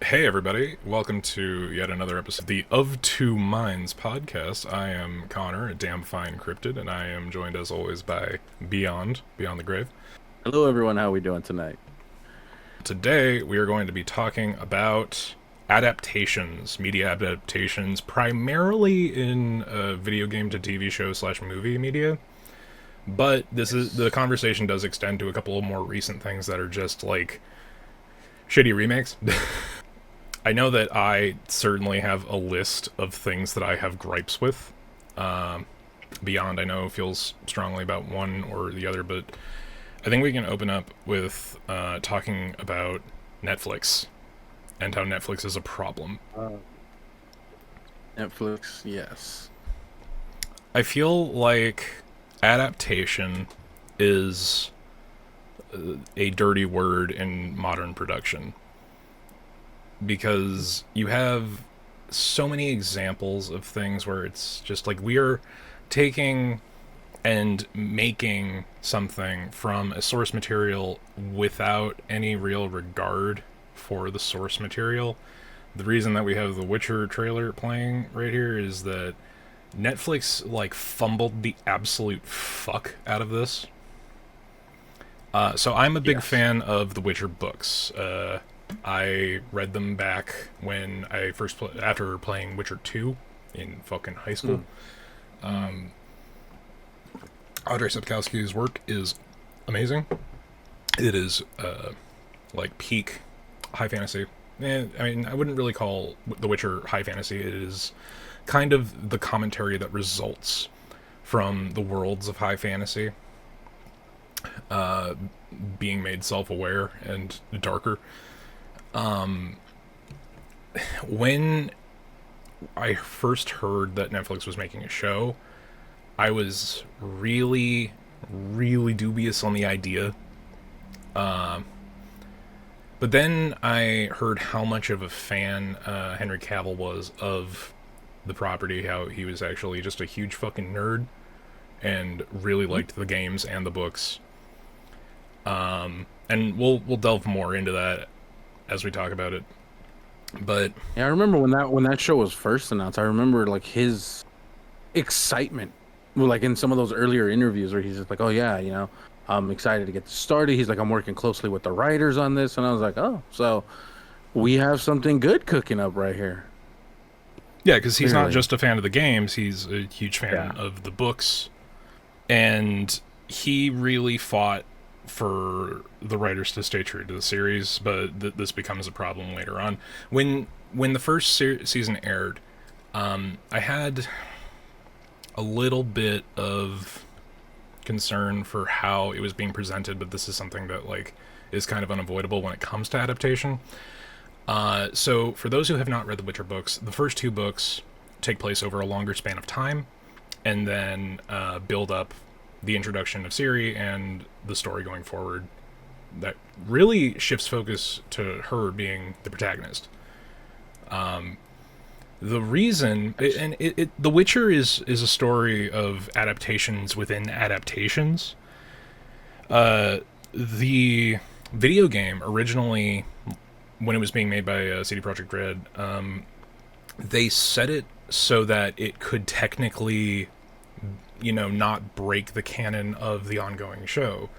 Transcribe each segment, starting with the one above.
Hey everybody, welcome to yet another episode of the Of Two Minds podcast. I am Connor, a damn fine cryptid, and I am joined as always by Beyond the Grave. Hello, everyone. How are we doing tonight? Today we are going to be talking about adaptations, media adaptations, primarily in video game to TV show / movie media. But the conversation does extend to a couple of more recent things that are just like shitty remakes. I know that I certainly have a list of things that I have gripes with. Beyond, I know, feels strongly about one or the other, but I think we can open up with talking about Netflix and how Netflix is a problem. Netflix, yes. I feel like adaptation is a dirty word in modern production, because you have so many examples of things where it's just like we are taking and making something from a source material without any real regard for the source material. The reason that we have the Witcher trailer playing right here is that Netflix like fumbled the absolute fuck out of this. So I'm a big fan of the Witcher books. I read them back when I first after playing Witcher 2 in fucking high school. Audrey Sapkowski's work is amazing. It is like peak high fantasy. I mean, I wouldn't really call The Witcher high fantasy. It is kind of the commentary that results from the worlds of high fantasy being made self-aware and darker. When I first heard that Netflix was making a show, I was really, really dubious on the idea. But then I heard how much of a fan Henry Cavill was of the property, how he was actually just a huge fucking nerd and really liked the games and the books. And we'll delve more into that as we talk about it. But yeah, I remember when that show was first announced. I remember like his excitement, well, like in some of those earlier interviews where he's just like, "Oh yeah, I'm excited to get this started." He's like, "I'm working closely with the writers on this," and I was like, "Oh, so we have something good cooking up right here." yeah, because he's not Clearly. just a fan of the games; he's a huge fan Yeah. of the books, and he really fought for the writers to stay true to the series. But this becomes a problem later on. When the first season aired, I had a little bit of concern for how it was being presented, but this is something that like is kind of unavoidable when it comes to adaptation. So for those who have not read the Witcher books, the first two books take place over a longer span of time, and then build up the introduction of Ciri and the story going forward that really shifts focus to her being the protagonist. The reason, and The Witcher is a story of adaptations within adaptations. The video game originally, when it was being made by CD Projekt Red, they set it so that it could technically, not break the canon of the ongoing show,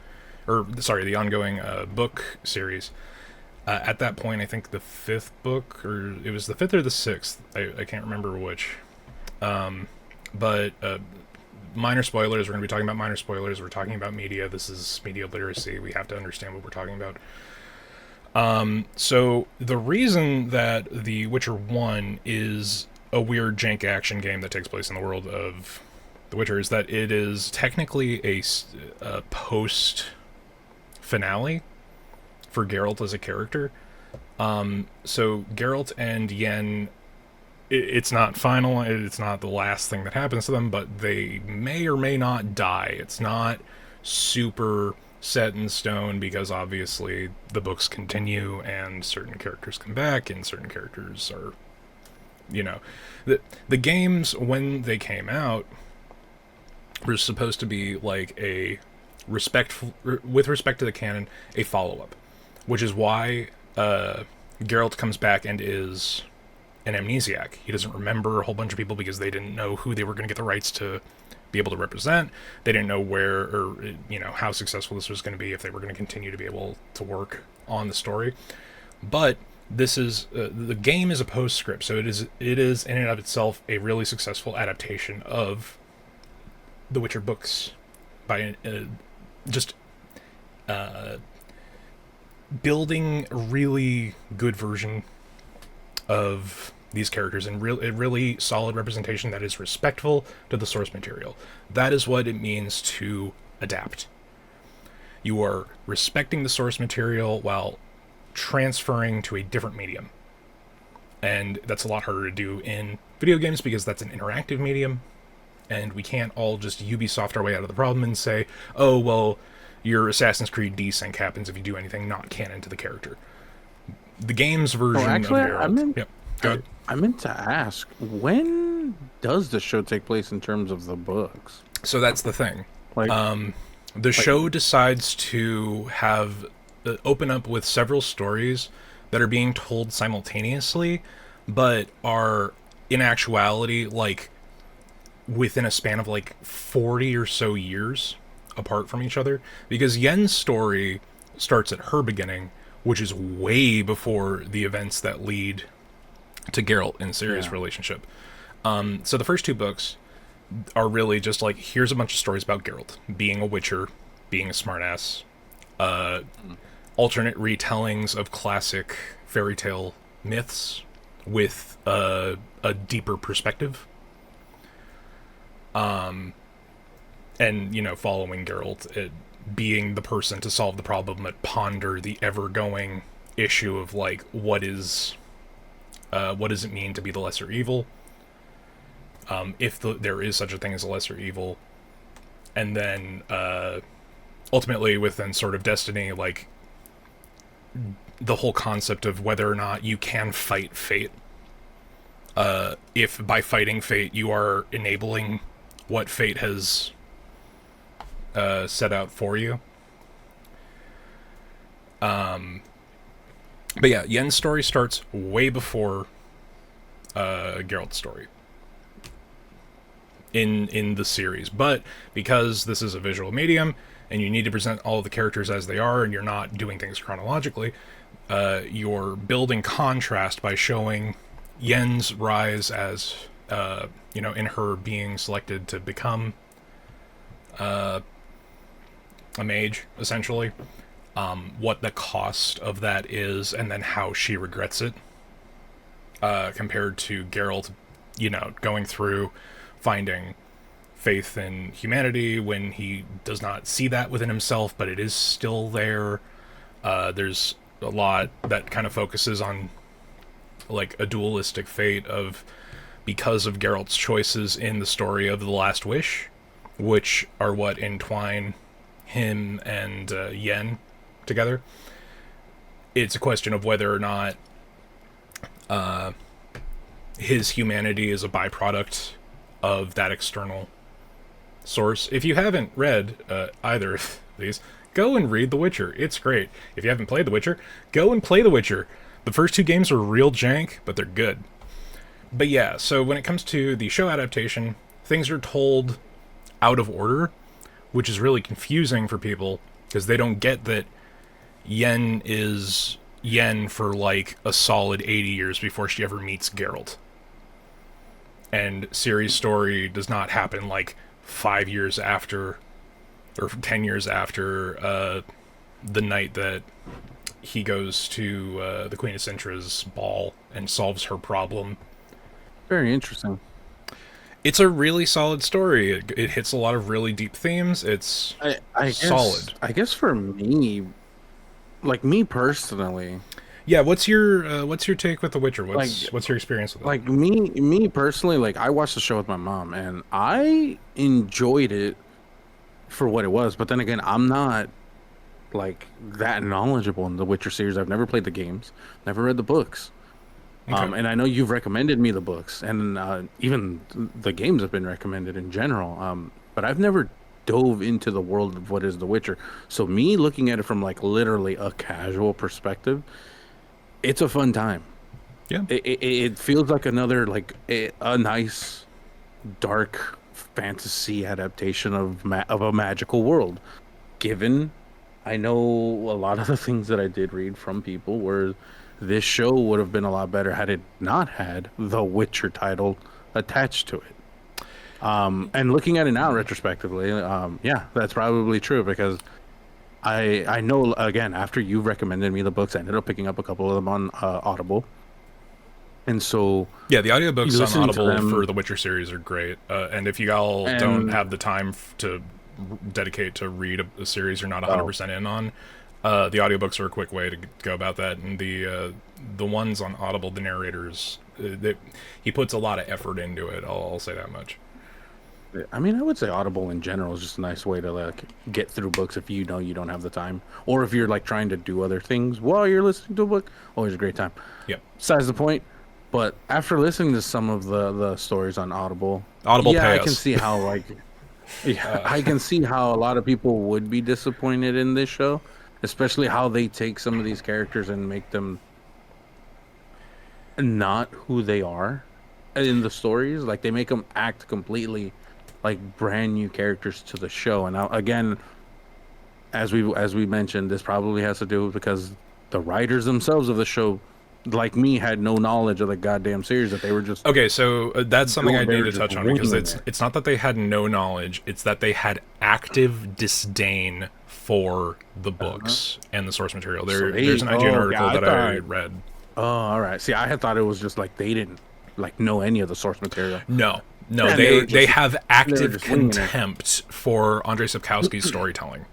or sorry, the ongoing book series. At that point, I think the fifth book, or it was the fifth or the sixth, I can't remember which. But minor spoilers, we're going to be talking about minor spoilers. We're talking about media. This is media literacy. We have to understand what we're talking about. So the reason that The Witcher 1 is a weird jank action game that takes place in the world of The Witcher is that it is technically a post finale for Geralt as a character. So Geralt and Yen, it's not final, it's not the last thing that happens to them, but they may or may not die. It's not super set in stone because obviously the books continue and certain characters come back and certain characters are, the games when they came out were supposed to be like a with respect to the canon, a follow-up, which is why Geralt comes back and is an amnesiac. He doesn't remember a whole bunch of people because they didn't know who they were going to get the rights to be able to represent. They didn't know where or how successful this was going to be, if they were going to continue to be able to work on the story. But this is the game is a postscript, so it is in and of itself a really successful adaptation of the Witcher books by just building a really good version of these characters and a really solid representation that is respectful to the source material. That is what it means to adapt. You are respecting the source material while transferring to a different medium. And that's a lot harder to do in video games because that's an interactive medium. And we can't all just Ubisoft our way out of the problem and say, oh, well, your Assassin's Creed desync happens if you do anything not canon to the character. The game's version actually, of Geralt... I meant to ask, when does the show take place in terms of the books? So that's the thing. Like, the show decides to have open up with several stories that are being told simultaneously, but are in actuality like within a span of like 40 or so years apart from each other, because Yen's story starts at her beginning, which is way before the events that lead to Geralt and Ciri's relationship. So the first two books are really just like, here's a bunch of stories about Geralt being a witcher, being a smartass, alternate retellings of classic fairy tale myths with a deeper perspective. And, following Geralt, being the person to solve the problem, but ponder the ever-going issue of, like, what does it mean to be the lesser evil? If there is such a thing as a lesser evil. And then, ultimately, within sort of Destiny, like, the whole concept of whether or not you can fight fate. If by fighting fate you are enabling what fate has set out for you. But yeah, Yen's story starts way before Geralt's story in the series. But because this is a visual medium and you need to present all of the characters as they are and you're not doing things chronologically, you're building contrast by showing Yen's rise as, in her being selected to become a mage, essentially. What the cost of that is, and then how she regrets it, compared to Geralt, going through finding faith in humanity when he does not see that within himself, but it is still there. There's a lot that kind of focuses on like a dualistic fate of, because of Geralt's choices in the story of The Last Wish, which are what entwine him and Yen together. It's a question of whether or not his humanity is a byproduct of that external source. If you haven't read either of these, go and read The Witcher. It's great. If you haven't played The Witcher, go and play The Witcher. The first two games are real jank, but they're good. But yeah, so when it comes to the show adaptation, things are told out of order, which is really confusing for people, because they don't get that Yen is Yen for like a solid 80 years before she ever meets Geralt. And Ciri's story does not happen like 5 years after, or 10 years after the night that he goes to the Queen of Sintra's ball and solves her problem. Very interesting. It's a really solid story. It hits a lot of really deep themes. It's solid. I guess for me, like me personally. Yeah, what's your take with The Witcher? What's your experience with it? Like me personally, like I watched the show with my mom and I enjoyed it for what it was. But then again, I'm not like that knowledgeable in the Witcher series. I've never played the games, never read the books. Okay. And I know you've recommended me the books, and even the games have been recommended in general. But I've never dove into the world of what is The Witcher. So me looking at it from like literally a casual perspective, it's a fun time. Yeah. It feels like another like a nice dark fantasy adaptation of of a magical world. Given I know a lot of the things that I did read from people where this show would have been a lot better had it not had the Witcher title attached to it. And looking at it now retrospectively, yeah, that's probably true because I know again after you recommended me the books, I ended up picking up a couple of them on Audible, and so Yeah, the you audiobooks on listening to Audible for them the Witcher series are great. And if you all don't and have the time to dedicate to read a series you're not oh 100% in on, the audiobooks are a quick way to go about that. And the ones on Audible, the narrators, he puts a lot of effort into it. I'll say that much. I mean, I would say Audible in general is just a nice way to like get through books if you know you don't have the time, or if you're like trying to do other things while you're listening to a book. Always a great time. Yep. Besides the point, but after listening to some of the stories on Audible, Audible yeah, pay I can us. see how like yeah, I can see how a lot of people would be disappointed in this show, especially how they take some of these characters and make them not who they are in the stories. Like they make them act completely like brand new characters to the show. And now again, as we mentioned, this probably has to do because the writers themselves of the show, like me, had no knowledge of the goddamn series that they were just Okay, so that's something I they need were to just touch on because winging it's it. it's not that they had no knowledge; it's that they had active disdain for the Uh-huh. books and the source material. So There's they, an IGN oh yeah, article I that I thought, read. oh all right. See, I had thought it was just like they didn't like know any of the source material, No, no, and they have they were active just winging it. contempt for Andrei Sapkowski's storytelling.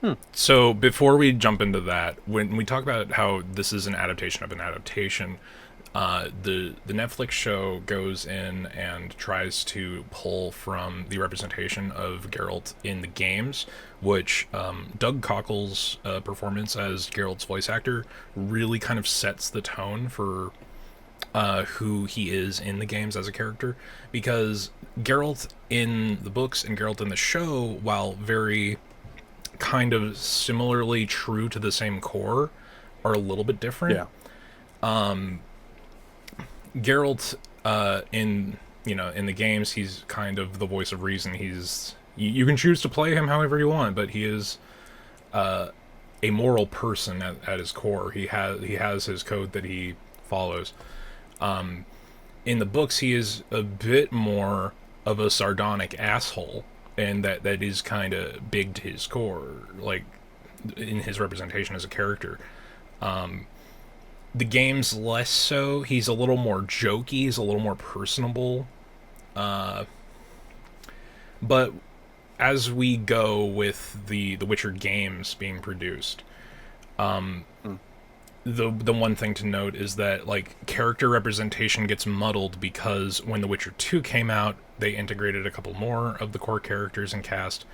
Hmm. So before we jump into that, when we talk about how this is an adaptation of an adaptation, the Netflix show goes in and tries to pull from the representation of Geralt in the games, which Doug Cockle's performance as Geralt's voice actor really kind of sets the tone for who he is in the games as a character, because Geralt in the books and Geralt in the show, while very kind of similarly true to the same core, are a little bit different. Yeah, Geralt, in in the games, he's kind of the voice of reason. You can choose to play him however you want, but he is a moral person at his core. He has his code that he follows. In the books, he is a bit more of a sardonic asshole, and that is kind of big to his core, like in his representation as a character. The game's less so. He's a little more jokey. He's a little more personable. But as we go with the Witcher games being produced, Hmm. the one thing to note is that like character representation gets muddled because when The Witcher 2 came out, they integrated a couple more of the core characters and cast.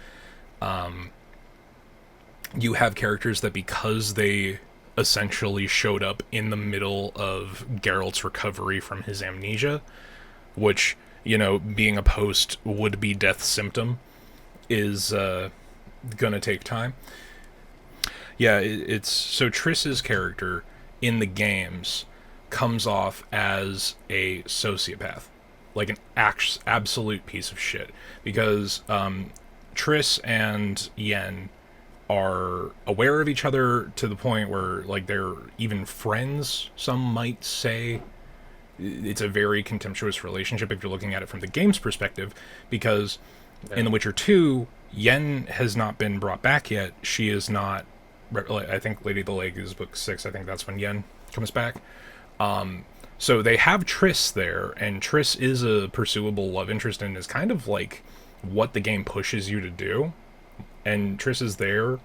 You have characters that because they essentially showed up in the middle of Geralt's recovery from his amnesia, which, being a post would be death symptom, is gonna take time. Yeah, it's so Triss's character in the games comes off as a sociopath, like an absolute piece of shit, because Triss and Yen are aware of each other to the point where like they're even friends, some might say. It's a very contemptuous relationship if you're looking at it from the game's perspective, because in yeah, The Witcher 2, Yen has not been brought back yet. She is not. I think Lady of the Lake is book 6. I think that's when Yen comes back. So they have Triss there, and Triss is a pursuable love interest and is kind of like what the game pushes you to do. And Triss is there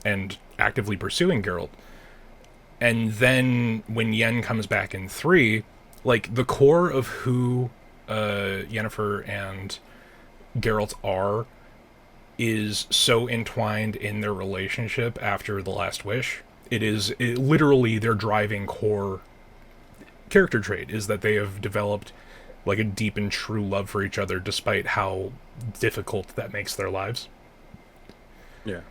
and actively pursuing Geralt. And then when Yen comes back in 3, like the core of who Yennefer and Geralt are is so entwined in their relationship after the Last Wish. Literally their driving core character trait is that they have developed like a deep and true love for each other despite how difficult that makes their lives. yeah.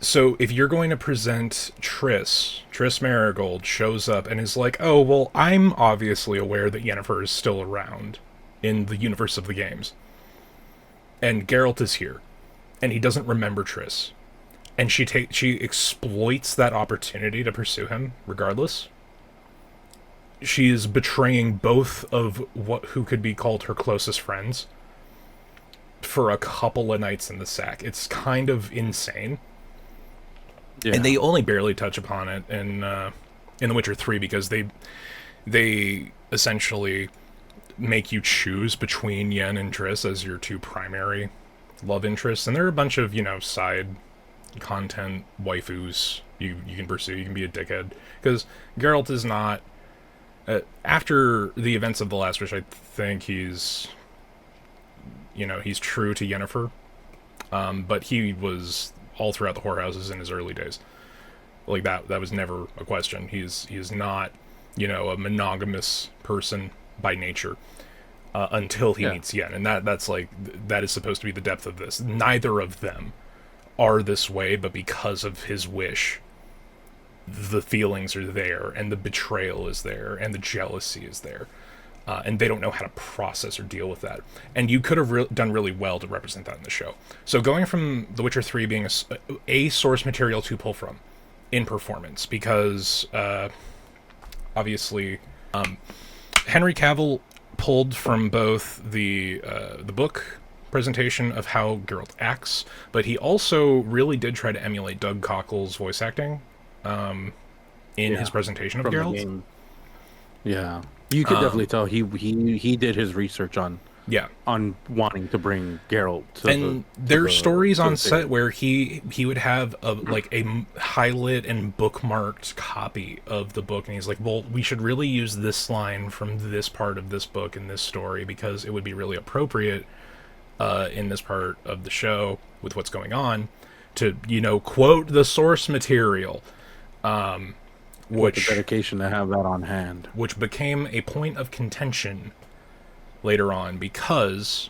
So if you're going to present Triss Marigold shows up and is like, oh, well, I'm obviously aware that Yennefer is still around in the universe of the games. And Geralt is here. And he doesn't remember Triss. And she exploits that opportunity to pursue him, regardless. She is betraying both of who could be called her closest friends for a couple of nights in the sack. It's kind of insane. Yeah. And they only barely touch upon it in The Witcher 3 because they essentially make you choose between Yen and Triss as your two primary love interests, and there are a bunch of side content waifus you can pursue. You can be a dickhead because Geralt is not. After the events of The Last Wish, I think he's true to Yennefer, but he was all throughout the whorehouses in his early days. Like that was never a question. He is not, a monogamous person by nature until he meets Yen, and that is supposed to be the depth of this. Neither of them are this way, but because of his wish, the feelings are there, and the betrayal is there, and the jealousy is there. And they don't know how to process or deal with that. And you could have done really well to represent that in the show. So going from The Witcher 3 being a source material to pull from in performance, because obviously Henry Cavill pulled from both the book presentation of how Geralt acts, but he also really did try to emulate Doug Cockle's voice acting in his presentation of Geralt. Yeah, you could definitely tell he did his research on wanting to bring Geralt to and there's stories on set where he would have a highlit and bookmarked copy of the book, and he's like, well, we should really use this line from this part of this book in this story because it would be really appropriate in this part of the show with what's going on to quote the source material, which the dedication to have that on hand, which became a point of contention later on, because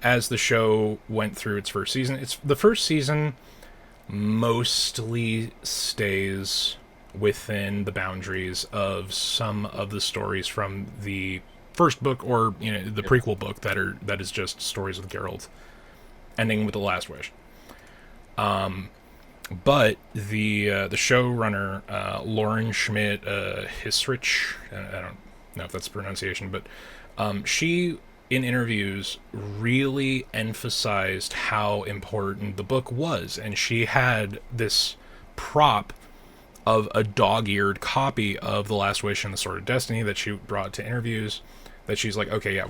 as the show went through its first season, the first season mostly stays within the boundaries of some of the stories from the first book or the prequel book that is just stories with Geralt ending with The Last Wish. But the showrunner, Lauren Schmidt Hisrich, I don't know if that's the pronunciation, but she, in interviews, really emphasized how important the book was. And she had this prop of a dog-eared copy of The Last Wish and the Sword of Destiny that she brought to interviews, that she's like, okay, yeah,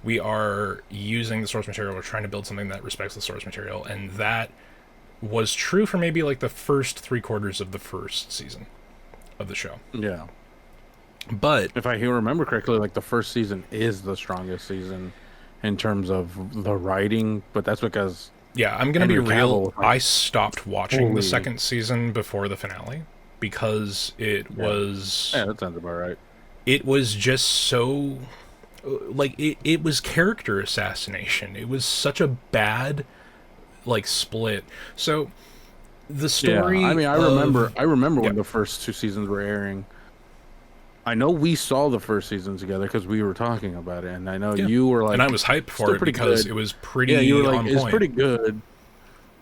we are using the source material. We're trying to build something that respects the source material. And that was true for maybe the first 3/4 of the first season of the show. Yeah. But if I remember correctly, the first season is the strongest season in terms of the writing, but that's because I'm gonna be real. I stopped watching the second season before the finale because it was that sounds about right. It was just so it was character assassination. It was such a bad split. So the story. I mean, I remember when the first 2 seasons were airing. I know we saw the first season together because we were talking about it, and I know you were and I was hyped for it because it was pretty. Yeah, you were on point. It's pretty good.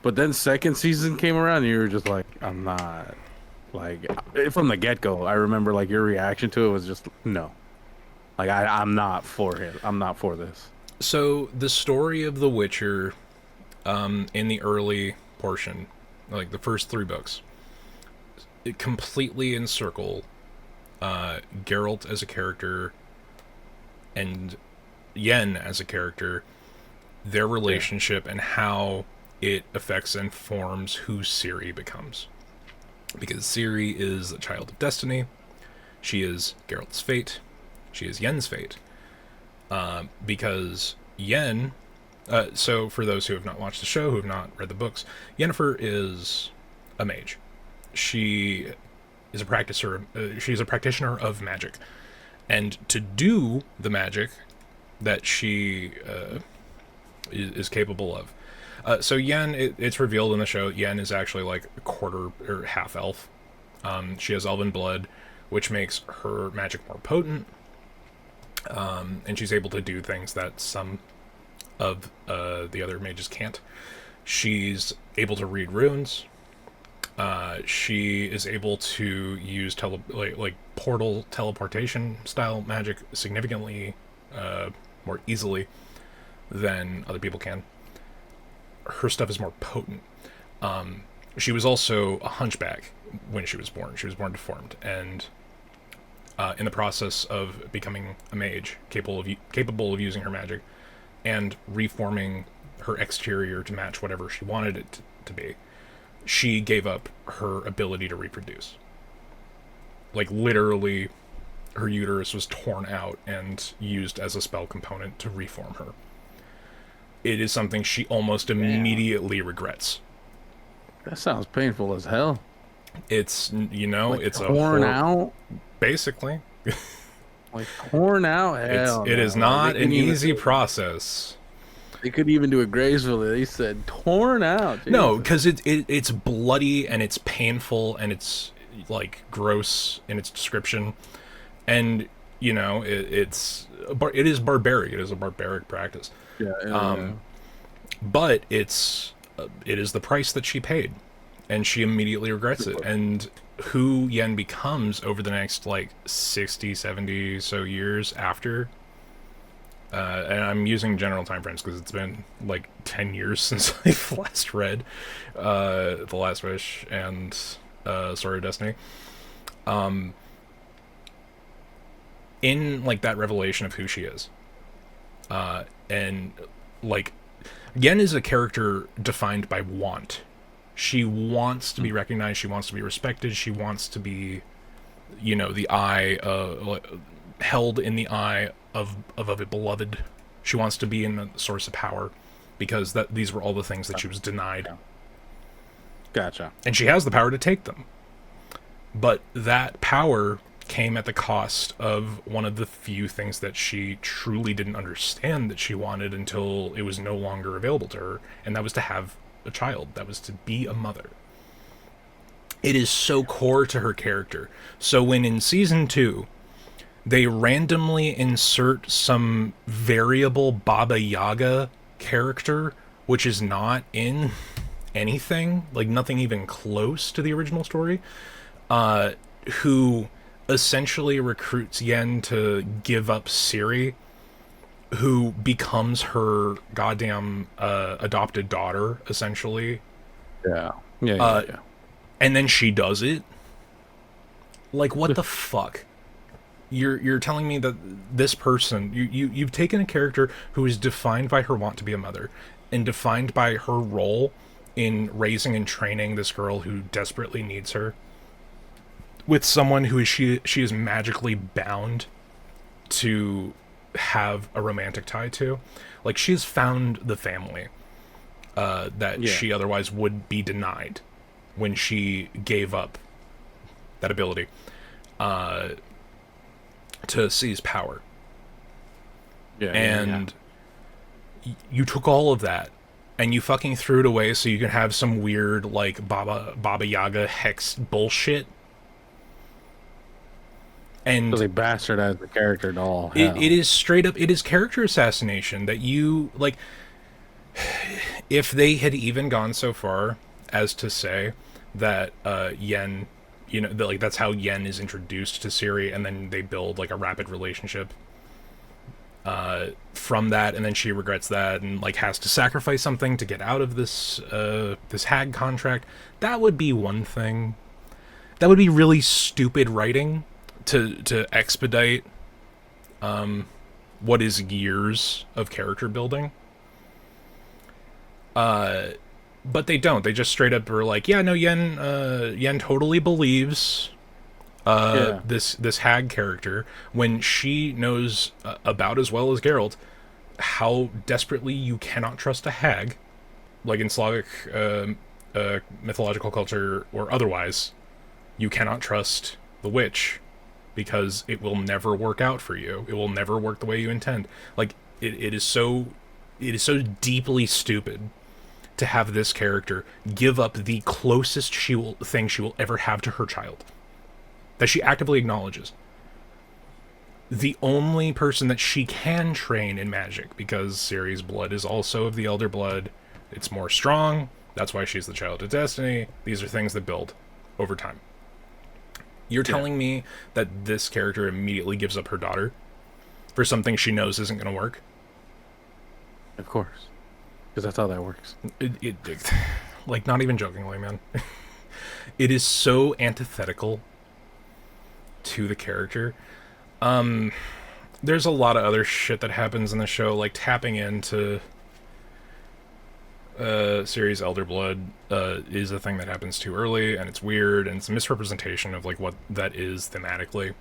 But then second season came around, and you were just like, I'm not from the get go. I remember your reaction to it was just no. I'm not for it. I'm not for this. So the story of The Witcher, in the early portion, the first 3 books, it completely encircle Geralt as a character and Yen as a character, their relationship and how it affects and forms who Ciri becomes. Because Ciri is a child of destiny. She is Geralt's fate. She is Yen's fate. Because Yen... so for those who have not watched the show, who have not read the books, Yennefer is a mage. She is a she's a practitioner of magic. And to do the magic that she is capable of, So Yen, it's revealed in the show, Yen is actually like a quarter or half elf. She has elven blood, which makes her magic more potent, and she's able to do things that some of the other mages can't. She's able to read runes. She is able to use like portal teleportation style magic significantly more easily than other people can. Her stuff is more potent. She was also a hunchback when she was born. She was born deformed, and in the process of becoming a mage, capable of using her magic and reforming her exterior to match whatever she wanted it to be, she gave up her ability to reproduce. Like literally, her uterus was torn out and used as a spell component to reform her. It is something she almost immediately regrets. That sounds painful as hell. It's Like it's a torn out, basically. like torn out. Hell, It is no. Like, not an easy process. they couldn't even do it gracefully. They said torn out. No, Jesus. because it's bloody and it's painful and it's like gross in its description, and it is barbaric. It is a barbaric practice. Yeah, yeah, Um, but it is the price that she paid, and she immediately regrets it. And who Yen becomes over the next like 60, 70 so years after, and I'm using general time frames because it's been like 10 years since I've last read The Last Wish and Story of Destiny. In like that revelation of who she is, and like Yen is a character defined by want. She wants to be recognized. She wants to be respected. She wants to be, the eye, held in the eye of a beloved. She wants to be in the source of power, because these were all the things that she was denied, Gotcha. and she has the power to take them. But that power came at the cost of one of the few things that she truly didn't understand that she wanted until it was no longer available to her, and that was to have a child. That was to be a mother. It is so core to her character. So when in season 2 they randomly insert some variable Baba Yaga character, which is not in anything, like nothing even close to the original story, who essentially recruits Yen to give up Ciri, who becomes her goddamn adopted daughter, essentially. Yeah. Yeah. And then she does it. Like, what the fuck? You're telling me that this person, you've taken a character who is defined by her want to be a mother, and defined by her role in raising and training this girl who desperately needs her, with someone who she is magically bound to have a romantic tie to. Like, she's found the family that she otherwise would be denied when she gave up that ability to seize power. You took all of that and you fucking threw it away so you can have some weird like Baba Yaga hex bullshit. And so they bastardized the character to all it hell. is straight up, it is character assassination that you like. If they had even gone so far as to say that Yen, like that's how Yen is introduced to Ciri, and then they build like a rapid relationship from that, and then she regrets that and like has to sacrifice something to get out of this hag contract, that would be one thing. That would be really stupid writing to expedite what is years of character building. But they don't. They just straight up are like, yeah, no, Yen totally believes this hag character, when she knows about as well as Geralt how desperately you cannot trust a hag, like in Slavic mythological culture or otherwise. You cannot trust the witch because it will never work out for you. It will never work the way you intend. Like it is so deeply stupid to have this character give up the closest thing she will ever have to her child, that she actively acknowledges. The only person that she can train in magic, because Ciri's blood is also of the Elder Blood. It's more strong. That's why she's the Child of Destiny. These are things that build over time. You're telling me that this character immediately gives up her daughter for something she knows isn't going to work? Of course. Because that's how that works. Like, not even jokingly, man. It is so antithetical to the character. There's a lot of other shit that happens in the show, like tapping into Ciri's Elder Blood is a thing that happens too early, and it's weird, and it's a misrepresentation of like what that is thematically.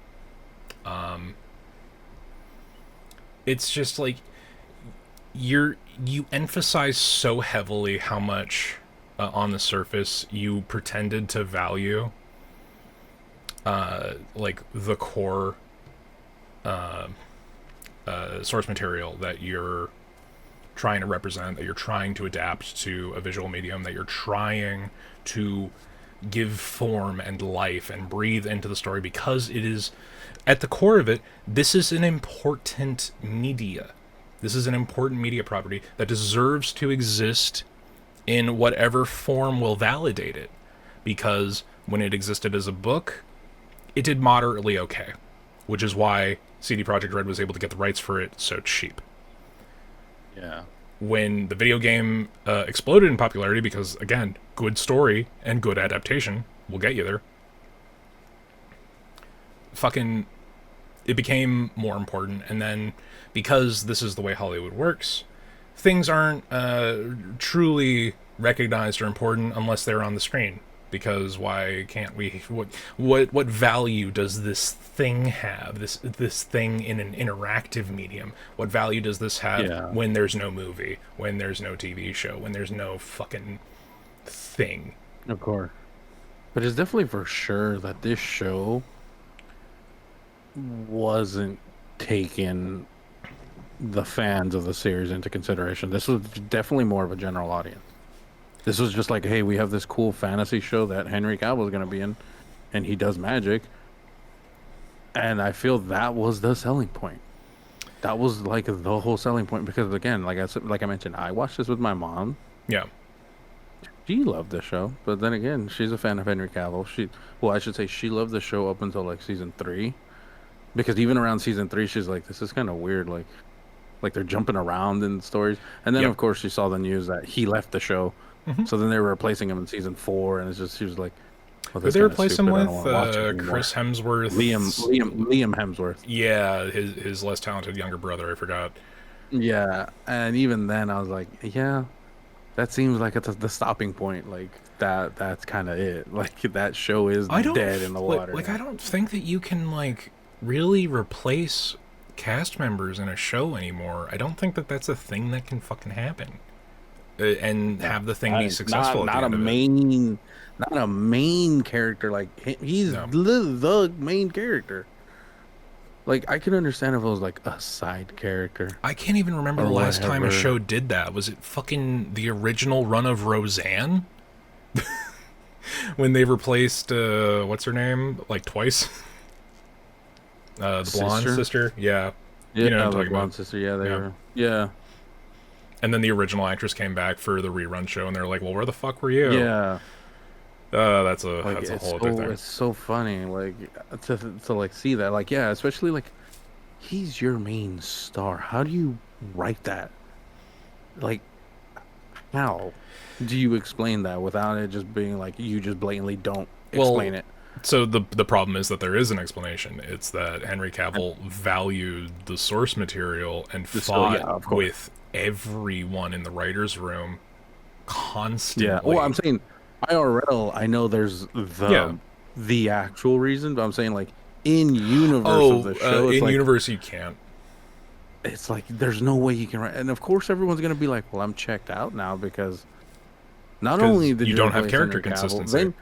It's just like you emphasize so heavily how much on the surface you pretended to value like the core source material that you're trying to represent, that you're trying to adapt to a visual medium, that you're trying to give form and life and breathe into the story, because it is, at the core of it, this is an important media. This is an important media property that deserves to exist in whatever form will validate it. Because when it existed as a book, it did moderately okay, which is why CD Projekt Red was able to get the rights for it so cheap. Yeah. When the video game exploded in popularity, because, again, good story and good adaptation will get you there, fucking, it became more important. And then, because this is the way Hollywood works, things aren't truly recognized or important unless they're on the screen. Because why can't we? What value does this thing have? This thing in an interactive medium. What value does this have when there's no movie, when there's no TV show, when there's no fucking thing? Of course. But it's definitely for sure that this show wasn't taking the fans of the series into consideration. This was definitely more of a general audience. This was just like, hey, we have this cool fantasy show that Henry Cavill is going to be in, and he does magic. And I feel that was the selling point. That was like the whole selling point, because again, like I mentioned, I watched this with my mom. Yeah. She loved the show, but then again, she's a fan of Henry Cavill. I should say she loved the show up until like season 3, because even around season 3, she's like, this is kind of weird, like they're jumping around in stories. And then of course she saw the news that he left the show. Mm-hmm. So then they were replacing him in season 4, and it's just, she was like, well, did they replace him with Chris Hemsworth? Liam Hemsworth. Yeah, his less talented younger brother, I forgot. Yeah, and even then I was like, yeah, that seems like it's the stopping point. Like that's kind of it. Like that show is dead in the water. Like I don't think that you can like really replace cast members in a show anymore. I don't think that that's a thing that can fucking happen. And have the thing be successful. Not a main character. Like he's the main character. Like I can understand if it was like a side character. I can't even remember the last time a show did that. Was it fucking the original run of Roseanne? When they replaced what's her name like twice? The blonde sister. Yeah. You know what I'm talking about. Sister. Yeah, they were. Yeah. And then the original actress came back for the rerun show, and they're like, "Well, where the fuck were you?" Yeah, that's a whole other thing. It's so funny, like to like see that, like especially like he's your main star. How do you write that? Like, how do you explain that without it just being like you just blatantly don't explain it? So the problem is that there is an explanation. It's that Henry Cavill valued the source material and fought with everyone in the writer's room constantly. Yeah. Well, I'm saying IRL, I know there's the actual reason, but I'm saying like in universe of the show, in universe you can't. It's like there's no way you can write, and of course everyone's gonna be like, "Well, I'm checked out now," because not only did you don't have character consistency.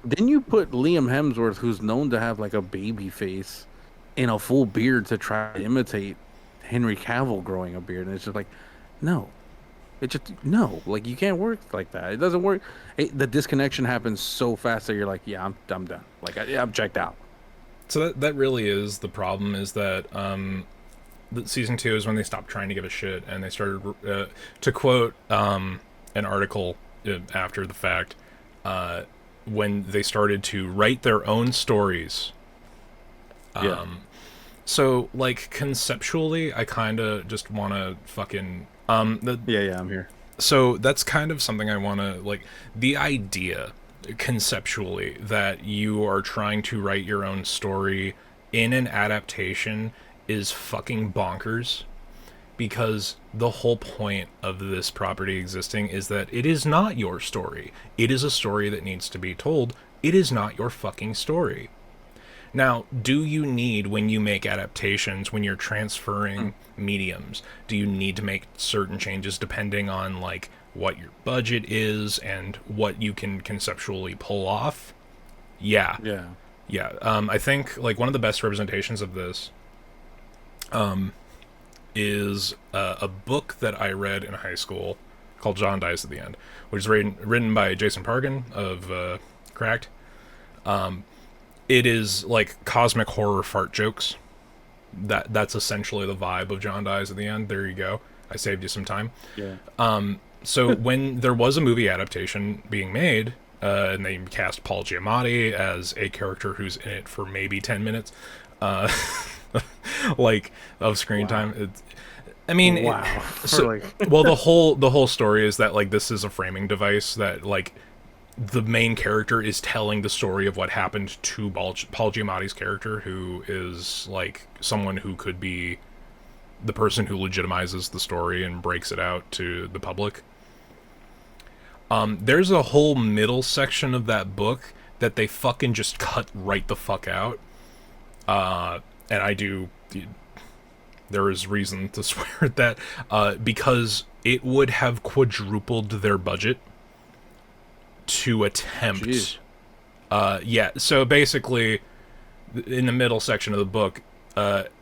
Then you put Liam Hemsworth, who's known to have like a baby face, in a full beard to try to imitate Henry Cavill growing a beard, and it's just like, no, It just no, like you can't work like that. It doesn't work. The disconnection happens so fast that you're like, yeah, I'm done. Like I'm checked out. So that really is the problem. Is that the season 2 is when they stopped trying to give a shit and they started to quote an article after the fact, uh, when they started to write their own stories. Yeah, So like conceptually, I kind of just want to fucking yeah, I'm here. so that's kind of something I want to like, the idea conceptually that you are trying to write your own story in an adaptation is fucking bonkers, because the whole point of this property existing is that it is not your story. It is a story that needs to be told. It is not your fucking story. Now, do you need, when you make adaptations, when you're Hmm. transferring mediums, do you need to make certain changes depending on like what your budget is and what you can conceptually pull off? Yeah, Yeah. yeah. I think like one of the best representations of this is a book that I read in high school called John Dies at the End, which is written by Jason Pargin of Cracked. It is like cosmic horror fart jokes. That's essentially the vibe of John Dies at the End. There you go. I saved you some time. Yeah. So when there was a movie adaptation being made, and they cast Paul Giamatti as a character who's in it for maybe 10 minutes, uh, like of screen Wow. time. I mean, Wow. For so like, well, the whole story is that like this is a framing device that like the main character is telling the story of what happened to Paul Giamatti's character, who is like someone who could be the person who legitimizes the story and breaks it out to the public. There's a whole middle section of that book that they fucking just cut right the fuck out. And I do. There is reason to swear at that, because it would have quadrupled their budget to jeez. attempt. Yeah, so basically, in the middle section of the book,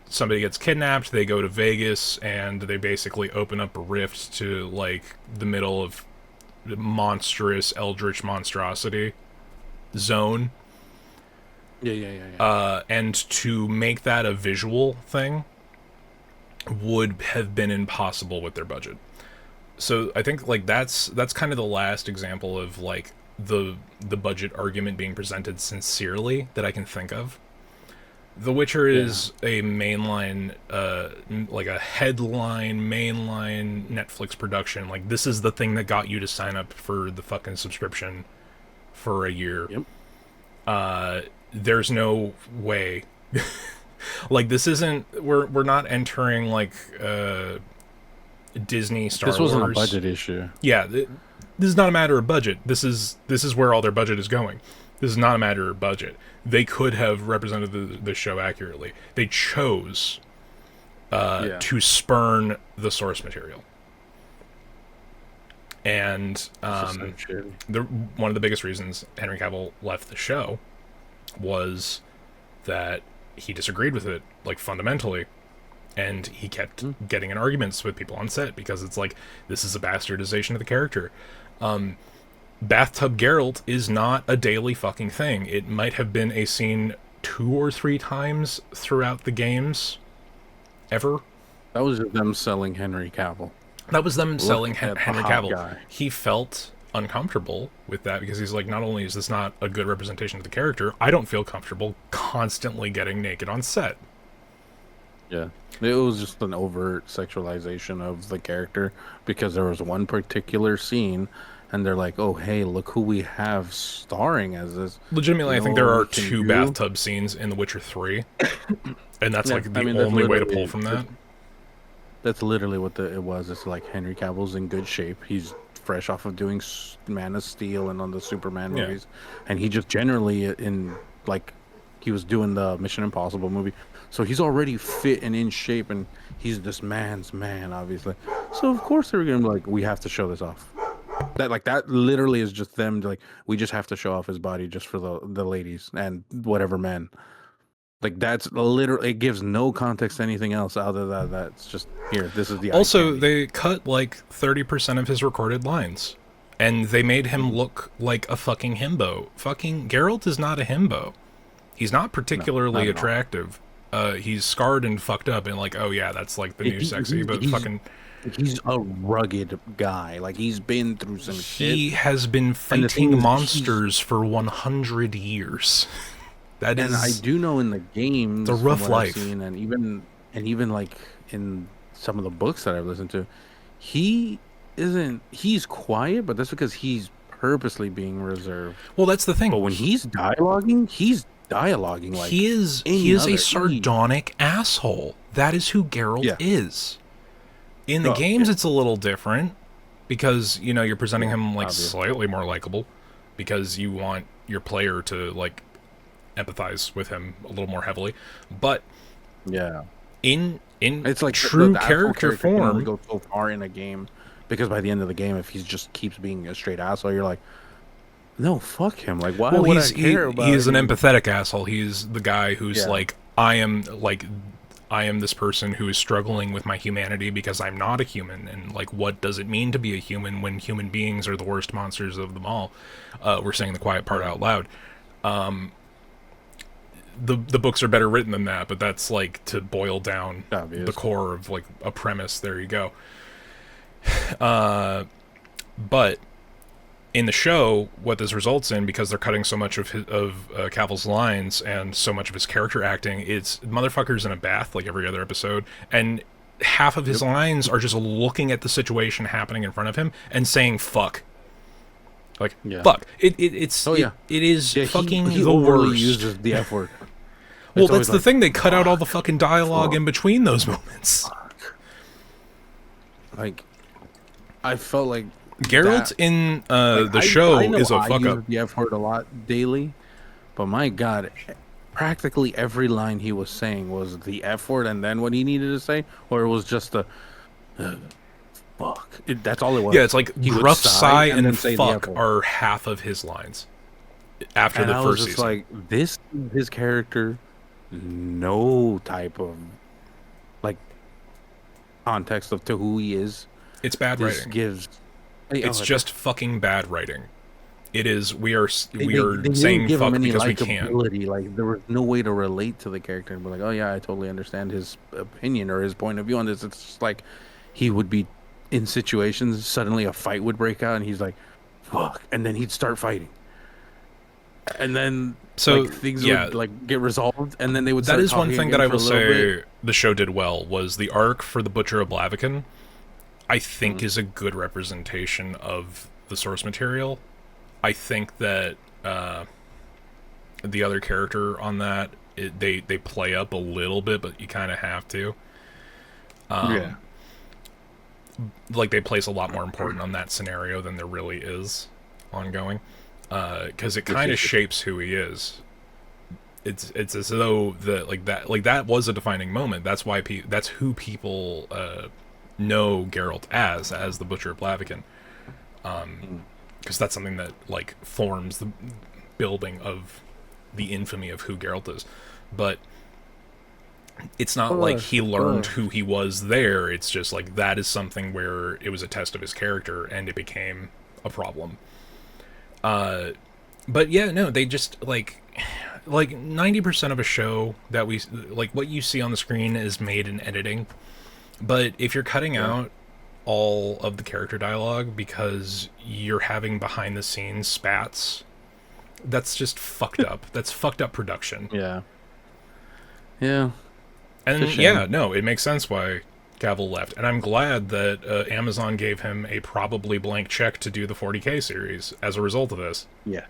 somebody gets kidnapped. They go to Vegas, and they basically open up a rift to like the middle of monstrous eldritch monstrosity zone. Yeah. And to make that a visual thing would have been impossible with their budget. So I think like that's kind of the last example of like the budget argument being presented sincerely that I can think of. The Witcher Yeah. is a mainline, like a headline mainline Netflix production. Like this is the thing that got you to sign up for the fucking subscription for a year. Yep. There's no way. Like this isn't. We're not entering like Disney Star This wasn't a Wars. budget issue. Yeah, this is not a matter of budget. This is where all their budget is going. This is not a matter of budget. They could have represented the show accurately. They chose Yeah. to spurn the source material, and This is so shitty. one of the biggest reasons Henry Cavill left the show was that he disagreed with it, like fundamentally, and he kept Hmm. getting in arguments with people on set because it's like this is a bastardization of the character. Bathtub Geralt is not a daily fucking thing. It might have been a scene 2 or 3 times throughout the games ever. That was just them selling Henry Cavill. That was them Look selling at the Henry hot Cavill. guy. He felt uncomfortable with that because he's like, not only is this not a good representation of the character, I don't feel comfortable constantly getting naked on set. Yeah. It was just an overt sexualization of the character because there was one particular scene and they're like, "Oh, hey, look who we have starring as this." You Legitimately, I know think what there are we can two do? bathtub scenes in The Witcher 3, and that's Yeah, like I the mean only way to pull from that. that's literally what it was. It's like Henry Cavill's in good shape. He's fresh off of doing Man of Steel and on the Superman Yeah. movies, and he just generally in like he was doing the Mission Impossible movie, so he's already fit and in shape, and he's this man's man, obviously. So of course they're gonna be like, we have to show this off. That literally is just them like we just have to show off his body just for the ladies and whatever men. Like that's literally, it gives no context to anything else other than that's just here. This is the eye Also, candy. they cut like 30% of his recorded lines. And they made him Mhm. look like a fucking himbo. Fucking Geralt is not a himbo. He's not No, particularly not at all. attractive. He's scarred and fucked up, and like, oh yeah, that's like the new sexy. But He's fucking, he's a rugged guy. Like he's been through some shit. he has been And the thing fighting is, he's monsters for 100 years. That and I is, do know in the it's a games from rough what I've life. seen, and even like in some of the books that I've listened to, he isn't. He's quiet, but that's because he's purposely being reserved. Well, that's the thing. But when he's dialoguing like He any is a other. sardonic asshole. That is who Geralt Yeah. is. In the Oh games, yeah. it's a little different because you're presenting Yeah. him like Obvious. slightly more likable because you want your player to like empathize with him a little more heavily. But Yeah. in It's like true the actual character character can only form, go so far in a game, because by the end of the game, if he just keeps being a straight asshole, you're like, no, fuck him. Like, why well, would I care he about is an him? empathetic asshole. He's the guy who's Yeah. like, I am this person who is struggling with my humanity because I'm not a human, and like, what does it mean to be a human when human beings are the worst monsters of them all? We're saying the quiet part out loud. The books are better written than that, but that's like to boil down the Obvious. core of like a premise. There you go. But in the show, what this results in, because they're cutting so much of Cavill's lines and so much of his character acting, it's motherfuckers in a bath like every other episode, and half of his Yep. lines are just looking at the situation happening in front of him and saying "fuck." Like Yeah. fuck. Oh yeah. It is Yeah. fucking He the overly worst. uses the F word. Well, It's that's always the like, thing. They cut out all the fuck, fucking dialogue fuck, in between those moments. fuck. Like, I felt like Geralt that. in Like the I show know is a I fuck use up. the F word a lot daily, but my God, practically every line he was saying was the F word and then what he needed to say, or it was just a fuck. That's all it was. Yeah, it's like He would rough sigh and then and say the F fuck word. are half of his lines after And the I was first just season. like, this is his character, no type of like context of to who he is. It's bad This writing. gives. It's just fucking bad writing. It is. We are They didn't saying give him fuck any because we can. likability. Like there was no way to relate to the character and be like, oh yeah, I totally understand his opinion or his point of view on this. It's just like he would be in situations, suddenly a fight would break out, and he's like, fuck, and then he'd start fighting, and then like So things yeah, would like get resolved, and then they would that start is one talking thing that again I for a will little bit. say the show did well was the arc for the Butcher of Blaviken. I think Mhm. is a good representation of the source material. I think that the other character on that they play up a little bit, but you kind of have to. Yeah, Like they place a lot more important on that scenario than there really is ongoing, because it yes, kind of yes, yes. shapes who he is. It's as though that was a defining moment. That's why that's who people know Geralt as the Butcher of Blaviken, Mhm. because that's something that like forms the building of the infamy of who Geralt is. But it's not like he learned who he was there. It's just like that is something where it was a test of his character and it became a problem. But yeah, no, they just like 90% of a show that we like what you see on the screen is made in editing. But if you're cutting Yeah, out all of the character dialogue because you're having behind the scenes spats, that's just fucked up. That's fucked up production. yeah, yeah. It's a And shame. yeah, no, it makes sense why Cavill left. And I'm glad that Amazon gave him a probably blank check to do the 40K series as a result of this. Yes,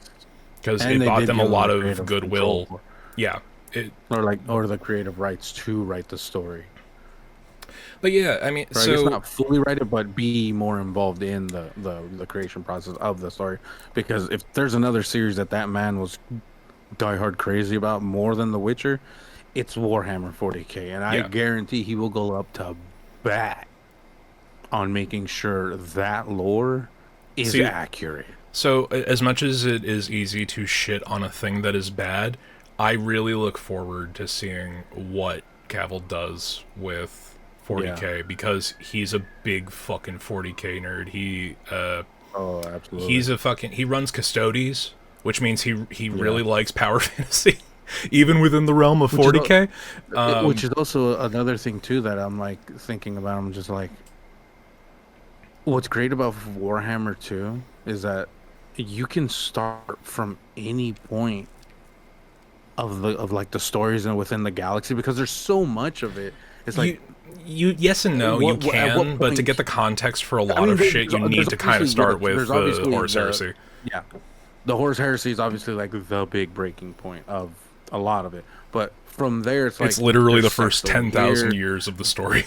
Because and it they bought did them a give him lot the of creative control goodwill. Yeah. It, or the creative rights to write the story. but yeah, I mean, Or I guess so not fully write it, but be more involved in the creation process of the story. Because if there's another series that man was diehard crazy about more than The Witcher, it's Warhammer 40K, and I yeah. guarantee he will go up to bat on making sure that lore is See, accurate. so as much as it is easy to shit on a thing that is bad, I really look forward to seeing what Cavill does with Yeah. 40k because he's a big fucking 40k nerd. Oh, absolutely. He's a fucking he runs Custodes, which means he Yeah. really likes power fantasy, even within the realm of Which is 40k. which is also another thing too that I'm like thinking about. I'm just like, what's great about Warhammer 2 is that you can start from any point of like the stories and within the galaxy because there's so much of it. It's like, You you yes and no, you what at what can, but to get point? the context for a I lot mean, of shit, you there's need to kind of obviously start with there's the obviously Horus the Heresy. yeah, the Horse Heresy is obviously like the big breaking point of a lot of it. But from there, it's It's like literally there's the sects first over 10,000 here, years of the story.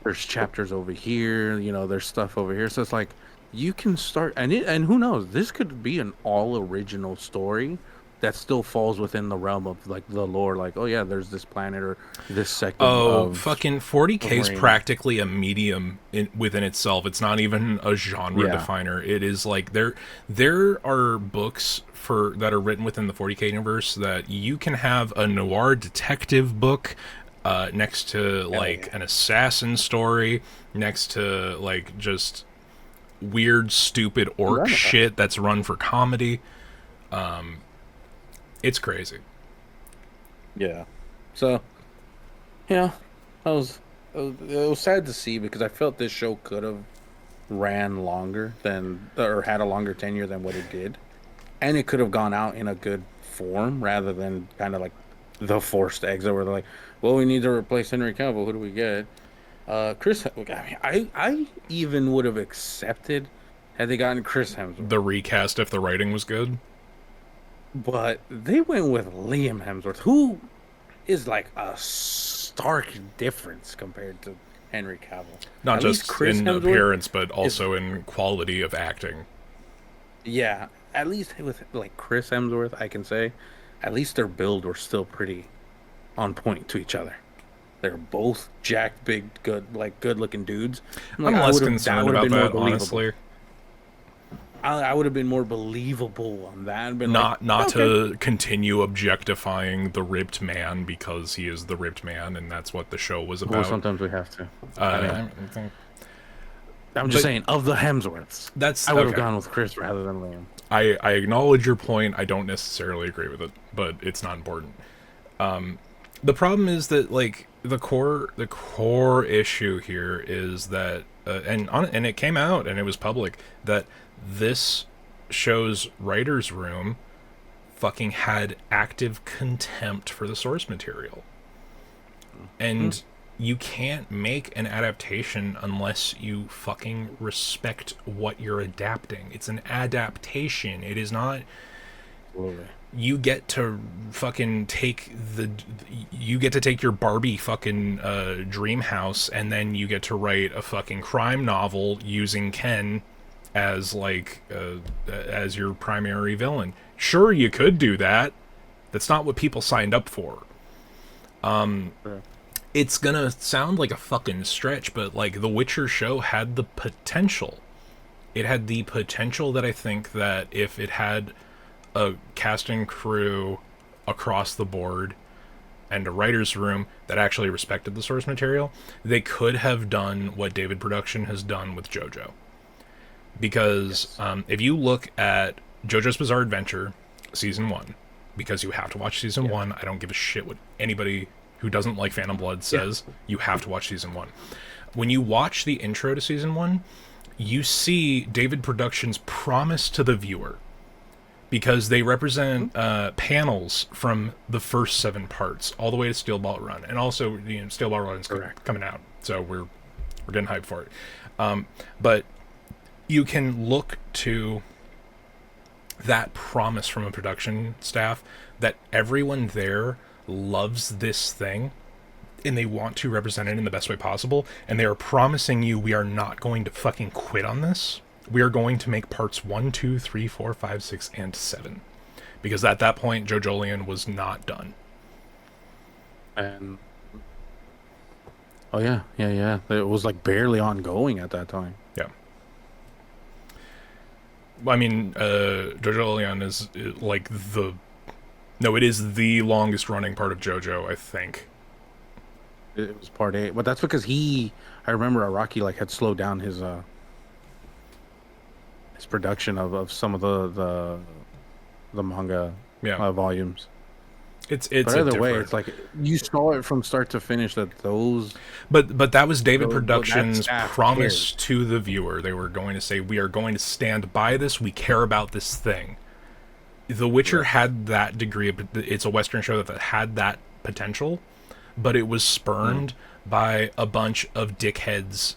there's chapters over here, there's stuff over here. So it's like you can start, and who knows, this could be an all original story that still falls within the realm of like the lore. Like, oh yeah, there's this planet or this sect Oh, of fucking 40k is Marine. practically a medium within itself. It's not even a genre Yeah, definer. It is like there are books for that are written within the 40k universe that you can have a noir detective book next to hell like yeah. an assassin story, next to like just weird stupid orc Run it. shit that's run for comedy. It's crazy. Yeah. So yeah, it was sad to see because I felt this show could have ran longer than or had a longer tenure than what it did, and it could have gone out in a good form rather than kind of like the forced exit where they're like, well, we need to replace Henry Cavill. Who do we get? Chris. I mean, I even would have accepted had they gotten Chris Hemsworth, The recast if the writing was good. but they went with Liam Hemsworth, who is like a stark difference compared to Henry Cavill. Not At least just Chris in Hemsworth appearance, but is, also in quality of acting. yeah, at least with like Chris Hemsworth, I can say, at least their build were still pretty on point to each other. They're both jacked, big, good, like good looking dudes. I'm like, I'm less that concerned would have about been more that, believable. honestly. I would have been more believable on that and been like, Not okay, to continue objectifying the ripped man because he is the ripped man, and that's what the show was well, about. sometimes we have to. I mean, Uh, I'm just but saying, of the Hemsworths, that's I would have okay. gone with Chris rather than Liam. I acknowledge your point. I don't necessarily agree with it, but it's not important. The problem is that like the core issue here is that and it came out and it was public that this show's writers room fucking had active contempt for the source material. Hmm. And you can't make an adaptation unless you fucking respect what you're adapting. It's an adaptation. It is not Absolutely. you get to fucking take the you get to take your Barbie fucking dream house and then you get to write a fucking crime novel using Ken as like as your primary villain. Sure, you could do that. That's not what people signed up for. Yeah. It's gonna sound like a fucking stretch, but like The Witcher show had the potential. It had the potential that I think that if it had a casting crew across the board and a writer's room that actually respected the source material, they could have done what David Production has done with JoJo. Because Yes. if you look at JoJo's Bizarre Adventure season one, because you have to watch season Yeah. one, I don't give a shit what anybody who doesn't like Phantom Blood Yeah. says. You have to watch season one. When you watch the intro to season one, you see David Production's promise to the viewer because they represent panels from the first 7 parts all the way to Steel Ball Run, and also Steel Ball Run is Correct. coming out, so we're getting hyped for it. But you can look to that promise from a production staff that everyone there loves this thing and they want to represent it in the best way possible, and they are promising you we are not going to fucking quit on this. We are going to make parts 1, 2, 3, 4, 5, 6, and 7. Because at that point, Joe Jolian was not done. And oh yeah, yeah, yeah. It was like barely ongoing at that time. Yeah. I mean, Joe Jolian is like No, it is the longest running part of JoJo, I think. It was part 8, but that's because I remember Araki like had slowed down his production of some of the manga Yeah, volumes. it's But a either way, different. it's like you saw it from start to finish that But that was David that Productions' staff cared. promise to the viewer. They were going to say, "We are going to stand by this. We care about this thing." The Witcher Right. had that degree of. It's a Western show that had that potential, but it was Mm. spurned by a bunch of dickheads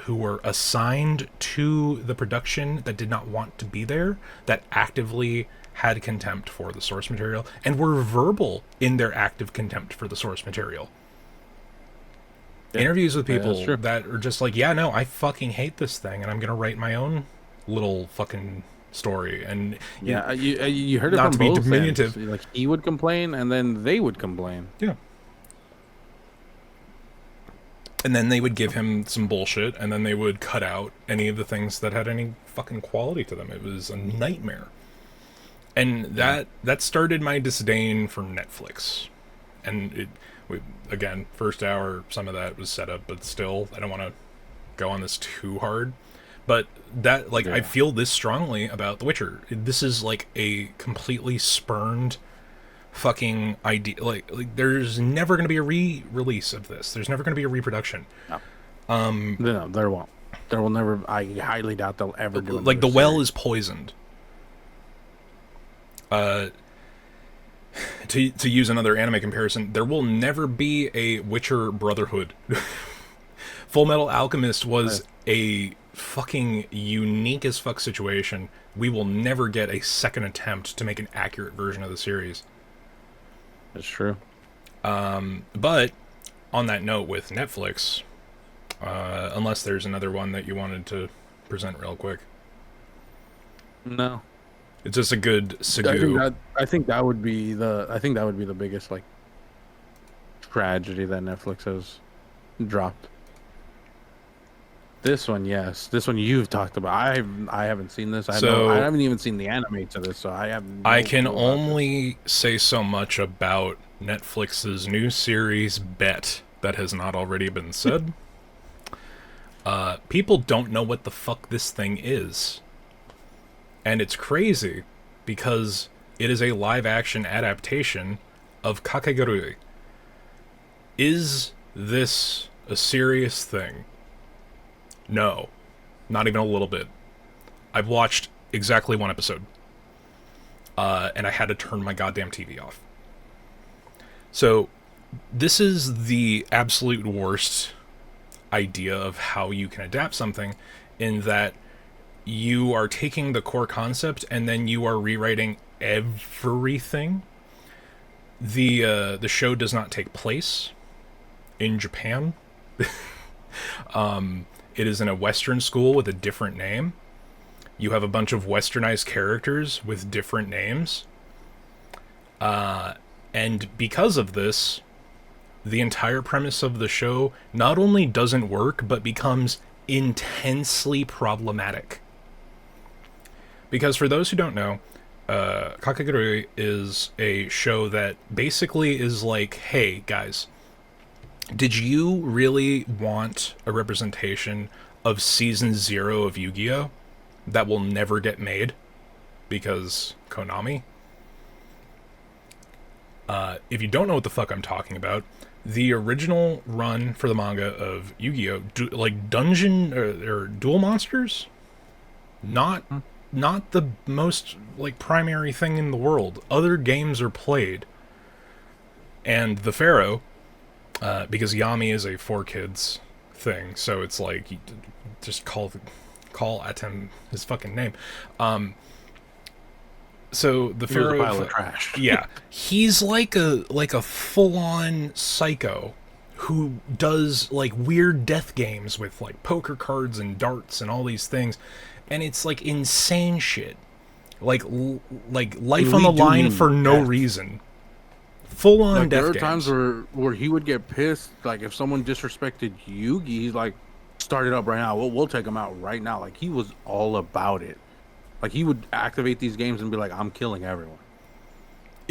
who were assigned to the production that did not want to be there, that actively had contempt for the source material, and were verbal in their active contempt for the source material. Yeah, Interviews with that's people true. that are just like, yeah, no, I fucking hate this thing, and I'm gonna write my own little fucking story. And Yeah, you heard it not from to be both ends. diminutive, Like he would complain, and then they would complain. yeah. And then they would give him some bullshit, and then they would cut out any of the things that had any fucking quality to them. It was a nightmare. And Yeah, that started my disdain for Netflix. And again, first hour, some of that was set up, but still, I don't want to go on this too hard. But that, like, I yeah, feel this strongly about The Witcher. This is like a completely spurned fucking idea. Like there's never going to be a re-release of this. There's never going to be a reproduction. no, no, there won't. There will never. I highly doubt they'll ever do Like another the well series. is poisoned. Uh, to use another anime comparison, there will never be a Witcher Brotherhood. Full Metal Alchemist was a fucking unique as fuck situation. We will never get a second attempt to make an accurate version of the series. That's true. But on that note, with Netflix, unless there's another one that you wanted to present real quick, No, it's just a good I think Segu. that I think that would be the biggest like tragedy that Netflix has dropped. This one, yes. This one you've talked about. I haven't seen this. I So haven't even seen the anime to this, so I have I no can clue about this. only say so much about Netflix's new series Bet that has not already been said. People don't know what the fuck this thing is. And it's crazy because it is a live action adaptation of Kakegurui. Is this a serious thing? No. Not even a little bit. I've watched exactly one episode. And I had to turn my goddamn TV off. So, this is the absolute worst idea of how you can adapt something, in that you are taking the core concept and then you are rewriting everything. The show does not take place in Japan. It is in a Western school with a different name. You have a bunch of westernized characters with different names. And because of this, the entire premise of the show not only doesn't work, but becomes intensely problematic. Because for those who don't know, Kakegurui is a show that basically is like, hey, guys, did you really want a representation of Season 0 of Yu-Gi-Oh! That will never get made? Because Konami? If you don't know what the fuck I'm talking about, the original run for the manga of Yu-Gi-Oh! Like Dungeon or Duel Monsters? Not Hmm. not the most like primary thing in the world. Other games are played. And the Pharaoh, because Yami is a 4 kids thing, so it's like you just call at him his fucking name. So the It was a Pharaoh, pile of trash. yeah, he's like a full on psycho who does like weird death games with like poker cards and darts and all these things, and it's like insane shit, like like life And on we the do line for mean no death. reason, full on Like there death are times games. where he would get pissed. Like if someone disrespected Yugi, he's like, "Start it up right now. We'll take him out right now." Like he was all about it. Like he would activate these games and be like, "I'm killing everyone."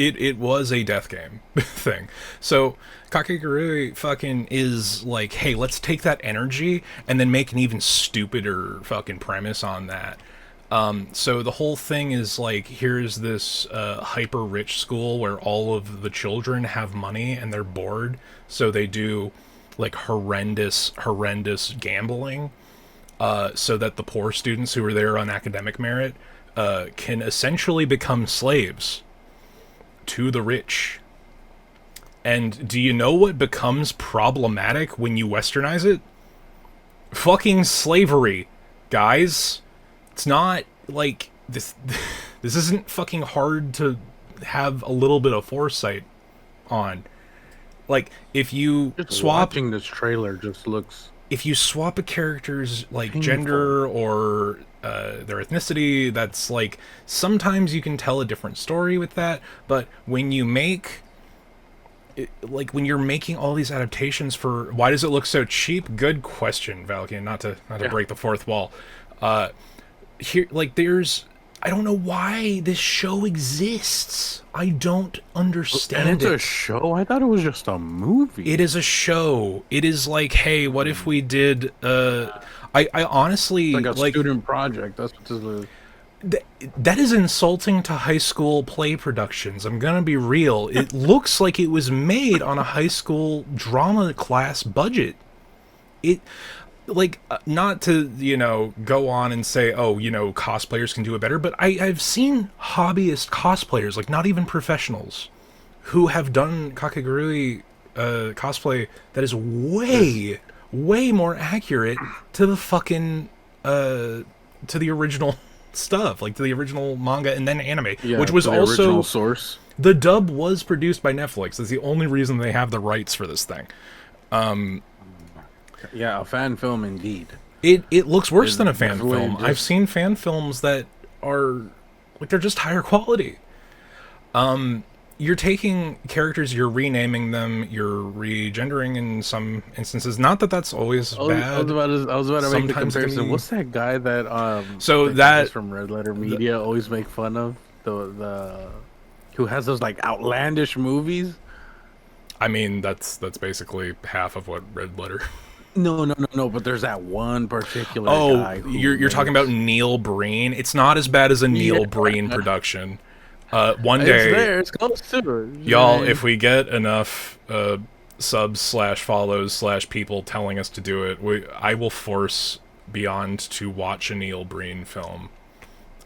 it was a death game thing. So Kakegurui fucking is like, hey, let's take that energy and then make an even stupider fucking premise on that. So the whole thing is like, here's this hyper rich school where all of the children have money and they're bored, so they do like horrendous gambling, so that the poor students who are there on academic merit can essentially become slaves to the rich. And do you know what becomes problematic when you westernize it? Fucking slavery, guys. It's not like this. This isn't fucking hard to have a little bit of foresight on. Like, if you Just swap, watching this trailer just looks if you swap a character's like painful. gender or their ethnicity, that's like, sometimes you can tell a different story with that. But when you make like, when you're making all these adaptations for, why does it look so cheap? Good question, Valkian. Not to break the fourth wall. Here, like, there's, I don't know why this show exists. I don't understand And it's it. a show? I thought it was just a movie. It is a show. It is like, hey, what if we did I honestly like a like student project. That's what this is. that is insulting to high school play productions. I'm gonna be real. It looks like it was made on a high school drama class budget. It, like, not to, you know, go on and say, oh, you know, cosplayers can do it better, but I've seen hobbyist cosplayers, like not even professionals, who have done Kakegurui cosplay that is way more accurate to the fucking to the original stuff, like to the original manga and then anime, Yeah, which was the also original source. the dub was produced by Netflix. That's the only reason they have the rights for this thing. Yeah, a fan film indeed. It looks worse than a fan definitely film. just- I've seen fan films that are like, they're just higher quality. You're taking characters, you're renaming them, you're regendering in some instances. Not that that's always I bad. was about to make the Sometimes it can comparison. be- What's that guy that So the that- guys from Red Letter Media always make fun of? The who has those like outlandish movies? I mean, that's basically half of what Red Letter. No. But there's that one particular guy. Oh, who you're talking about makes- Neil Breen. It's not as bad as a Neil Yeah. Breen production. One It's day, there. It's close to it. y'all, if we get enough subs / follows / people telling us to do it, I will force Beyond to watch a Neil Breen film.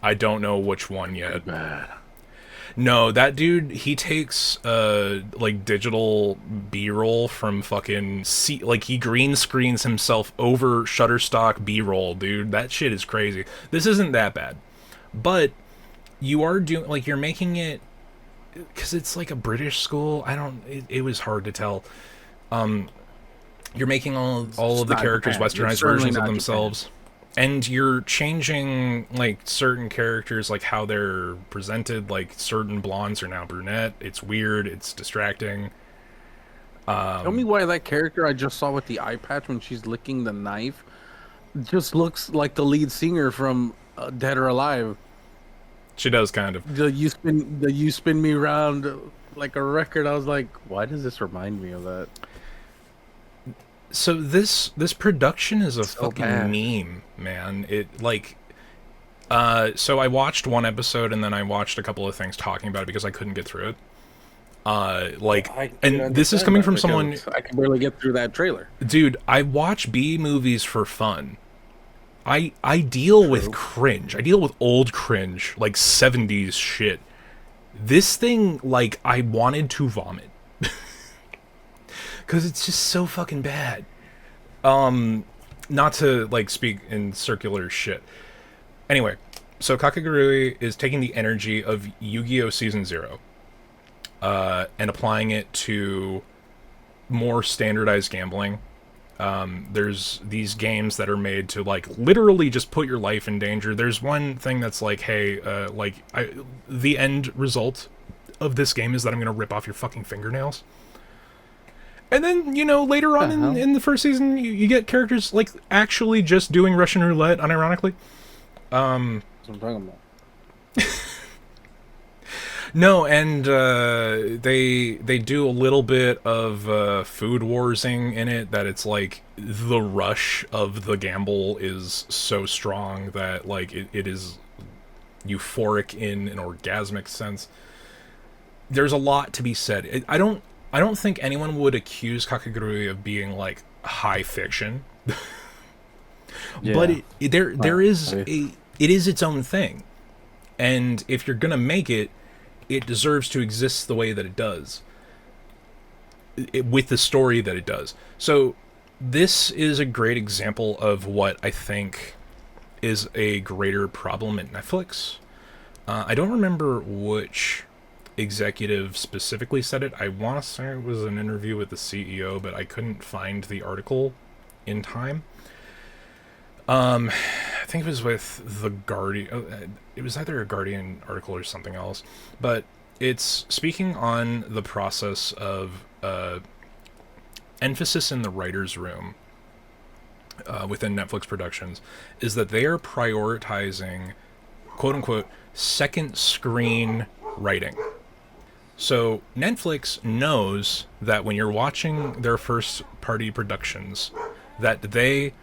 I don't know which one yet. bad. No, that dude, he takes like digital B-roll from fucking like, he green screens himself over Shutterstock B-roll, dude. That shit is crazy. This isn't that bad, but you are doing, like, you're making it, because it's like a British school. It was hard to tell. You're making all of the not characters Japan. It's westernized certainly versions of not themselves. And you're changing, like, certain characters, like how they're presented. Like, certain blondes are now brunette. It's weird. It's distracting. Tell me why that character I just saw with the eye patch when she's licking the knife just looks like the lead singer from Dead or Alive. She does, kind of. The you spin me round like a record. I was like, why does this remind me of that? So this production is a So fucking bad. meme, man. It, like, so I watched one episode and then I watched a couple of things talking about it because I couldn't get through it. And this is coming from someone, I can barely get through that trailer. dude. I watch B movies for fun. I deal with cringe. I deal with old cringe, like 70s shit. This thing, like, I wanted to vomit. Because it's just so fucking bad. Not to, like, speak in circular shit. Anyway, so Kakegurui is taking the energy of Yu-Gi-Oh! Season 0 and applying it to more standardized gambling. There's these games that are made to, like, literally just put your life in danger. There's one thing that's like, hey, the end result of this game is that I'm going to rip off your fucking fingernails. And then, you know, later on in the first season, you get characters, like, actually just doing Russian roulette, unironically. That's what I'm talking about. No, and they do a little bit of food warsing in it. That it's like the rush of the gamble is so strong that like it is euphoric in an orgasmic sense. There's a lot to be said. I don't think anyone would accuse Kakegurui of being like high fiction, but Yeah. there is it is its own thing, and if you're gonna make it, it deserves to exist the way that it does, with the story that it does. So this is a great example of what I think is a greater problem at Netflix. I don't remember which executive specifically said it. I want to say it was an interview with the CEO, but I couldn't find the article in time. I think it was with the Guardian. It was either a Guardian article or something else, but it's speaking on the process of emphasis in the writers' room within Netflix productions is that they are prioritizing quote unquote second screen writing. So Netflix knows that when you're watching their first party productions, that they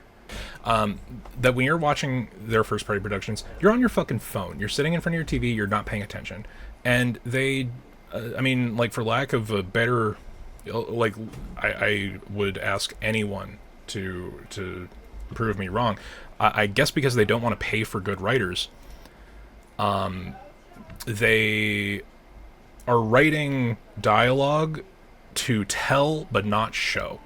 that when you're watching their first party productions, you're on your fucking phone. You're sitting in front of your TV. You're not paying attention, and they, I mean, like for lack of a better, like I would ask anyone to prove me wrong. I guess because they don't want to pay for good writers, they are writing dialogue to tell but not show.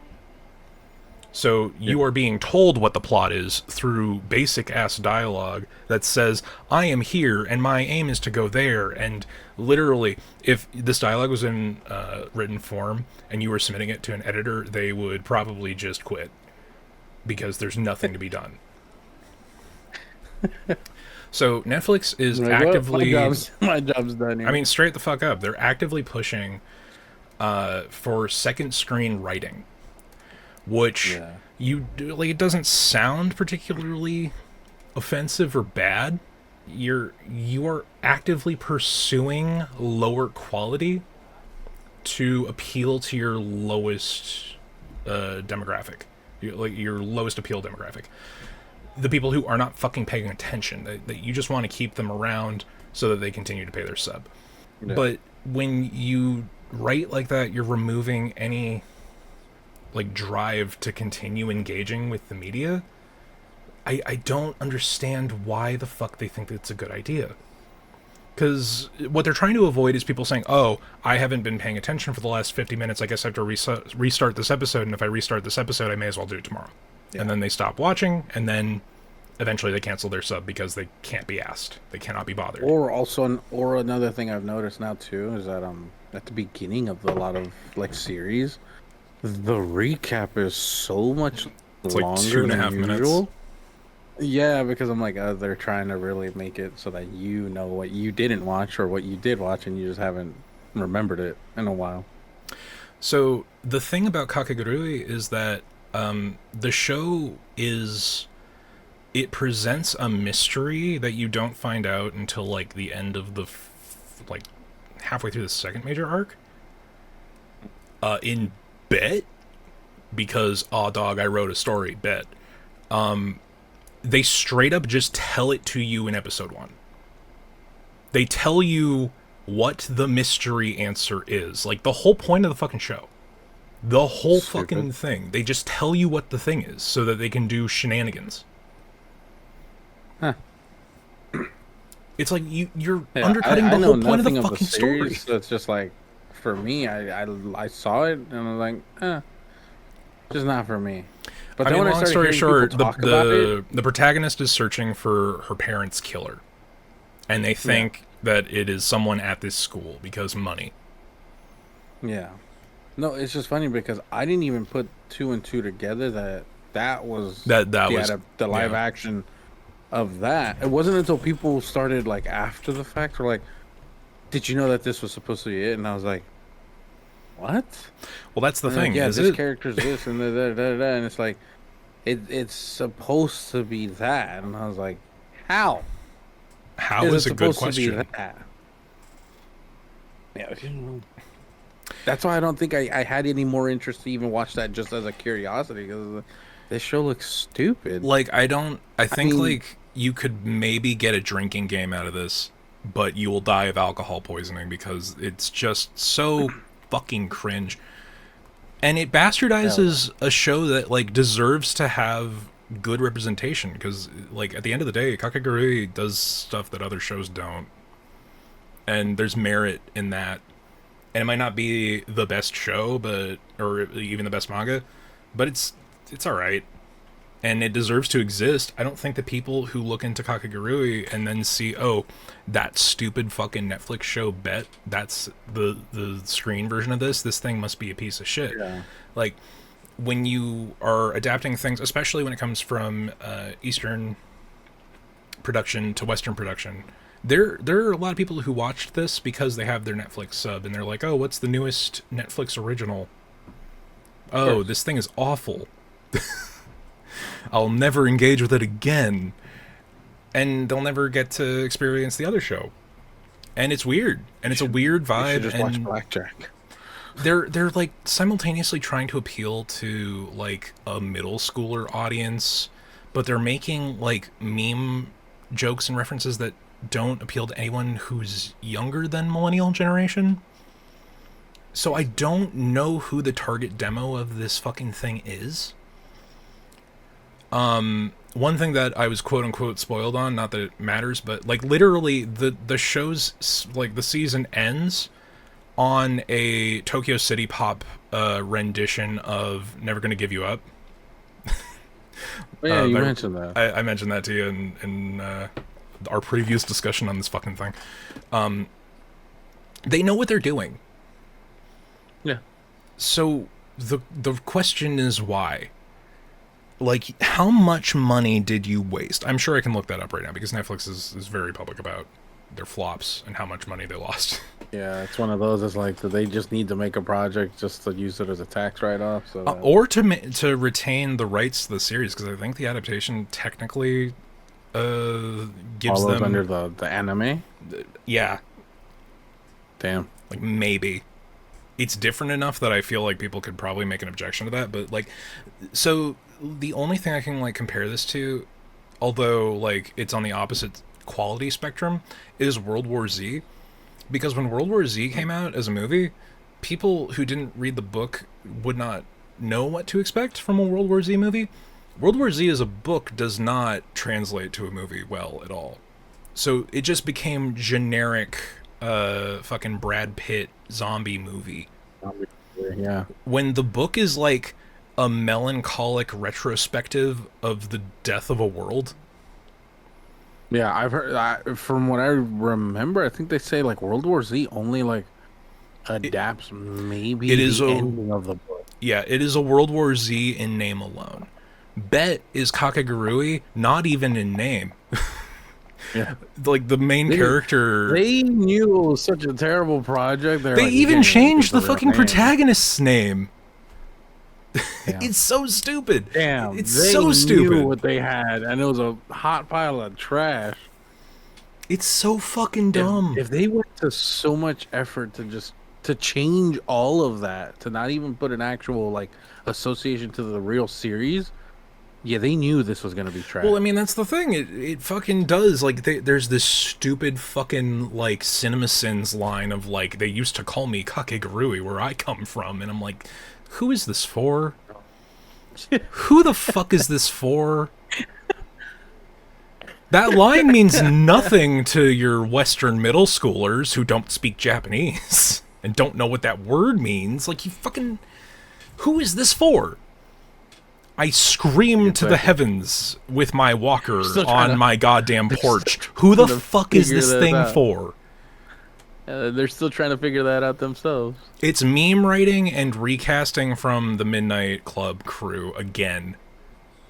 So you are being told what the plot is through basic ass dialogue that says, I am here and my aim is to go there. And literally, if this dialogue was in written form and you were submitting it to an editor, they would probably just quit because there's nothing to be done. So Netflix is Like, well, actively. my job's done here. I mean, straight the fuck up. They're actively pushing for second screen writing, which yeah. you do, like. It doesn't sound particularly offensive or bad. You are actively pursuing lower quality to appeal to your lowest demographic, your lowest appeal demographic. The people who are not fucking paying attention. That you just want to keep them around so that they continue to pay their sub. Yeah. But when you write like that, you're removing any like drive to continue engaging with the media. I don't understand why the fuck they think it's a good idea. Because what they're trying to avoid is people saying, oh, I haven't been paying attention for the last 50 minutes. I guess I have to restart this episode. And if I restart this episode, I may as well do it tomorrow. Yeah. And then they stop watching. And then eventually they cancel their sub because they can't be asked. They cannot be bothered. Or another thing I've noticed now too is that at the beginning of a lot of like series, the recap is so much it's longer like 2.5 minutes. Yeah, because I'm like, they're trying to really make it so that you know what you didn't watch or what you did watch and you just haven't remembered it in a while. So the thing about Kakegurui is that the show is... It presents a mystery that you don't find out until like the end of the like halfway through the second major arc. In bet, because dog, I wrote a story. Bet. They straight up just tell it to you in episode 1. They tell you what the mystery answer is. Like the whole point of the fucking show. The whole fucking thing. They just tell you what the thing is so that they can do shenanigans. Huh. It's like you're undercutting the whole point of the fucking story. So it's just like, for me, I saw it and I was like, just not for me. But I mean, long story short, the the protagonist is searching for her parents' killer, and they think that it is someone at this school because money. Yeah. No, it's just funny because I didn't even put 2 and 2 together that was the live action of that. It wasn't until people started like after the fact were like, did you know that this was supposed to be it? And I was like, what? Well, that's the thing. Like, yeah, this character's this and and it's like it's supposed to be that. And I was like, how? How is a good question. Yeah, that's why I don't think I had any more interest to even watch that just as a curiosity because this show looks stupid. Like, I I think, mean, like, you could maybe get a drinking game out of this, but you will die of alcohol poisoning because it's just so fucking cringe. And it hell, bastardizes a show that, like, deserves to have good representation because, like, at the end of the day, Kakegurui does stuff that other shows don't. And there's merit in that. And it might not be the best show, but or even the best manga, but it's all right, and it deserves to exist. I don't think that people who look into Kakegurui and then see, oh, that stupid fucking Netflix show Bet, that's the screen version of this thing must be a piece of shit. yeah. Like, when you are adapting things, especially when it comes from Eastern production to Western production, there are a lot of people who watched this because they have their Netflix sub and they're like, oh, what's the newest Netflix original? Of Oh, course. this thing is awful. I'll never engage with it again. And they'll never get to experience the other show. And it's weird. And it's a weird You should vibe. just watch And Blackjack. they're like simultaneously trying to appeal to like a middle schooler audience, but they're making like meme jokes and references that don't appeal to anyone who's younger than millennial generation. So I don't know who the target demo of this fucking thing is. One thing that I was quote unquote spoiled on, not that it matters, but like literally the show's like the season ends on a Tokyo City Pop rendition of "Never Gonna Give You Up." Oh, yeah, you I, mentioned that. I mentioned that to you in our previous discussion on this fucking thing. They know what they're doing, Yeah. so the question is why. Like, how much money did you waste? I'm sure I can look that up right now because Netflix is very public about their flops and how much money they lost. Yeah, it's one of those. It's like that they just need to make a project just to use it as a tax write-off. So that, Or to retain the rights to the series because I think the adaptation technically gives follows them, under the anime. yeah, Damn. like maybe it's different enough that I feel like people could probably make an objection to that. But like, so the only thing I can like compare this to, although like it's on the opposite quality spectrum, is World War Z. Because when World War Z came out as a movie, people who didn't read the book would not know what to expect from a World War Z movie. World War Z as a book does not translate to a movie well at all. So it just became generic fucking Brad Pitt zombie movie. Yeah. When the book is like a melancholic retrospective of the death of a world. Yeah, I've heard from what I remember, I think they say like World War Z only like adapts maybe It is the a ending of the book. Yeah, it is a World War Z in name alone. Bet is Kakegurui, not even in name. Yeah. Like the main They, character, they knew it was such a terrible project. They're they like, we even can't even use changed the the real fucking name. protagonist's name. Damn. It's so stupid. Damn, It's they so knew stupid. what they had, and it was a hot pile of trash. It's so fucking If dumb. if they went to so much effort to just to change all of that, to not even put an actual like association to the real series, yeah, they knew this was gonna be trash. Well, I mean, that's the thing. It fucking does. Like, there's this stupid fucking, like, CinemaSins line of, like, they used to call me Kakegurui, where I come from. And I'm like, who is this for? Who the fuck is this for? That line means nothing to your Western middle schoolers who don't speak Japanese and don't know what that word means. Like, you fucking... Who is this for? I scream to the heavens with my walker on my goddamn porch. Who the fuck is this thing for? They're still trying to figure that out themselves. It's meme writing and recasting from the Midnight Club crew again.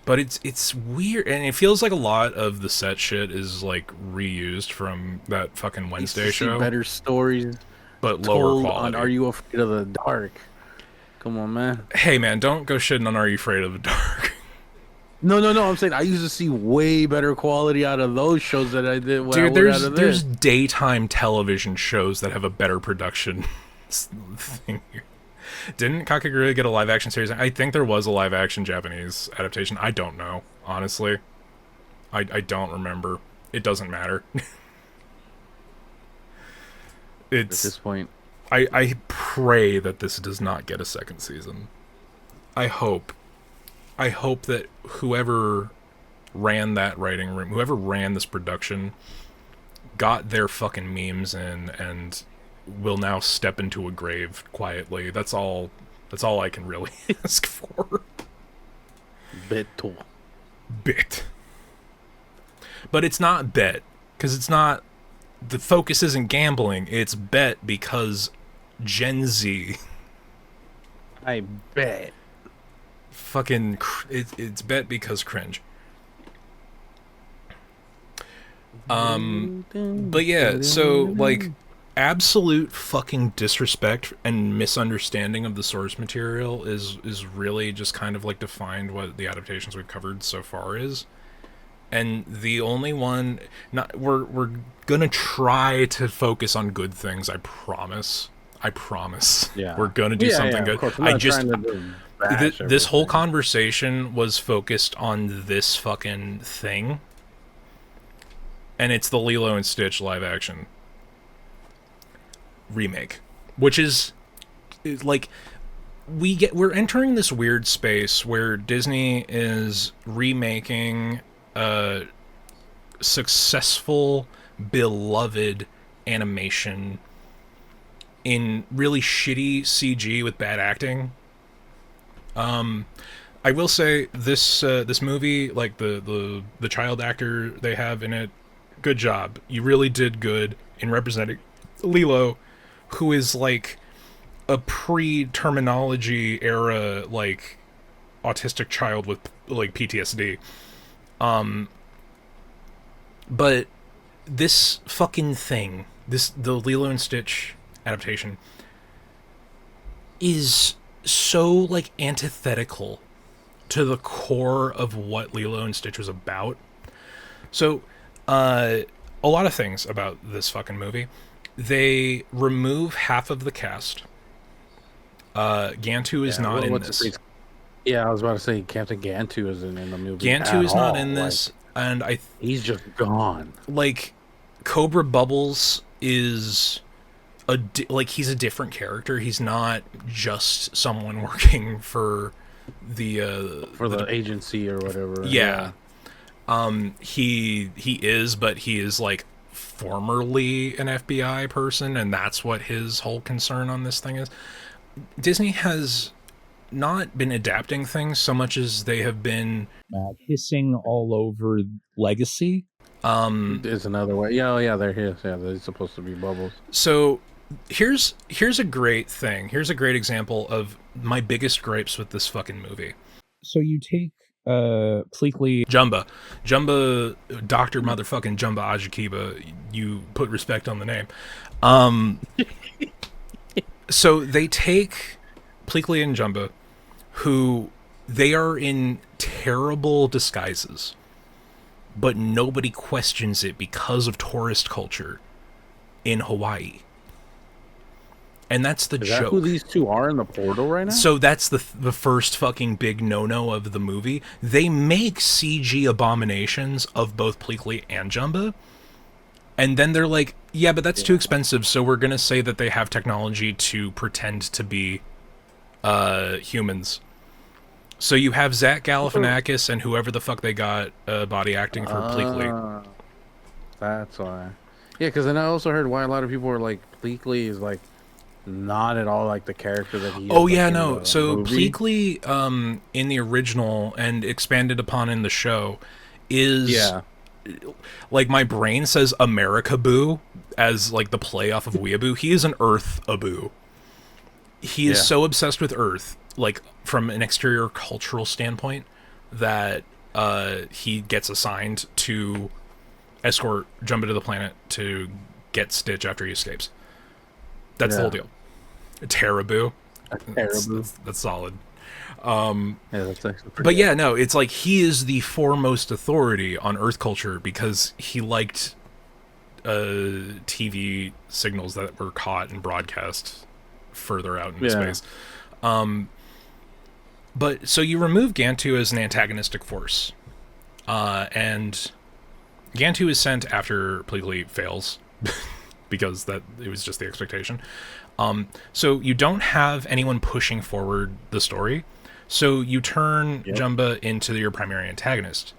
But it's weird, and it feels like a lot of the set shit is like reused from that fucking Wednesday show, Better stories but lower told quality. on Are You Afraid of the Dark? Come on, man. Hey man, don't go shitting on Are You Afraid of the Dark? No. I'm saying I used to see way better quality out of those shows than I did when I Dude, would out there's of daytime television shows that have a better production thing here. Didn't Kakaguru get a live action series? I think there was a live action Japanese adaptation. I don't know, honestly. I don't remember. It doesn't matter. at this It's point. I pray that this does not get a second season. I hope. I hope that whoever ran that writing room, whoever ran this production, got their fucking memes in and will now step into a grave quietly. That's all. That's all I can really ask for. Beto. Bit, but it's not bet because it's not. The focus isn't gambling. It's bet because Gen Z I bet. fucking. It's bet because cringe. But yeah, so like absolute fucking disrespect and misunderstanding of the source material is really just kind of like defined what the adaptations we've covered so far is. And the only one not we're gonna try to focus on good things, I promise. I promise. Yeah. We're gonna do something Of good. course. I'm I not just trying to bash this whole everything. conversation was focused on this fucking thing, and it's the Lilo and Stitch live action remake, which is like we're entering this weird space where Disney is remaking a successful, beloved animation in really shitty CG with bad acting. I will say this movie, like the child actor they have in it, good job. You really did good in representing Lilo, who is like a pre-terminology era like autistic child with like PTSD. But this fucking thing, the Lilo and Stitch adaptation, is so like antithetical to the core of what Lilo and Stitch was about. So, a lot of things about this fucking movie. They remove half of the cast. Gantu is Yeah. not in What's the this. face? Yeah, I was about to say Captain Gantu isn't in the movie Gantu at is not all. in Like this, and I he's just gone. like Cobra Bubbles is like he's a different character. He's not just someone working for For the agency or whatever. yeah. He is, but he is like formerly an FBI person, and that's what his whole concern on this thing is. Disney has not been adapting things so much as they have been hissing all over Legacy. There's another way. Yeah, oh, yeah, they're his. Yeah, they're supposed to be bubbles. So here's a great thing. Here's a great example of my biggest gripes with this fucking movie. So you take Pleakley Jumba Dr. motherfucking Jumba Ajikiba, you put respect on the name. So they take Pleakley and Jumba, who they are in terrible disguises, but nobody questions it because of tourist culture in Hawaii. And that's the Is joke. that who these two are in the portal right now? So that's the first fucking big no-no of the movie. They make CG abominations of both Pleakley and Jumba, and then they're like, yeah, but that's too expensive, so we're gonna say that they have technology to pretend to be humans. So you have Zach Galifianakis and whoever the fuck they got body acting for Pleakley. That's why. Yeah, because then I also heard why a lot of people are like Pleakley is like not at all like the character that he is. Oh like, yeah, in no. the So movie. Pleakley, in the original and expanded upon in the show, is Yeah. like my brain says America Boo as like the play off of Weeaboo. He is an Earth Abu. He is Yeah. so obsessed with Earth, like from an exterior cultural standpoint, that he gets assigned to escort Jumba to the planet to get Stitch after he escapes. That's the whole deal. Terraboo. Terrible. That's solid. Yeah, that's actually pretty But good. yeah, no, it's like he is the foremost authority on Earth culture because he liked TV signals that were caught and broadcast further out in Yeah. space. But so you remove Gantu as an antagonistic force, and Gantu is sent after Pleakley fails because that it was just the expectation. So you don't have anyone pushing forward the story. So you turn Yep. Jumba into your primary antagonist,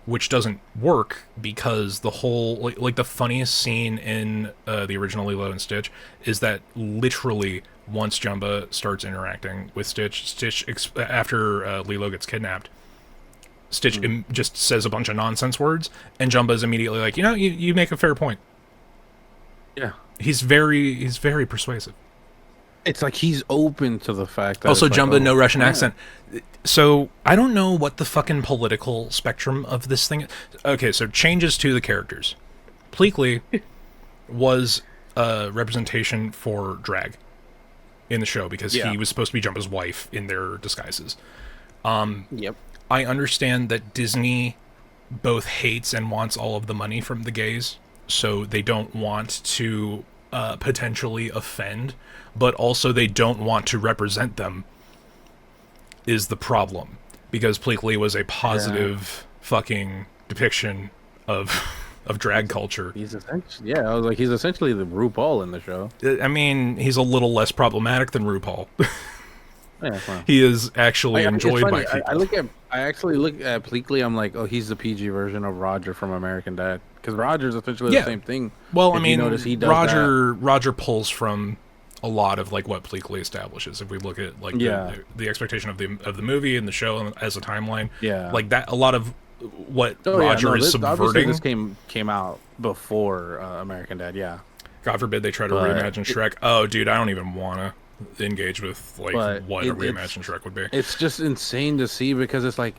which doesn't work because the whole like the funniest scene in the original Lilo and Stitch is that literally once Jumba starts interacting with Stitch after Lilo gets kidnapped, Stitch Mm. just says a bunch of nonsense words, and Jumba is immediately like, you make a fair point. Yeah. He's very persuasive. It's like he's open to the fact that Also, it's like, Jumba, no oh, Russian yeah. accent. So I don't know what the fucking political spectrum of this thing is. Okay, so changes to the characters. Pleakley was a representation for drag in the show because Yeah. he was supposed to be Jumba's wife in their disguises. Yep. I understand that Disney both hates and wants all of the money from the gays, so they don't want to potentially offend, but also they don't want to represent them, is the problem. Because Pleakley was a Yeah. positive fucking depiction of of drag culture. He's essentially, yeah, I was like, he's essentially the RuPaul in the show. I mean, he's a little less problematic than RuPaul. Yeah, well, He is actually it's enjoyed by funny. people. I actually look at Pleakley. I'm like, oh, he's the PG version of Roger from American Dad, because Roger's essentially the Yeah. same thing. Well, I If you notice, mean, he does that. Roger pulls from a lot of like what Pleakley establishes. If we look at like Yeah, the expectation of the movie and the show as a timeline, yeah. like that, a lot of what Oh yeah, Roger no. is Obviously this subverting. came out before American Dad. Yeah, God forbid they try to but reimagine Shrek. Oh, dude, I don't even want to engage with like but what a it, reimagined Shrek would be. it's just insane to see because it's like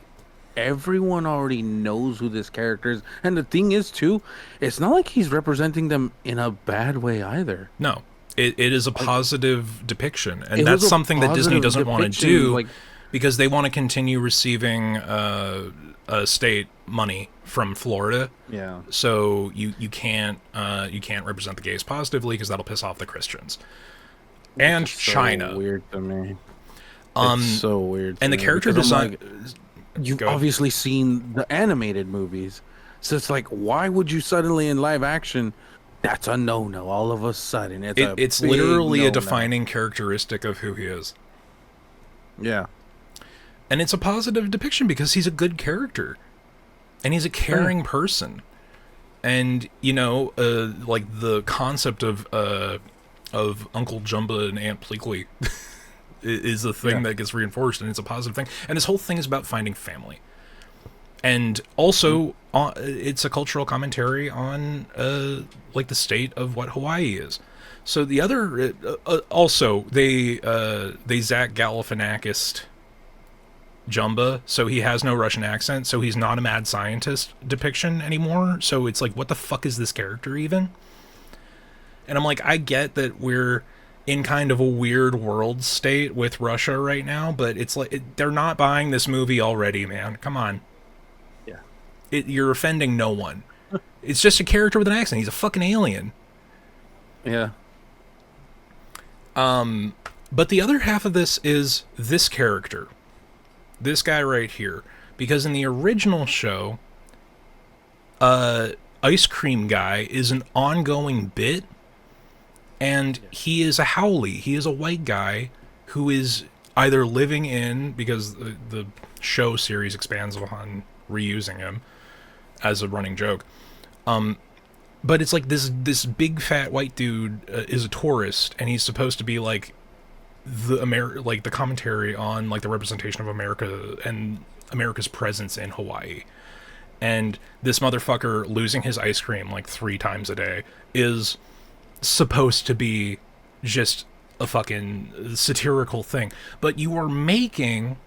everyone already knows who this character is, and the thing is too, it's not like he's representing them in a bad way either. No, it is a Like positive depiction, and it that's was a something that Disney positive doesn't want to depiction. do Like because they want to continue receiving state money from Florida. yeah, So you can't represent the gays positively because that'll piss off the Christians which and is so China. weird to me. It's so weird to And the me character because I'm design. like, you've Go ahead. obviously seen the animated movies, so it's like, why would you suddenly in live action? That's a no-no. All of a sudden, it's a It's big literally a no-no. defining characteristic of who he is, Yeah. and it's a positive depiction because he's a good character and he's a Oh, yeah. caring person. And like the concept of Uncle Jumba and Aunt Pleakley is a thing Yeah. that gets reinforced, and it's a positive thing. And this whole thing is about finding family, and Mm. also it's a cultural commentary on like the state of what Hawaii is. So the other also they Zach Galifianakis Jumba, so he has no Russian accent, so he's not a mad scientist depiction anymore. So it's like, what the fuck is this character even? And I'm like, I get that we're in kind of a weird world state with Russia right now, but it's like they're not buying this movie already, man. Come on, Yeah. you're offending no one. It's just a character with an accent. He's a fucking alien. Yeah. But the other half of this is this character, this guy right here, because in the original show, Ice Cream Guy is an ongoing bit, and he is a Howley. He is a white guy who is either living in, because the show series expands upon reusing him as a running joke. But it's like this big fat white dude is a tourist, and he's supposed to be like like the commentary on like the representation of America and America's presence in Hawaii. And this motherfucker losing his ice cream like 3 times a day is supposed to be just a fucking satirical thing. But you are making,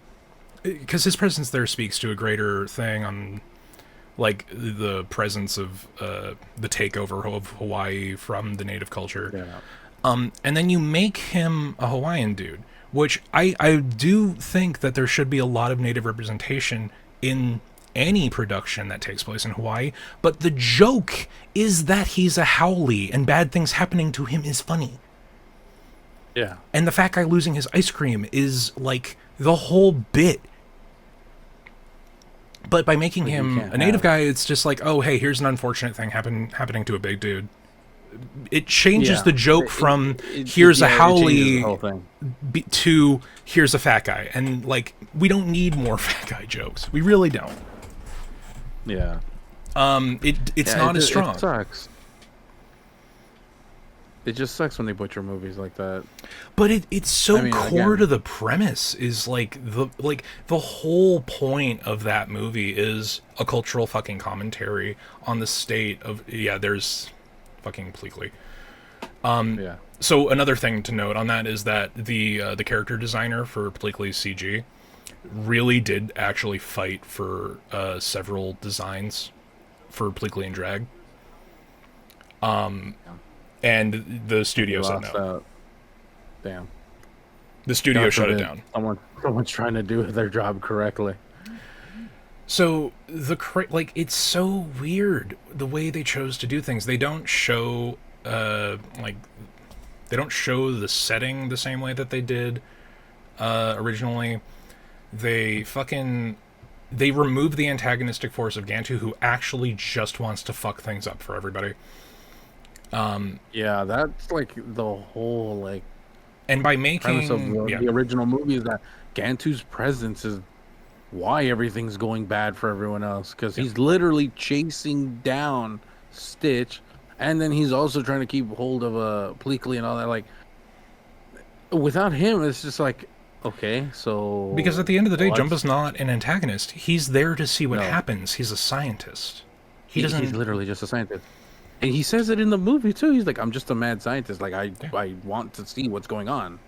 because his presence there speaks to a greater thing on like the presence of the takeover of Hawaii from the native culture. Yeah. And then you make him a Hawaiian dude, which I do think that there should be a lot of native representation in any production that takes place in Hawaii, but the joke is that he's a haole and bad things happening to him is funny. Yeah. And the fat guy losing his ice cream is like the whole bit. But by making him a native guy, it's just like, oh, hey, here's an unfortunate thing happening to a big dude. It changes the joke from here's a haole to here's a fat guy. And like, we don't need more fat guy jokes. We really don't. Yeah. It's not as strong. It sucks. It just sucks when they butcher movies like that. But it's so core to the premise. Is like the whole point of that movie is a cultural fucking commentary on the state of there's fucking Pleakley. Yeah. So another thing to note on that is that the character designer for Pleakley's CG really did actually fight for several designs for Pleakley and Drag. And the studio said no. Damn. The studio shut it down. Someone's trying to do their job correctly. So it's so weird the way they chose to do things. They don't show they don't show the setting the same way that they did originally. They remove the antagonistic force of Gantu, who actually just wants to fuck things up for everybody. Yeah, that's like the whole like. And by making premise of the original movie is that Gantu's presence is why everything's going bad for everyone else, because he's literally chasing down Stitch, and then he's also trying to keep hold of Pleakley and all that. Like, without him, it's just like, okay, so because at the end of the day, Jumba's not an antagonist. He's there to see what happens. He's a scientist. He's literally just a scientist. And he says it in the movie too. He's like, I'm just a mad scientist. Like, I want to see what's going on.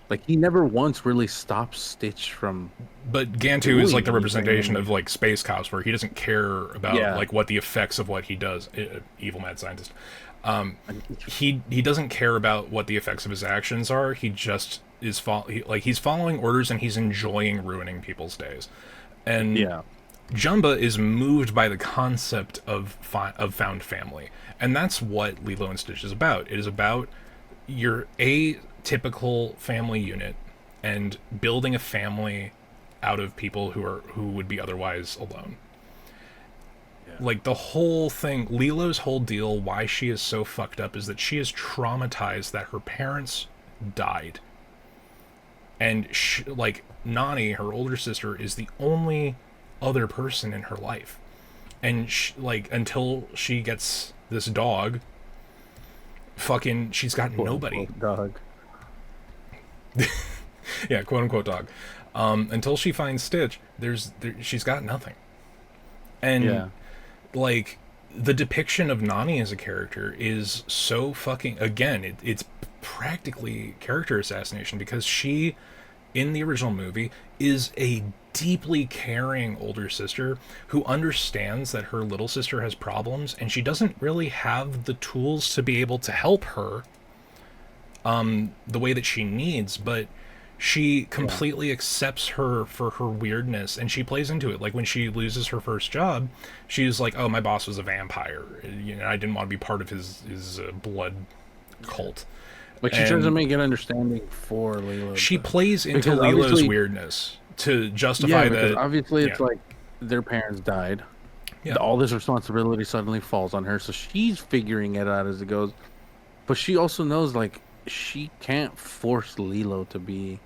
Like, he never once really stops Stitch from. But Gantu is like the representation of like space cops, where he doesn't care about like what the effects of what he does. Evil mad scientist. He doesn't care about what the effects of his actions are. He just is he's following orders, and he's enjoying ruining people's days. And Jumba is moved by the concept of found family, and that's what Lilo and Stitch is about. It is about your atypical family unit and building a family out of people who would be otherwise alone. Like, the whole thing, Lilo's whole deal, why she is so fucked up, is that she is traumatized that her parents died, and like Nani, her older sister, is the only other person in her life, and until she gets this dog, fucking she's got nobody. Dog. Yeah, quote unquote dog. Until she finds Stitch, she's got nothing. And like, the depiction of Nani as a character is so fucking, again, it's practically character assassination, because she, in the original movie, is a deeply caring older sister who understands that her little sister has problems, and she doesn't really have the tools to be able to help her the way that she needs, but she completely accepts her for her weirdness, and she plays into it. Like, when she loses her first job, she's like, oh, my boss was a vampire, I didn't want to be part of his blood cult. Like, she tries to make an understanding for Lilo. She plays into Lilo's weirdness to justify that. Obviously, it's like their parents died. Yeah. All this responsibility suddenly falls on her, so she's figuring it out as it goes. But she also knows, like, she can't force Lilo to be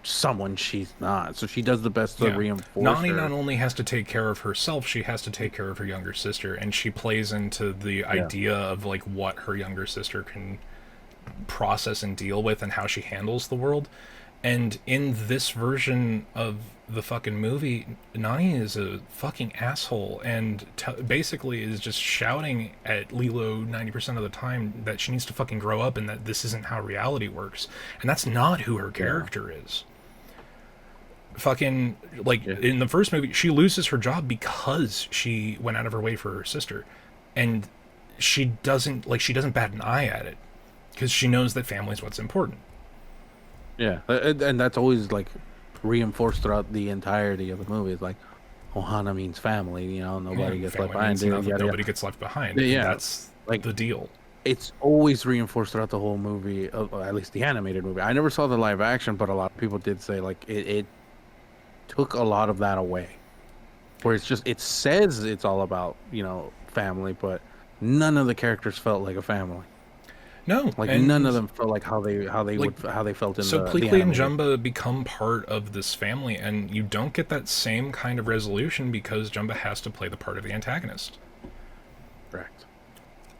someone she's not. So she does the best to reinforce Nani her. Not only has to take care of herself, she has to take care of her younger sister, and she plays into the idea of like what her younger sister can process and deal with, and how she handles the world. And in this version of the fucking movie, Nani is a fucking asshole, and basically is just shouting at Lilo 90% of the time that she needs to fucking grow up, and that this isn't how reality works. And that's not who her character is. Fucking, like, in the first movie, she loses her job because she went out of her way for her sister. And she doesn't bat an eye at it. because she knows that family is what's important. Yeah, and that's always like reinforced throughout the entirety of the movie. It's like Ohana means family. You know, nobody gets left Family behind. means nothing. Yada, Nobody yada. gets left behind, and Yeah, that's like the deal. it's always reinforced throughout the whole movie, or at least the animated movie. I never saw the live action, but a lot of people did say like it took a lot of that away. Where it's just it says it's all about family, but none of the characters felt like a family. No, Like none of and them felt like like how they felt in so the Pleakley and animated. Jumba become part of this family, and you don't get that same kind of resolution because Jumba has to play the part of the antagonist. Correct.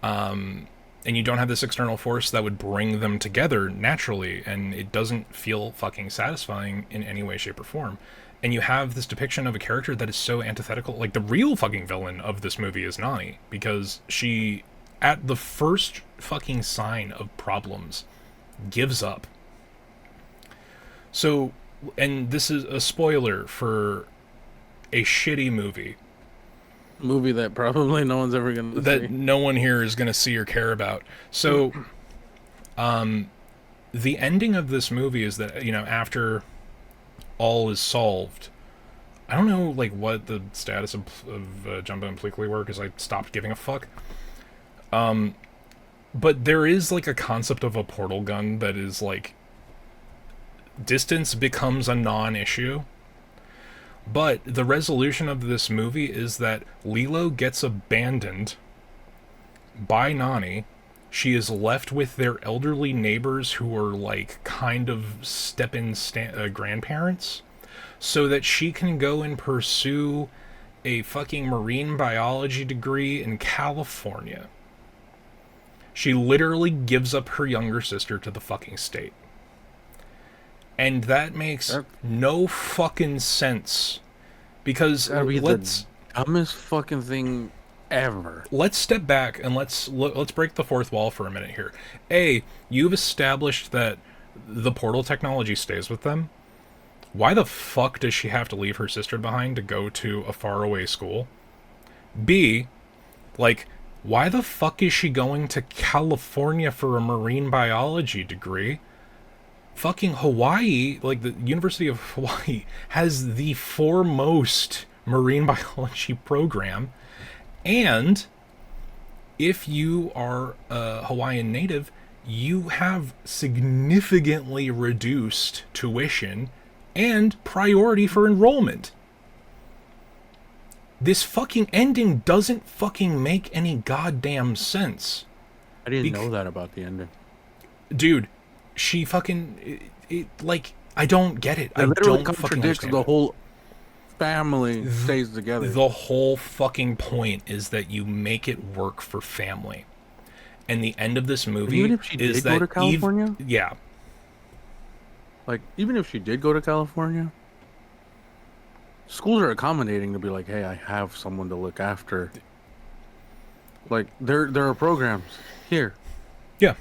And you don't have this external force that would bring them together naturally, and it doesn't feel fucking satisfying in any way, shape, or form. And you have this depiction of a character that is so antithetical. Like, the real fucking villain of this movie is Nani, because she, at the first fucking sign of problems, gives up. So, and this is a spoiler for a shitty Movie that probably no one's ever gonna that see. no one here is going to see or care about. So, the ending of this movie is that, after all is solved, I don't know, like, what the status of Jumbo and Pleakley were, because I stopped giving a fuck. But there is, like, a concept of a portal gun that is, like, distance becomes a non-issue. But the resolution of this movie is that Lilo gets abandoned by Nani. She is left with their elderly neighbors who are, like, kind of step-in grandparents, so that she can go and pursue a fucking marine biology degree in California. She literally gives up her younger sister to the fucking state. And that makes no fucking sense. Because That'd be the dumbest fucking thing ever. Let's step back and let's break the fourth wall for a minute here. A, you've established that the portal technology stays with them. Why the fuck does she have to leave her sister behind to go to a faraway school? B, like, why the fuck is she going to California for a marine biology degree? Fucking Hawaii, like the University of Hawaii, has the foremost marine biology program. And if you are a Hawaiian native, you have significantly reduced tuition and priority for enrollment. This fucking ending doesn't fucking make any goddamn sense. I didn't know that about the ending. Dude, she fucking... like, I don't get it. It literally contradicts the whole family stays together. The whole fucking point is that you make it work for family. And the end of this movie even if she is did that go to California? yeah. Like, even if she did go to California, schools are accommodating to be like, hey, I have someone to look after. Like, there are programs here. Yeah.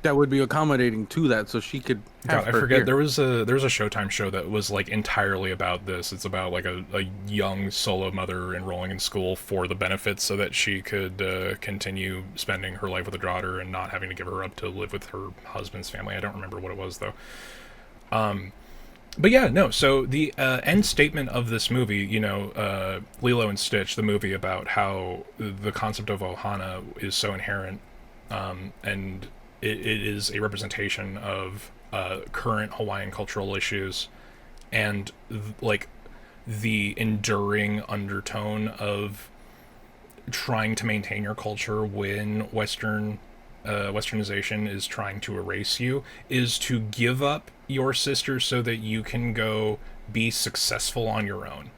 That would be accommodating to that, so she could have God, I forget. There was a Showtime show that was like entirely about this. It's about like a young solo mother enrolling in school for the benefits so that she could continue spending her life with her daughter and not having to give her up to live with her husband's family. I don't remember what it was though. But yeah, no. So the end statement of this movie, Lilo and Stitch, the movie about how the concept of Ohana is so inherent, and it is a representation of current Hawaiian cultural issues, and like the enduring undertone of trying to maintain your culture when westernization is trying to erase you, is to give up your sister so that you can go be successful on your own.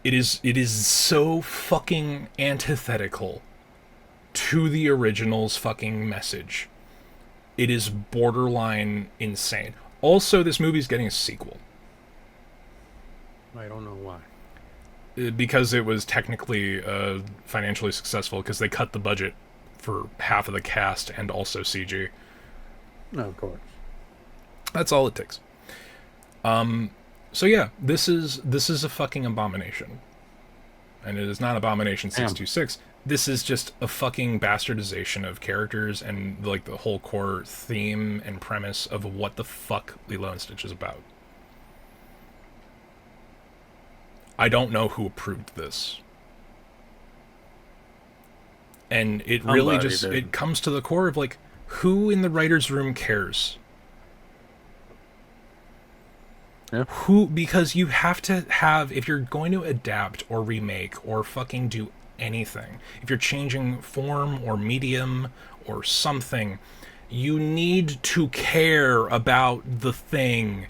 It is so fucking antithetical to the original's fucking message. It is borderline insane. Also, this movie's getting a sequel. I don't know why. Because it was technically financially successful, because they cut the budget for half of the cast and also CG. No, of course. That's all it takes. So yeah, this is a fucking abomination. And it is not Abomination 626. this is just a fucking bastardization of characters and like the whole core theme and premise of what the fuck Lilo and Stitch is about. I don't know who approved this. And it really just it comes to the core of like, who in the writer's room cares? Yeah. Who, because you have to have, if you're going to adapt or remake or fucking do anything, if you're changing form or medium or something, you need to care about the thing.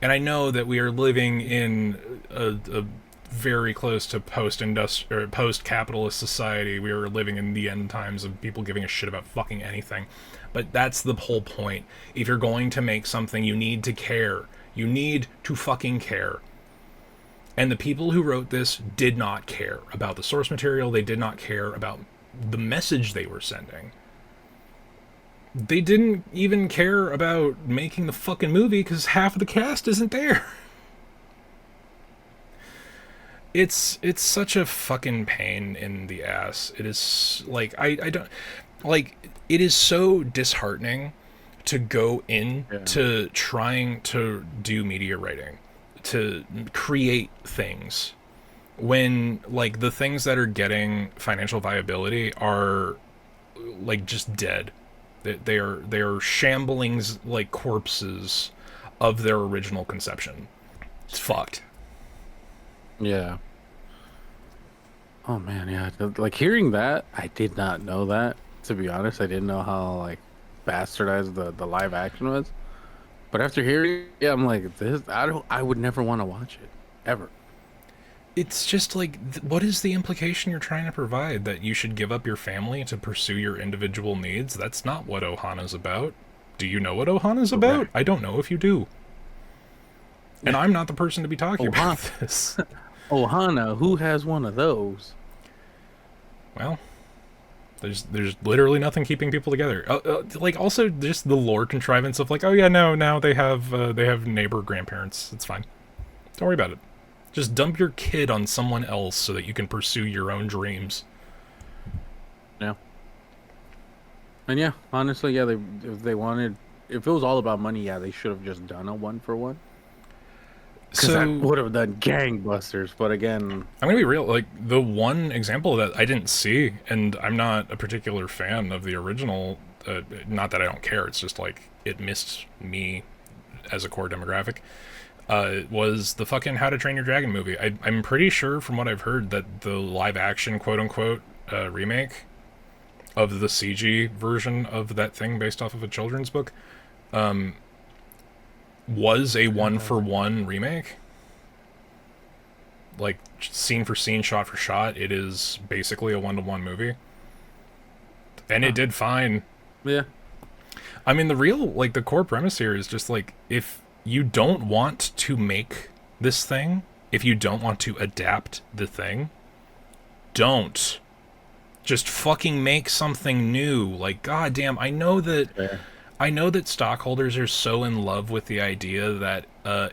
And I know that we are living in a very close to post-capitalist society. We are living in the end times of people giving a shit about fucking anything. But that's the whole point. If you're going to make something, you need to care. You need to fucking care. And the people who wrote this did not care about the source material. They did not care about the message they were sending. They didn't even care about making the fucking movie because half of the cast isn't there. It's such a fucking pain in the ass. It is like I don't like it is so disheartening to go into trying to do media writing, to create things when like the things that are getting financial viability are like just dead. They are shamblings, like corpses of their original conception. It's fucked. Yeah. Oh man, yeah. Like hearing that, I did not know that. To be honest, I didn't know how like bastardized the live action was. But after hearing it, I'm like, this. I would never want to watch it ever. It's just like, what is the implication you're trying to provide? That you should give up your family to pursue your individual needs? That's not what Ohana's about. Do you know what Ohana's about? I don't know if you do. And I'm not the person to be talking about this. Ohana, who has one of those? Well, there's literally nothing keeping people together. Like also just the lore contrivance of like, oh yeah, no, now they have neighbor grandparents. It's fine. Don't worry about it. Just dump your kid on someone else so that you can pursue your own dreams. Yeah. And yeah, honestly, yeah, if it was all about money, yeah, they should have just done a 1-for-1. Because that would have done gangbusters. But again, I'm gonna be real. Like the one example that I didn't see, and I'm not a particular fan of the original. Not that I don't care. It's just like it missed me as a core demographic. Was the fucking How to Train Your Dragon movie. I'm pretty sure from what I've heard that the live action quote-unquote remake of the CG version of that thing based off of a children's book was a 1-for-1 remake. Like scene for scene, shot for shot, it is basically a 1-to-1 movie. And it did fine. Yeah. I mean, the core premise here is just like, if you don't want to make this thing, if you don't want to adapt the thing, don't. Just fucking make something new. Like, goddamn, I know that stockholders are so in love with the idea that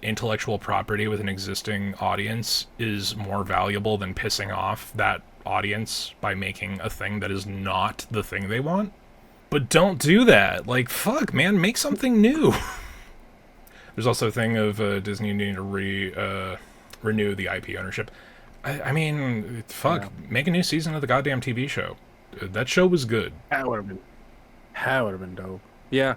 intellectual property with an existing audience is more valuable than pissing off that audience by making a thing that is not the thing they want. But don't do that. Like, fuck, man, make something new. There's also a thing of Disney needing to renew the IP ownership. I mean, fuck, make a new season of the goddamn TV show. That show was good. That would have been dope. Yeah.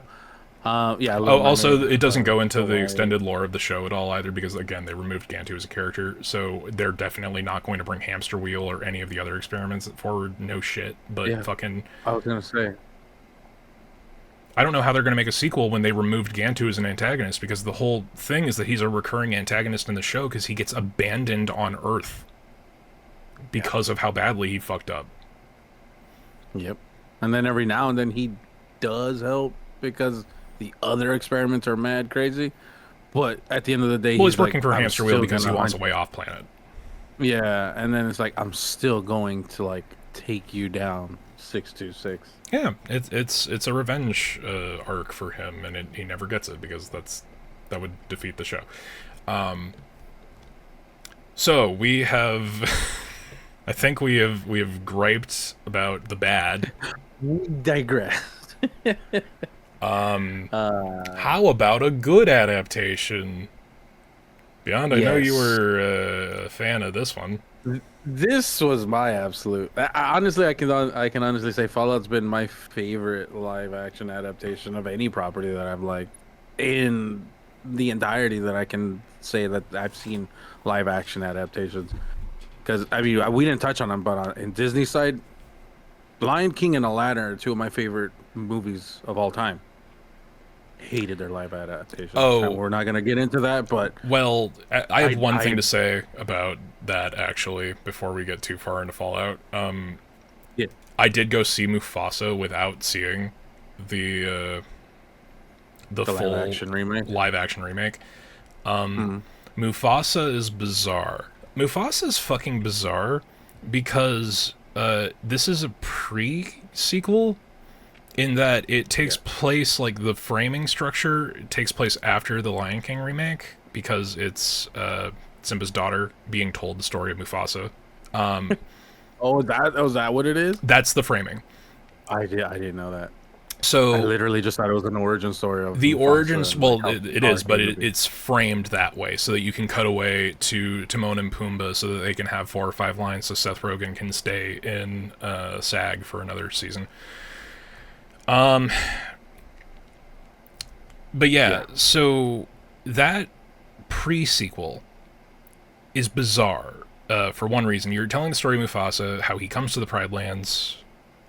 Yeah. Also, it doesn't go into the extended lore of the show at all either, because again, they removed Gantu as a character, so they're definitely not going to bring Hamster Wheel or any of the other experiments forward. No shit. But yeah, fucking. I was gonna say. I don't know how they're going to make a sequel when they removed Gantu as an antagonist, because the whole thing is that he's a recurring antagonist in the show because he gets abandoned on Earth because of how badly he fucked up. Yep. And then every now and then he does help because the other experiments are mad crazy. But at the end of the day, he's working for Hamster Wheel because he wants a way off planet. Yeah, and then it's like, I'm still going to like take you down 626. Yeah, it's a revenge arc for him, and he never gets it because that would defeat the show. So we have I think we have griped about the bad. We digress. Um, uh, how about a good adaptation? Beyond, I know you yes. were a fan of this one. This was my absolute. Honestly, I can honestly say Fallout's been my favorite live action adaptation of any property that I've liked in the entirety that I can say that I've seen live action adaptations. Because I mean, we didn't touch on them, but in Disney side, Lion King and Aladdin are two of my favorite movies of all time. Hated their live adaptations. And Oh, we're not gonna get into that, but well, I have one thing I to say about that actually before we get too far into Fallout. yeah, I did go see Mufasa without seeing the the live full action remake. live action remake. Mhm. Mufasa is bizarre. Mufasa is fucking bizarre because this is a pre-sequel in that it takes Yeah. place, like the framing structure takes place after the Lion King remake because it's Simba's daughter being told the story of Mufasa. Oh, that was that what it is? That's the framing. I didn't know that. I So literally just thought it was an origin story of the Mufasa origins, and like well, how it far is, it but came to be. it's framed that way so that you can cut away to Timon and Pumbaa so that they can have 4 or 5 lines so Seth Rogen can stay in SAG for another season. But yeah, Yeah. so that pre-sequel is bizarre for one reason. You're telling the story of Mufasa, how he comes to the Pride Lands,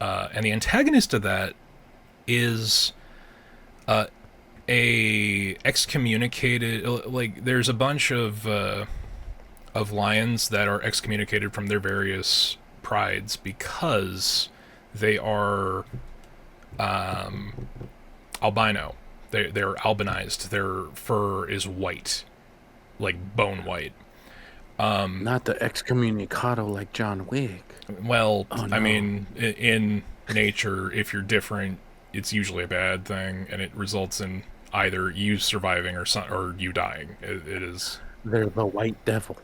and the antagonist of that is a excommunicated. Like, there's a bunch of lions that are excommunicated from their various prides because they are albino. They're albinized. Their fur is white, like bone white. Not the excommunicado like John Wick. Well, Oh I no. mean, in nature, if you're different, it's usually a bad thing, and it results in either you surviving or you dying. It is They're the white devil.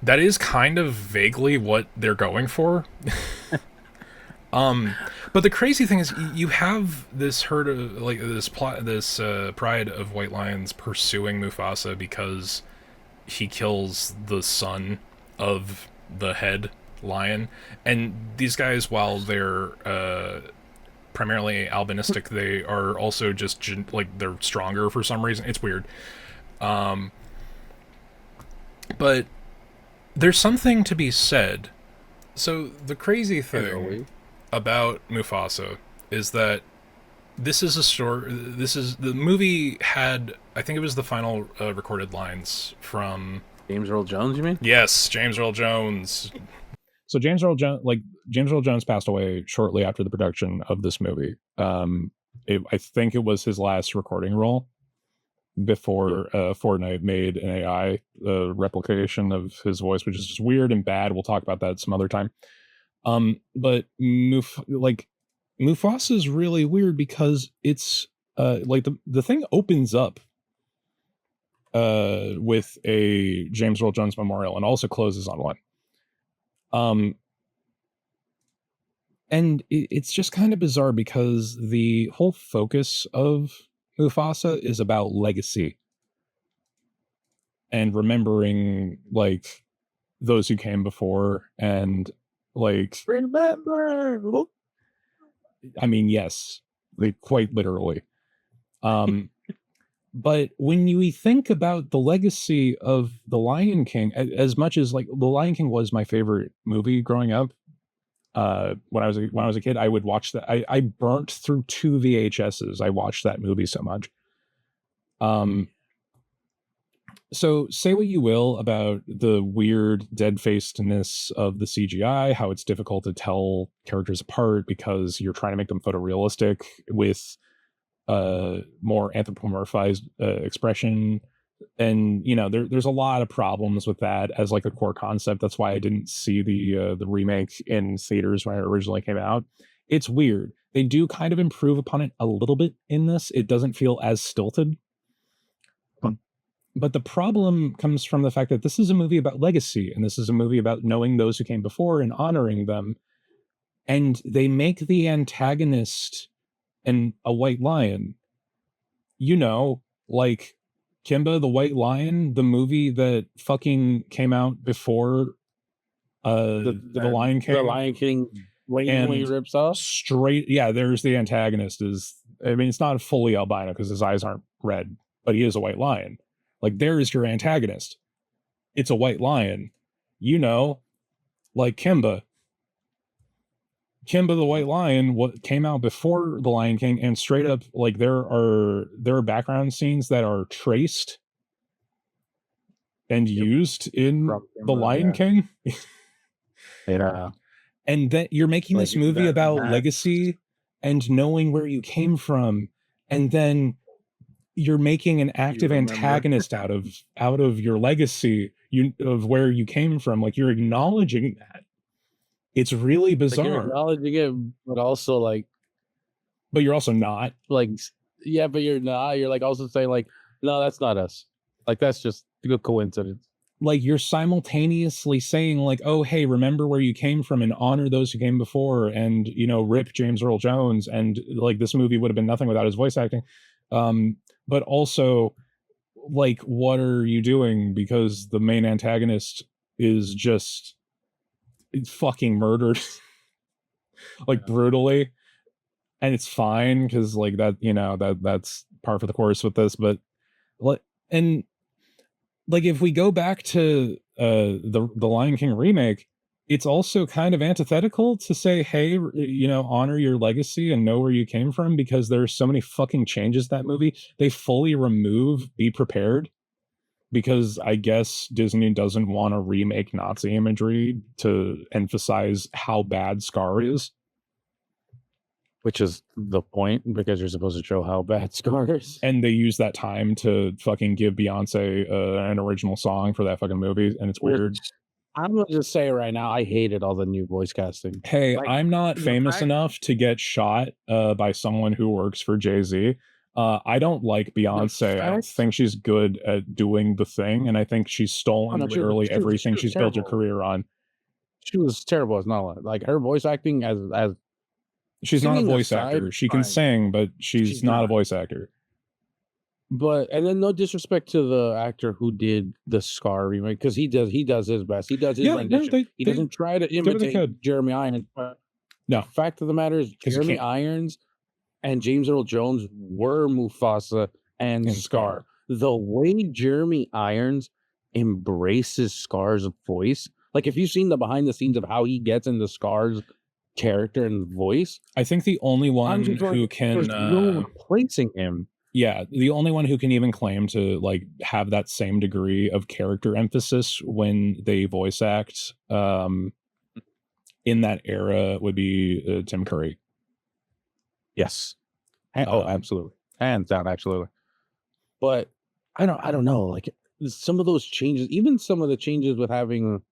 that is kind of vaguely what they're going for. But the crazy thing is, you have this herd of like this pride of white lions pursuing Mufasa because he kills the son of the head lion, and these guys, while they're primarily albinistic, they are also just like they're stronger for some reason. It's weird, but there's something to be said. So the crazy As thing always. about Mufasa is that this is a story. This is the movie had. I think it was the final recorded lines from. James Earl Jones, you mean? Yes, James Earl Jones. So James Earl Jones passed away shortly after the production of this movie. I think it was his last recording role Yeah. before Fortnite made an AI replication of his voice, which is just weird and bad. We'll talk about that some other time. But Mufasa is really weird because it's like the thing opens up with a James Earl Jones memorial and also closes on one. Um, and it's just kind of bizarre because the whole focus of Mufasa is about legacy and remembering like those who came before and like remember. I mean, yes, like quite literally. Um, but when you think about the legacy of the Lion King, as much as like the Lion King was my favorite movie growing up, when I was a kid, I would watch that. I burnt through 2 VHSs. I watched that movie so much. Um, so say what you will about the weird dead facedness of the CGI, how it's difficult to tell characters apart because you're trying to make them photorealistic with more anthropomorphized expression. And there's a lot of problems with that as like a core concept. That's why I didn't see the remake in theaters when it originally came out. It's weird. They do kind of improve upon it a little bit in this. It doesn't feel as stilted. But the problem comes from the fact that this is a movie about legacy, and this is a movie about knowing those who came before and honoring them. And they make the antagonist a white lion. You know, like Kimba the White Lion, the movie that fucking came out before the Lion The King, Lion King blatantly and rips off. straight, yeah, there's the antagonist is, I mean, it's not fully albino because his eyes aren't red, but he is a white lion. Like, there is your antagonist. It's a white lion. You know, like Kimba the White Lion, what came out before the Lion King, and straight up, like, there are background scenes that are traced and used in From the Kimba, Lion yeah. King. Yeah. And that you're making Like this movie that, about that legacy and knowing where you came from, and then you're making an you active remember. antagonist out of your legacy, of where you came from. Like, you're acknowledging that. It's really Like you're bizarre, acknowledging it, but also but you're also not. like yeah, but you're not. You're like also saying like, no, that's not us. Like that's just a good coincidence. Like, you're simultaneously saying, like, oh, hey, remember where you came from and honor those who came before, and, you know, rip James Earl Jones, and, like, this movie would have been nothing without his voice acting. But also, like, what are you doing? Because the main antagonist is just fucking murdered like brutally, and it's fine because, like, that, you know, that's par for the course with this. But like, and like, if we go back to the Lion King remake, it's also kind of antithetical to say, hey, you know, honor your legacy and know where you came from, because there's so many fucking changes that movie. They fully remove Be Prepared, because I guess Disney doesn't want to remake Nazi imagery to emphasize how bad Scar is. Which is the point, because you're supposed to show how bad Scar is. And they use that time to fucking give Beyonce an original song for that fucking movie, and it's weird. I'm gonna just say right now, I hated all the new voice casting. Hey, Like, I'm not the famous fact- enough to get shot by someone who works for Jay-Z. I don't like Beyonce. I don't fact- think she's good at doing the thing, and I think she's stolen no, literally everything was she's built her terrible. career on. She was terrible as not like her voice acting as She's not a singing voice aside, actor. She can fine. sing, but she's not a voice actor. But and then no disrespect to the actor who did the Scar remake, because he does his best. He does his Yeah, no, rendition. He doesn't try to what they imitate could. Jeremy Irons. But No, the fact of the matter is, 'cause you Jeremy can't. Irons and James Earl Jones were Mufasa and And Scar. Scar. The way Jeremy Irons embraces Scar's voice, like if you've seen the behind the scenes of how he gets into Scar's character and voice, I think the only one just like, who can there's no replacing him. yeah, the only one who can even claim to, like, have that same degree of character emphasis when they voice act in that era would be Tim Curry. Yes. Oh, absolutely. Hands down, absolutely. But I don't know. Like some of those changes, even some of the changes with having,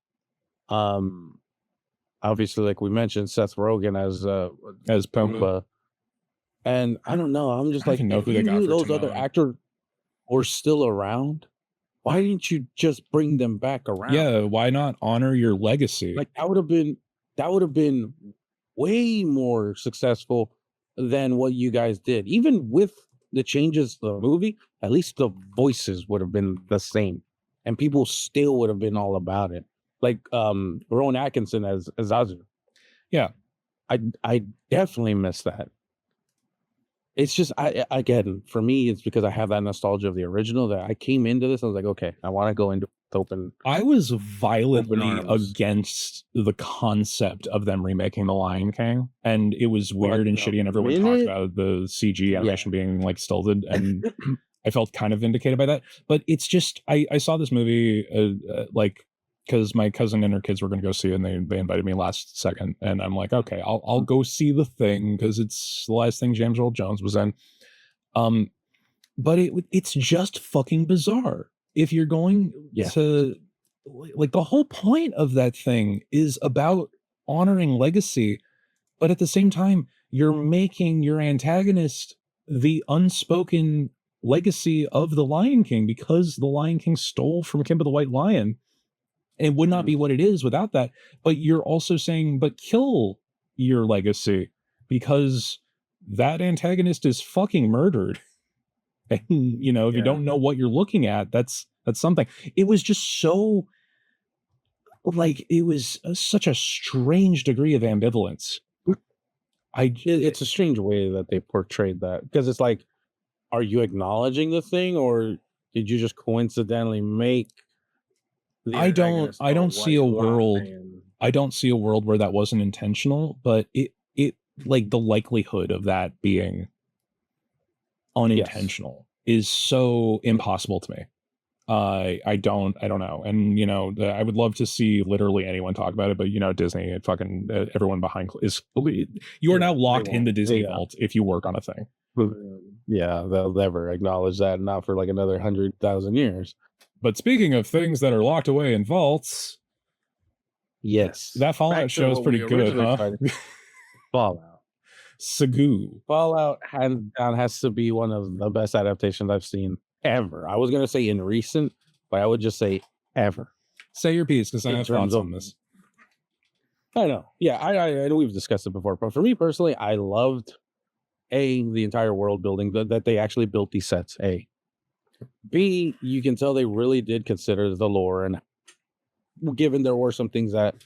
obviously, like we mentioned, Seth Rogen as Pumbaa. Pumbaa, and I don't know. I'm just I don't like, even know if who they you got knew for those other Timon. actors were still around, why didn't you just bring them back around? Yeah, why not honor your legacy? Like that would have been way more successful than what you guys did. Even with the changes to the movie, at least the voices would have been the same, and people still would have been all about it. Like Rowan Atkinson as Zazu. Yeah, I definitely miss that. It's just I again, for me, it's because I have that nostalgia of the original that I came into this. I was like, okay, I want to go into open. I was violently arms. against the concept of them remaking The Lion King, and it was weird and the shitty, and everyone talked minute- about the CG animation being, like, stilted, and I felt kind of vindicated by that. But it's just, I saw this movie like, because my cousin and her kids were going to go see it, and they invited me last second, and I'm like, okay, I'll go see The Thing because it's the last thing James Earl Jones was in. But it's just fucking bizarre. If you're going to, like, the whole point of that thing is about honoring legacy, but at the same time, you're making your antagonist the unspoken legacy of the Lion King, because the Lion King stole from Kimba the White Lion, and it would not be what it is without that. But you're also saying, but kill your legacy, because that antagonist is fucking murdered. And you know, if you don't know what you're looking at, that's something. It was just so, like, it was such a strange degree of ambivalence. It's a strange way that they portrayed that, because it's like, are you acknowledging the thing, or did you just coincidentally make the I don't antagonist a see a white world lion? I don't see a world where that wasn't intentional, but it like the likelihood of that being unintentional is so impossible to me. I don't know. And you know, I would love to see literally anyone talk about it, but you know, Disney and fucking everyone behind is, you are now locked in the Disney vault if you work on a thing. Yeah, they'll never acknowledge that, not for like another 100,000 years. But speaking of things that are locked away in vaults, yes, that Fallout show is pretty good, huh? Fallout. Sagoo. Fallout hands down has to be one of the best adaptations I've seen ever. I was gonna say in recent, but I would just say ever. Say your piece, because I have thoughts on this. I know. Yeah, I know we've discussed it before, but for me personally, I loved the entire world building, that they actually built these sets. B, you can tell they really did consider the lore, and given there were some things that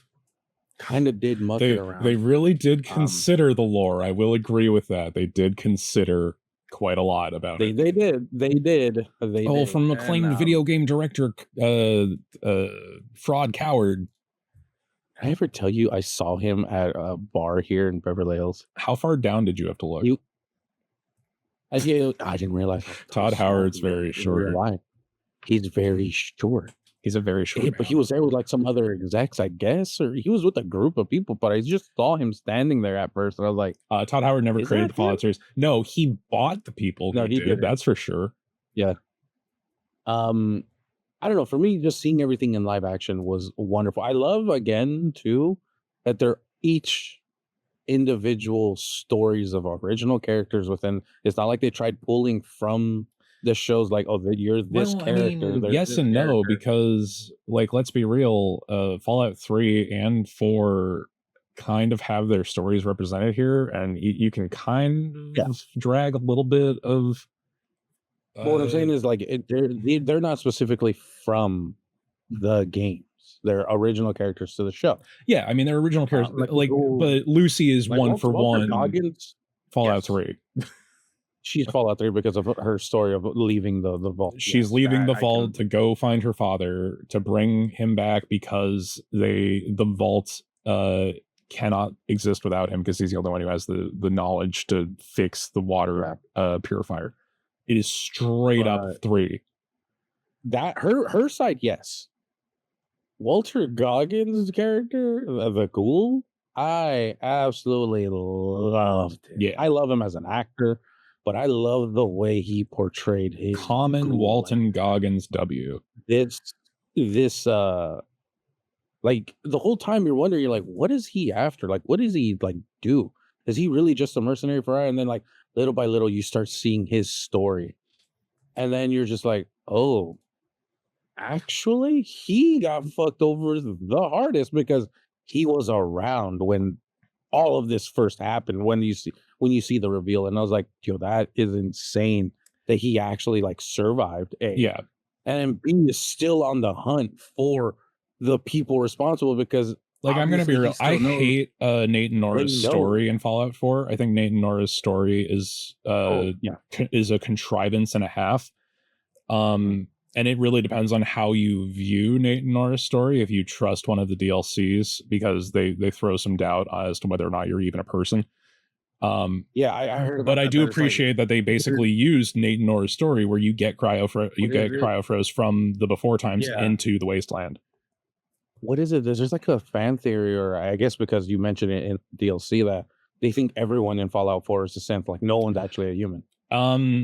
kind of did muck it around. They really did consider the lore. I will agree with that. They did consider quite a lot about it. They did. From acclaimed video game director, Fraud Coward. Did I ever tell you I saw him at a bar here in Beverly Hills? How far down did you have to look? I didn't realize. Todd Howard's very short. He's very short. He's a very short man. But he was there with like some other execs, I guess, or he was with a group of people, but I just saw him standing there at first, and I was like, Todd Howard never created the Fallout series. No, he bought the people. No, he did. That's for sure. Yeah. I don't know. For me, just seeing everything in live action was wonderful. I love, again, too, that they're each individual stories of original characters within. It's not like they tried pulling from the shows, like, oh, you're this character. I mean, yes and no, because, like, let's be real, Fallout 3 and 4 kind of have their stories represented here, and you can kind of drag a little bit of. What I'm saying is, like, they're not specifically from the games. They're original characters to the show. Yeah, I mean, they're original characters. But Lucy is one for one. Fallout 3. She's Fallout 3 because of her story of leaving the vault. She's leaving the vault to go find her father, to bring him back, because the vault cannot exist without him, because he's the only one who has the knowledge to fix the water purifier. It is straight up 3. That her side, yes. Walter Goggins' character, the ghoul, I absolutely loved it. Yeah, I love him as an actor, but I love the way he portrayed his common Walton Goggins W. This like, the whole time you're wondering, you're like, what is he after? Like, what does he like do? Is he really just a mercenary for hire? And then, like, little by little, you start seeing his story, and then you're just like, oh, actually, he got fucked over the hardest, because he was around when all of this first happened. When you see the reveal, and I was like, yo, that is insane that he actually, like, survived. Yeah, and B is still on the hunt for the people responsible, because, like, I'm gonna be real, I hate Nate and Nora's story in Fallout 4. I think Nate and Nora's story is is a contrivance and a half. And it really depends on how you view Nate and Nora's story. If you trust one of the DLCs, because they throw some doubt as to whether or not you're even a person. I heard about but I do appreciate that they basically used Nate and Nora's story, where you get cryofroze from the before times into the wasteland. What is it? There's like a fan theory, or I guess because you mentioned it in DLC, that they think everyone in Fallout 4 is a synth. Like, no one's actually a human.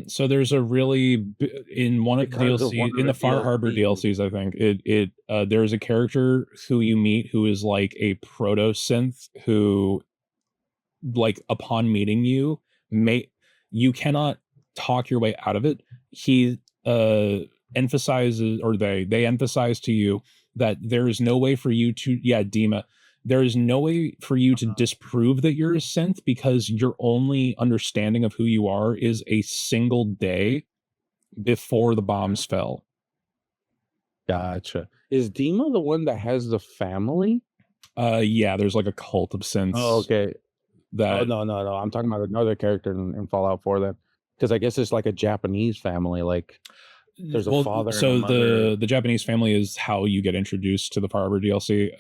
So there's a really, in one of the DLC, in the Far Harbor DLCs, I think there's a character who you meet who is like a proto synth, who, like, upon meeting you, you cannot talk your way out of it. he emphasizes, or they emphasize to you that there is no way for you to, Dima, there is no way for you to disprove that you're a synth, because your only understanding of who you are is a single day before the bombs fell. Gotcha. Is Dima the one that has the family? Yeah, there's like a cult of synths. Oh, okay. That No. I'm talking about another character in Fallout 4 then, because I guess it's like a Japanese family. Like there's a father and a so mother. the Japanese family is how you get introduced to the Far Harbor DLC.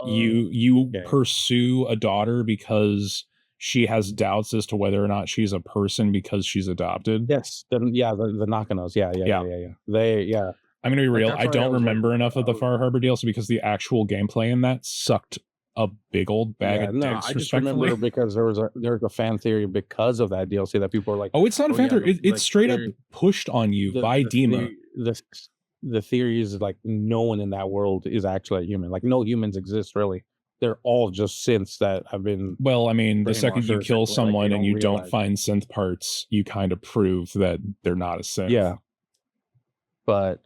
You Okay. pursue a daughter because she has doubts as to whether or not she's a person because she's adopted. Yes. The Nakanos. Yeah. I'm gonna be Like real. that's I why I don't was like, remember enough of the Far Harbor DLC because the actual gameplay in that sucked a big old bag of no, dicks. I just Respectfully, remember because there's a fan theory because of that DLC that people are like, oh, it's not a fan theory. It's straight up theory- pushed on you by the Dima. theory, the theory is like no one in that world is actually a human. Like no humans exist really. They're all just synths that have been. Well, I mean, the second brainwashed you or kill something, like, they someone and don't you don't realize. find synth parts, you kind of prove that they're not a synth. Yeah, but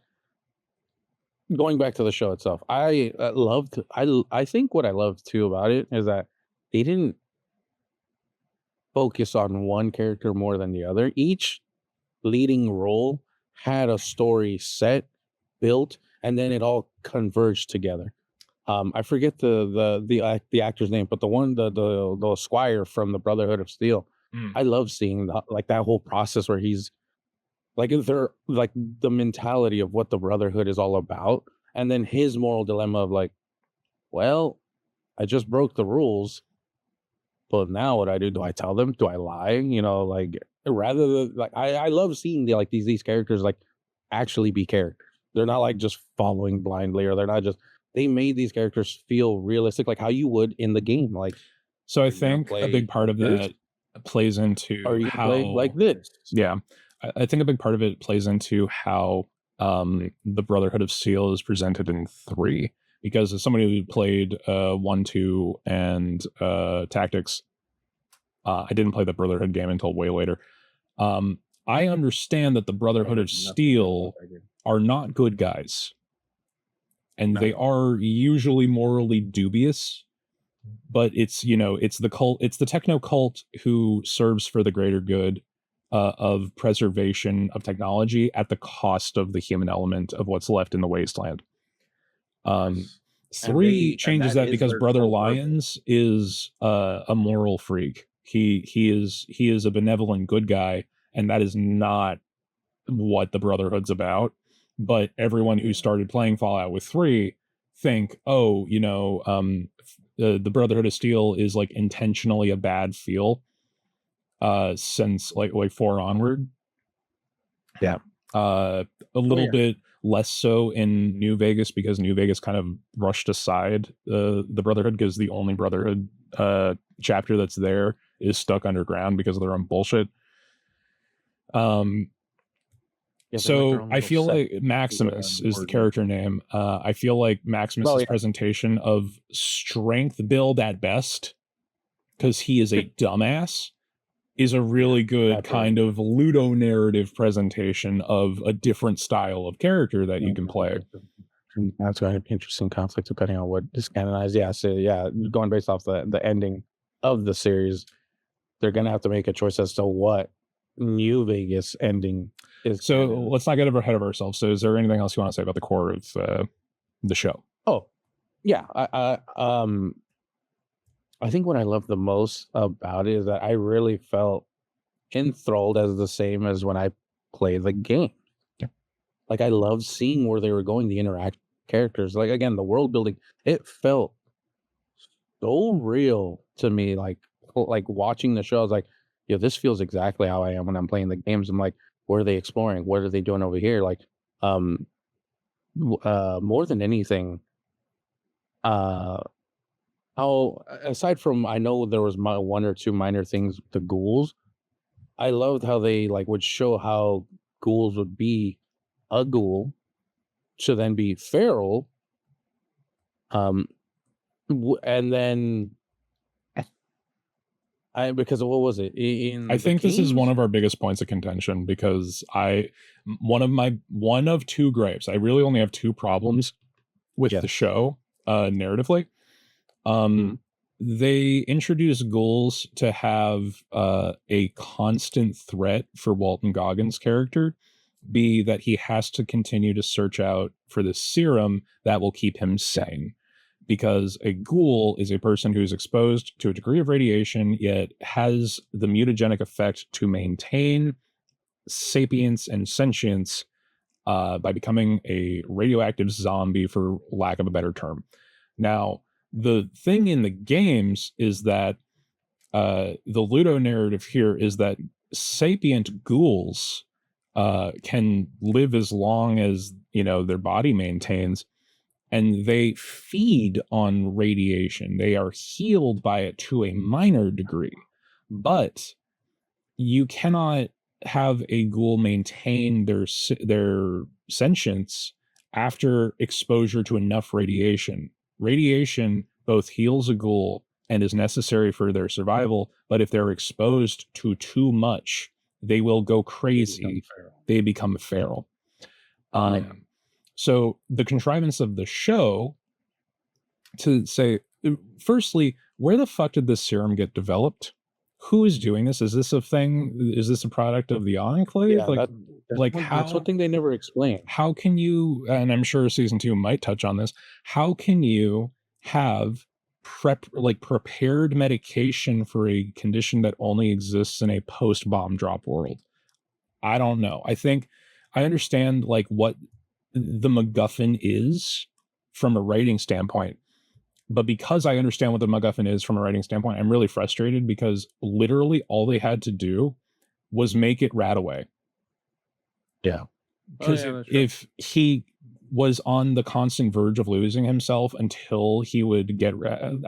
going back to the show itself, I loved. I think what I loved too about it is that they didn't focus on one character more than the other. Each leading role had a story set, built, and then it all converged together. I forget the actor's name, but the squire from the Brotherhood of Steel. I love seeing like that whole process where he's like they're like the mentality of what the Brotherhood is all about, and then his moral dilemma of like, well, I just broke the rules, but now what I do? Do I tell them? Do I lie? You know, like rather than like I love seeing these characters like actually be characters. They're not like just following blindly, or they're not just. They made these characters feel realistic, like how you would in the game. Like, So I are you gonna think a play big part of this? that plays Are into you gonna how, play like this? yeah, I think a big part of it plays into how the Brotherhood of Steel is presented in 3. Because as somebody who played 1, 2, and Tactics, I didn't play the Brotherhood game until way later. I understand that the Brotherhood of Steel are not good guys, and No. they are usually morally dubious. But it's it's the cult, it's the techno cult who serves for the greater good of preservation of technology at the cost of the human element of what's left in the wasteland. Yes. And 3 and changes that that is because their Brother sole purpose. Lyons is a moral freak. He is a benevolent good guy, and that is not what the Brotherhood's about. But everyone who started playing Fallout with 3 think, oh, the Brotherhood of Steel is like intentionally a bad feel since like 4 onward. Yeah. A little bit less so in New Vegas, because New Vegas kind of rushed aside the Brotherhood, because the only Brotherhood chapter that's there is stuck underground because of their own bullshit. So I feel like Maximus is the character name. I feel like Maximus's presentation of strength build at best, because he is a dumbass, is a really good kind of ludo narrative presentation of a different style of character that you can play. That's an interesting conflict depending on what is canonized. Yeah, so going based off the ending of the series, they're gonna have to make a choice as to what New Vegas ending is. So let's not get ahead of ourselves. So is there anything else you want to say about the core of the show? Oh, yeah. I think what I love the most about it is that I really felt enthralled as the same as when I play the game. Yeah. Like I loved seeing where they were going, the interact characters. Like again, the world building, it felt so real to me. Like watching the show, I was like, yo, this feels exactly how I am when I'm playing the games. I'm like, what are they exploring? What are they doing over here? Like, more than anything, how aside from I know there was one or two minor things with the ghouls, I loved how they like would show how ghouls would be a ghoul to then be feral, and then Because what was it in? I the think this is one games? of our biggest points of contention because one of two gripes. I really only have two problems with Yeah. the show, narratively. Mhm. They introduce ghouls to have a constant threat for Walton Goggins' character, be that he has to continue to search out for the serum that will keep him sane. Because a ghoul is a person who is exposed to a degree of radiation, yet has the mutagenic effect to maintain sapience and sentience by becoming a radioactive zombie, for lack of a better term. Now, the thing in the games is that the Ludo narrative here is that sapient ghouls can live as long as their body maintains, and they feed on radiation. They are healed by it to a minor degree, but you cannot have a ghoul maintain their sentience after exposure to enough radiation. Radiation both heals a ghoul and is necessary for their survival, but if they're exposed to too much, they will go crazy. They become feral. So the contrivance of the show to say, firstly, where the fuck did this serum get developed? Who is doing this? Is this a thing? Is this a product of the Enclave? Yeah, that's one thing they never explained. How can you, and I'm sure season 2 might touch on this, how can you have prepared medication for a condition that only exists in a post-bomb drop world? I don't know. I understand what the MacGuffin is from a writing standpoint, but because I understand what the MacGuffin is from a writing standpoint, I'm really frustrated because literally all they had to do was make it Radaway. Yeah. Because if he was on the constant verge of losing himself until he would get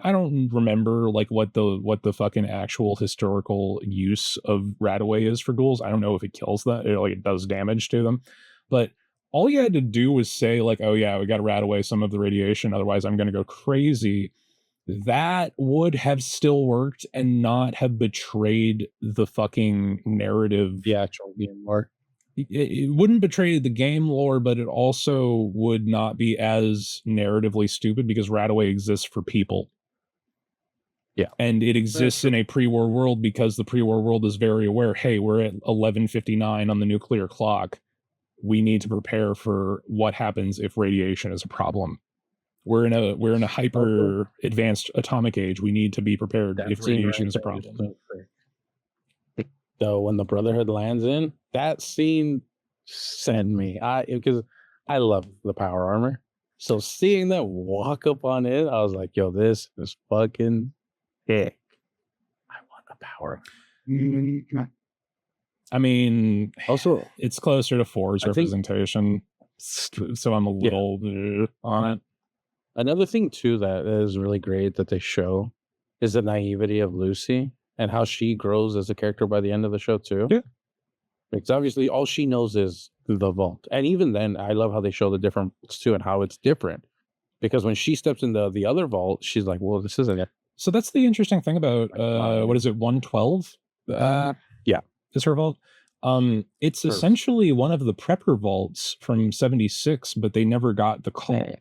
I don't remember what the fucking actual historical use of Radaway is for ghouls. I don't know if it kills them, it does damage to them, but all you had to do was say oh yeah, we got to rat away some of the radiation, otherwise I'm going to go crazy. That would have still worked and not have betrayed the fucking narrative. The actual game lore. It wouldn't betray the game lore, but it also would not be as narratively stupid because Radaway exists for people. Yeah. And it exists in a pre-war world because the pre-war world is very aware, hey, we're at 11:59 on the nuclear clock. We need to prepare for what happens if radiation is a problem. We're in a hyper advanced atomic age. We need to be prepared if radiation is a problem. So when the Brotherhood lands in, that scene sent me. Because I love the power armor. So seeing them walk up on it, I was like, yo, this is fucking sick. I want the power. I mean, also, it's closer to 4's representation, so I'm a little on it. Another thing, too, that is really great that they show is the naivety of Lucy and how she grows as a character by the end of the show, too. Yeah. Because obviously all she knows is the vault. And even then, I love how they show the different vaults, too, and how it's different. Because when she steps into the other vault, she's like, well, this isn't it. So that's the interesting thing about, what is it, 112? Yeah. Is her vault. It's essentially one of the prepper vaults from 76, but they never got the call.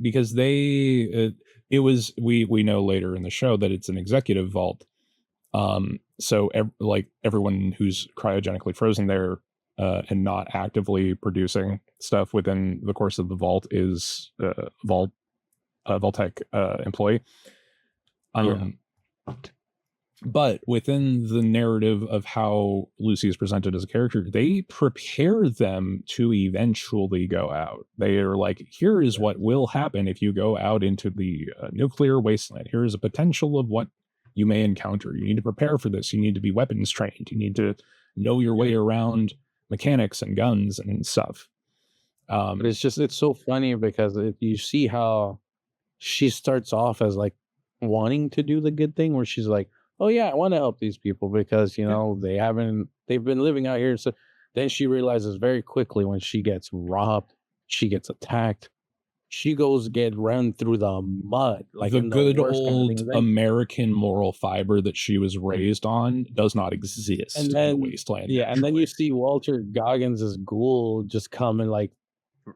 Because it was, we know later in the show that it's an executive vault. So everyone who's cryogenically frozen there and not actively producing stuff within the course of the vault is Vault-Tec employee. But within the narrative of how Lucy is presented as a character, they prepare them to eventually go out. They are like, here is what will happen if you go out into the nuclear wasteland. Here is a potential of what you may encounter. You need to prepare for this. You need to be weapons trained. You need to know your way around mechanics and guns and stuff. But it's so funny because you see how she starts off as wanting to do the good thing, where she's like, oh yeah, I want to help these people because they've been living out here. So then she realizes very quickly when she gets robbed, she gets attacked, she goes get run through the mud, like the in the good worst kind of old thing. Then, American moral fiber that she was raised on does not and exist in the then wasteland yeah, and then you naturally. see Walter Goggins' ghoul just come and like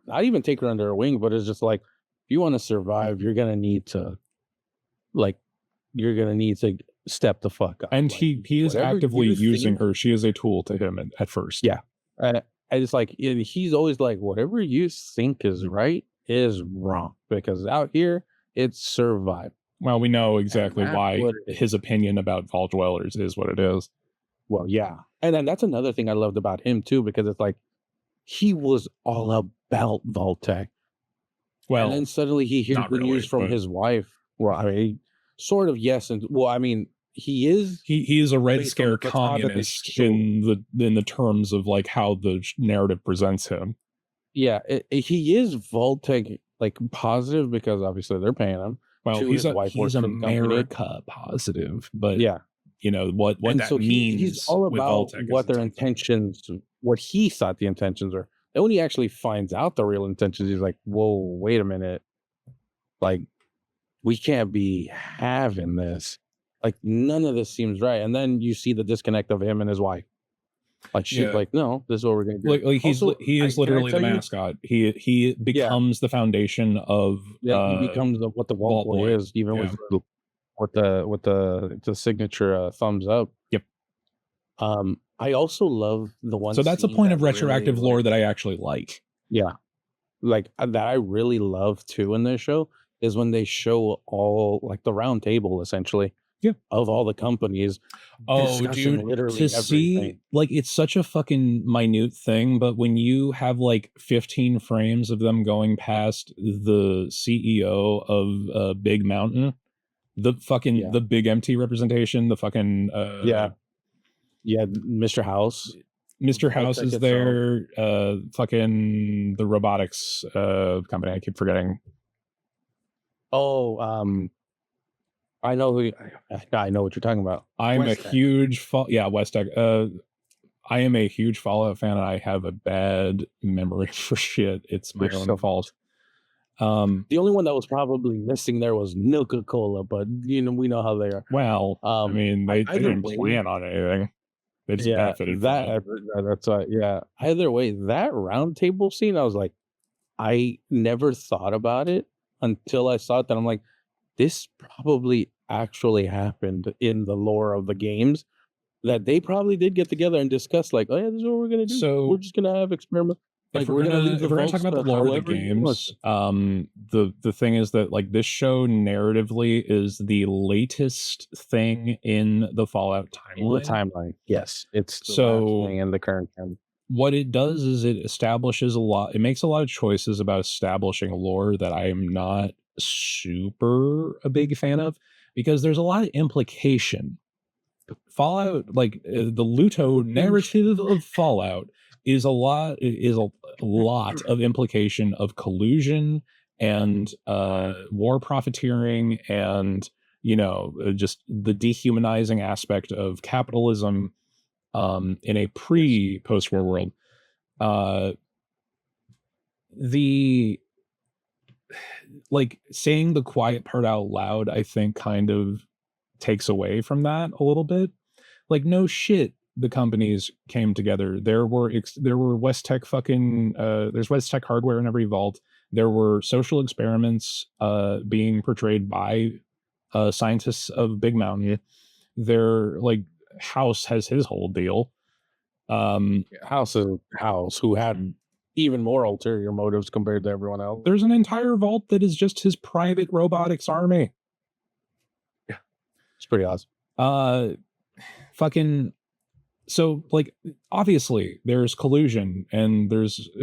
not even take her under her wing, but it's just like if you want to survive, like you're gonna need to step the fuck up. And Like he is whatever actively you using think, her. She is a tool to him at first. yeah. I just like he's always like whatever you think is right is wrong because out here it's survival. Well, we know And exactly that's why what it is. his opinion about Vault Dwellers is what it is. Well, yeah. And then that's another thing I loved about him too, because it's like he was all about Vault-Tec. And then Well, suddenly he hears not the news really, from but his wife. Well, I mean, sort of yes, and well, I mean, he is he is a Red based on Scare the facade that they communist show. in the terms of like how the narrative presents him. Yeah, he is Vault-Tec like positive because obviously they're paying him. Well, Two, his wife works he's for the company. America positive, but Yeah, you know what and that so he's means all with about Vault-Tec is what their its own thing. intentions, what he thought the intentions are. And when he actually finds out the real intentions, he's like, "Whoa, wait a minute! Like, we can't be having this. Like, none of this seems right." And then you see the disconnect of him and his wife. Like, she's Yeah, like, "No, this is what we're gonna do." like Also, he is can I literally the tell you? mascot. He Yeah, becomes the foundation of yeah, he becomes what the Vault Vault Boy Boy. is, even Yeah. with the signature thumbs up. Yep. I also love the one So that's a scene point that of really, retroactive lore like, that I actually like. yeah, like that I really love too in this show is when they show all like the round table essentially Yeah. of all the companies Oh, discussing dude, literally to see everything. like it's such a fucking minute thing, but when you have like 15 frames of them going past the CEO of Big Mountain, the fucking Yeah, the big empty representation, the fucking yeah, yeah. Mr. House, Mr. House Vault-Tec is itself. there, fucking the robotics company, I keep forgetting. Oh, I know who. I know what you're talking about. I'm a West Tech. huge West Tech. I am a huge Fallout fan, and I have a bad memory for shit. It's my You're own so fault. The only one that was probably missing there was Nuka-Cola, but you know we know how they are. Well, I mean, they Either didn't way, plan on anything. They just yeah, benefited from it. that's why. Yeah, either way, that round table scene, I was like, I never thought about it until I saw it. That I'm like, this probably actually happened in the lore of the games. That they probably did get together and discuss, like, oh yeah, this is what we're gonna do. We're So just gonna have experiment. Like if we're gonna leave the we're gonna talk vaults about the to lore of the however you want. games, the thing is that like this show narratively is the latest thing in the Fallout In the timeline. timeline, yes, it's the last So thing in the current time. what it does is it establishes a lot. It makes a lot of choices about establishing lore that I am not super a big fan of because there's a lot of implication. Fallout, like the Luto narrative of Fallout, is a lot of implication of collusion and war profiteering and just the dehumanizing aspect of capitalism in a pre-post-war world. The like saying the quiet part out loud, I think, kind of takes away from that a little bit. Like, no shit, the companies came together. There were West Tech fucking there's West Tech hardware in every vault. There were social experiments being portrayed by scientists of Big Mountain. Their like House has his whole deal. House is House, who had even more ulterior motives compared to everyone else. There's an entire vault that is just his private robotics army. Yeah, it's pretty awesome. Fucking so like obviously there's collusion and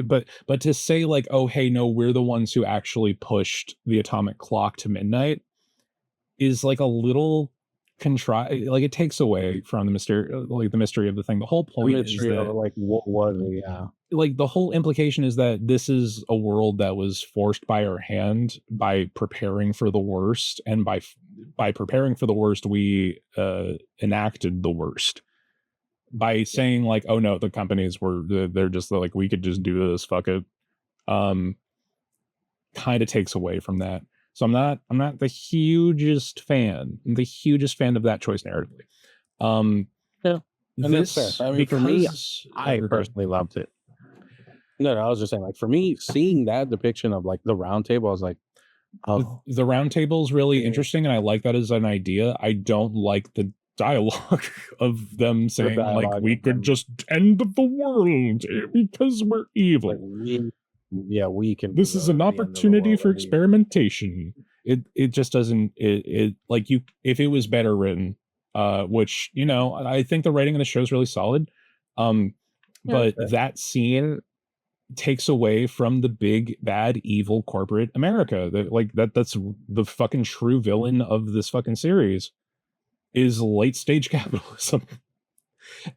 but to say like, oh hey no, we're the ones who actually pushed the atomic clock to midnight is like a little contrived. Like it takes away from the mystery of the thing. The whole point is that like what was it? Yeah, like the whole implication is that this is a world that was forced by our hand by preparing for the worst, and by preparing for the worst we enacted the worst by saying like, oh no, the companies they're just like, we could just do this, fuck it. kind of takes away from that. So I'm not the hugest fan. I'm the hugest fan of that choice narratively. Yeah, and that's This fair. I mean, for me, because I personally loved it. No, I was just saying, like, for me, seeing that depiction of like the round table, I was like, oh, the round table is really yeah. interesting, and I like that as an idea. I don't like the dialogue of them saying like dialogue we of could them. just end the world because we're evil. like we can. This is an opportunity for experimentation. It just doesn't it like you if it was better written, which you know I think the writing of the show is really solid, but that scene takes away from the big bad evil corporate America. That's the fucking true villain of this fucking series is late stage capitalism.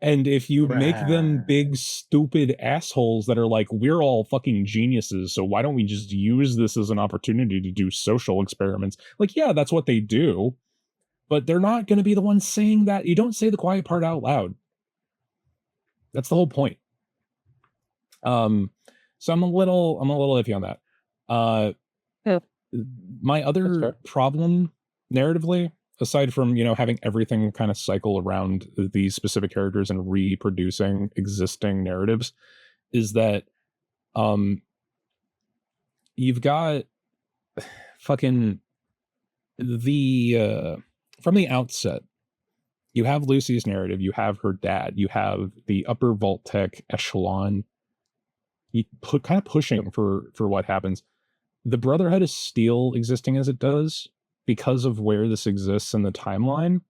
And if you make them big stupid assholes that are like, we're all fucking geniuses, so why don't we just use this as an opportunity to do social experiments? Like, yeah, that's what they do, but they're not going to be the ones saying that. You don't say the quiet part out loud. That's the whole point. So I'm a little iffy on that. Yeah. My other problem narratively, aside from, you know, having everything kind of cycle around these specific characters and reproducing existing narratives, is that you've got fucking the from the outset, you have Lucy's narrative, you have her dad, you have the upper Vault-Tec echelon kind of pushing for what happens. The Brotherhood of Steel existing as it does because of where this exists in the timeline.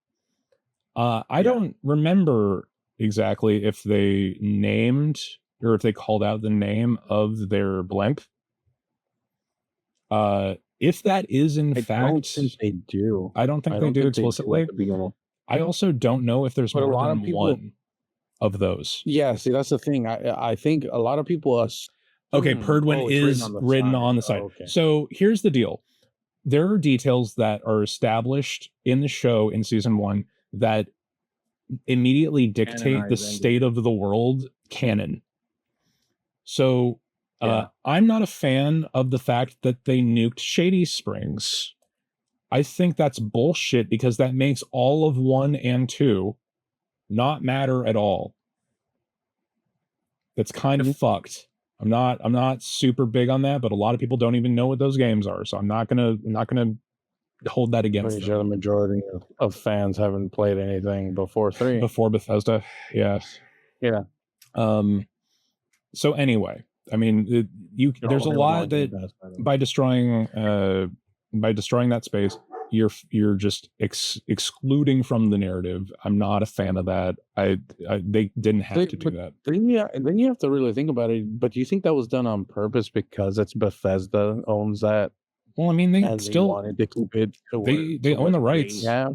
I don't remember exactly if they named or if they called out the name of their blimp. If that is in fact, I don't think they do. I don't think they do explicitly. I also don't know if there's more than one of those. Yeah, see, that's the thing. I think a lot of people okay, Perdwin is written on the side. Okay. So here's the deal. There are details that are established in the show in season 1 that immediately dictate the state of the world canon. So I'm not a fan of the fact that they nuked Shady Springs. I think that's bullshit because that makes all of 1 and 2 not matter at all. That's kind of fucked. I'm not super big on that, but a lot of people don't even know what those games are, so I'm not gonna hold that against them. The majority of fans haven't played anything before 3. Before Bethesda, yes. Yeah. So anyway, I mean, there's a lot that by destroying that space, you're just excluding from the narrative. I'm not a fan of that. They didn't have to do that. Then you have to really think about it. But do you think that was done on purpose because it's Bethesda owns that? Well, I mean, they still wanted to keep it. They own the rights. Yeah.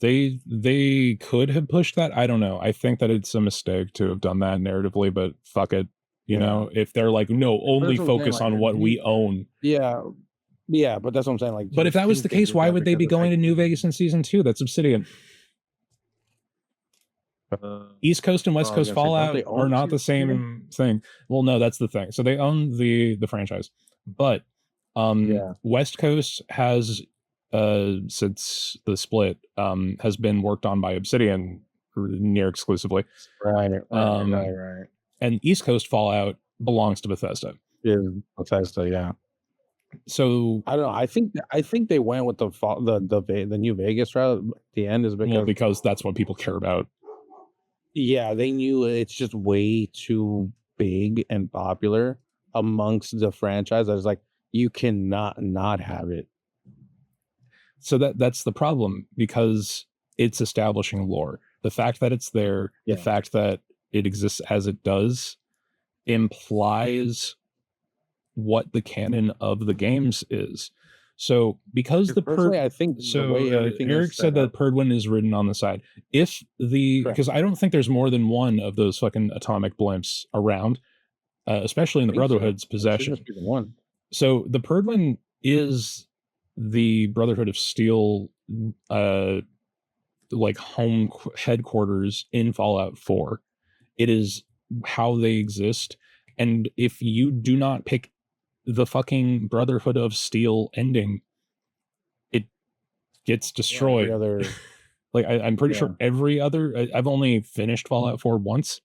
They could have pushed that. I don't know. I think that it's a mistake to have done that narratively, but fuck it. You know, if they're like, no, only focus on what we own. Yeah, but that's what I'm saying. Like, but if that was the case, why would they be going to New Vegas in season 2? That's Obsidian. East Coast and West Coast Fallout are not the same thing. Well, no, that's the thing. So they own the franchise, but West Coast has since the split has been worked on by Obsidian near exclusively. Right. And East Coast Fallout belongs to Bethesda. Yeah, Bethesda, yeah. So I don't know. I think they went with the New Vegas route at the end is because that's what people care about. Yeah, they knew it's just way too big and popular amongst the franchise. I was like, you cannot not have it. So that's the problem because it's establishing lore. The fact that it's there, the fact that it exists as it does, implies what the canon of the games is. So because I think Eric said that Perdwin is written on the side. Because I don't think there's more than one of those fucking atomic blimps around, especially in the Brotherhood's possession. So the Perdwin is the Brotherhood of Steel like home headquarters in Fallout 4. It is how they exist. And if you do not pick the fucking Brotherhood of Steel ending, it gets destroyed. Other... Like I'm pretty sure every other. I've only finished Fallout 4 once,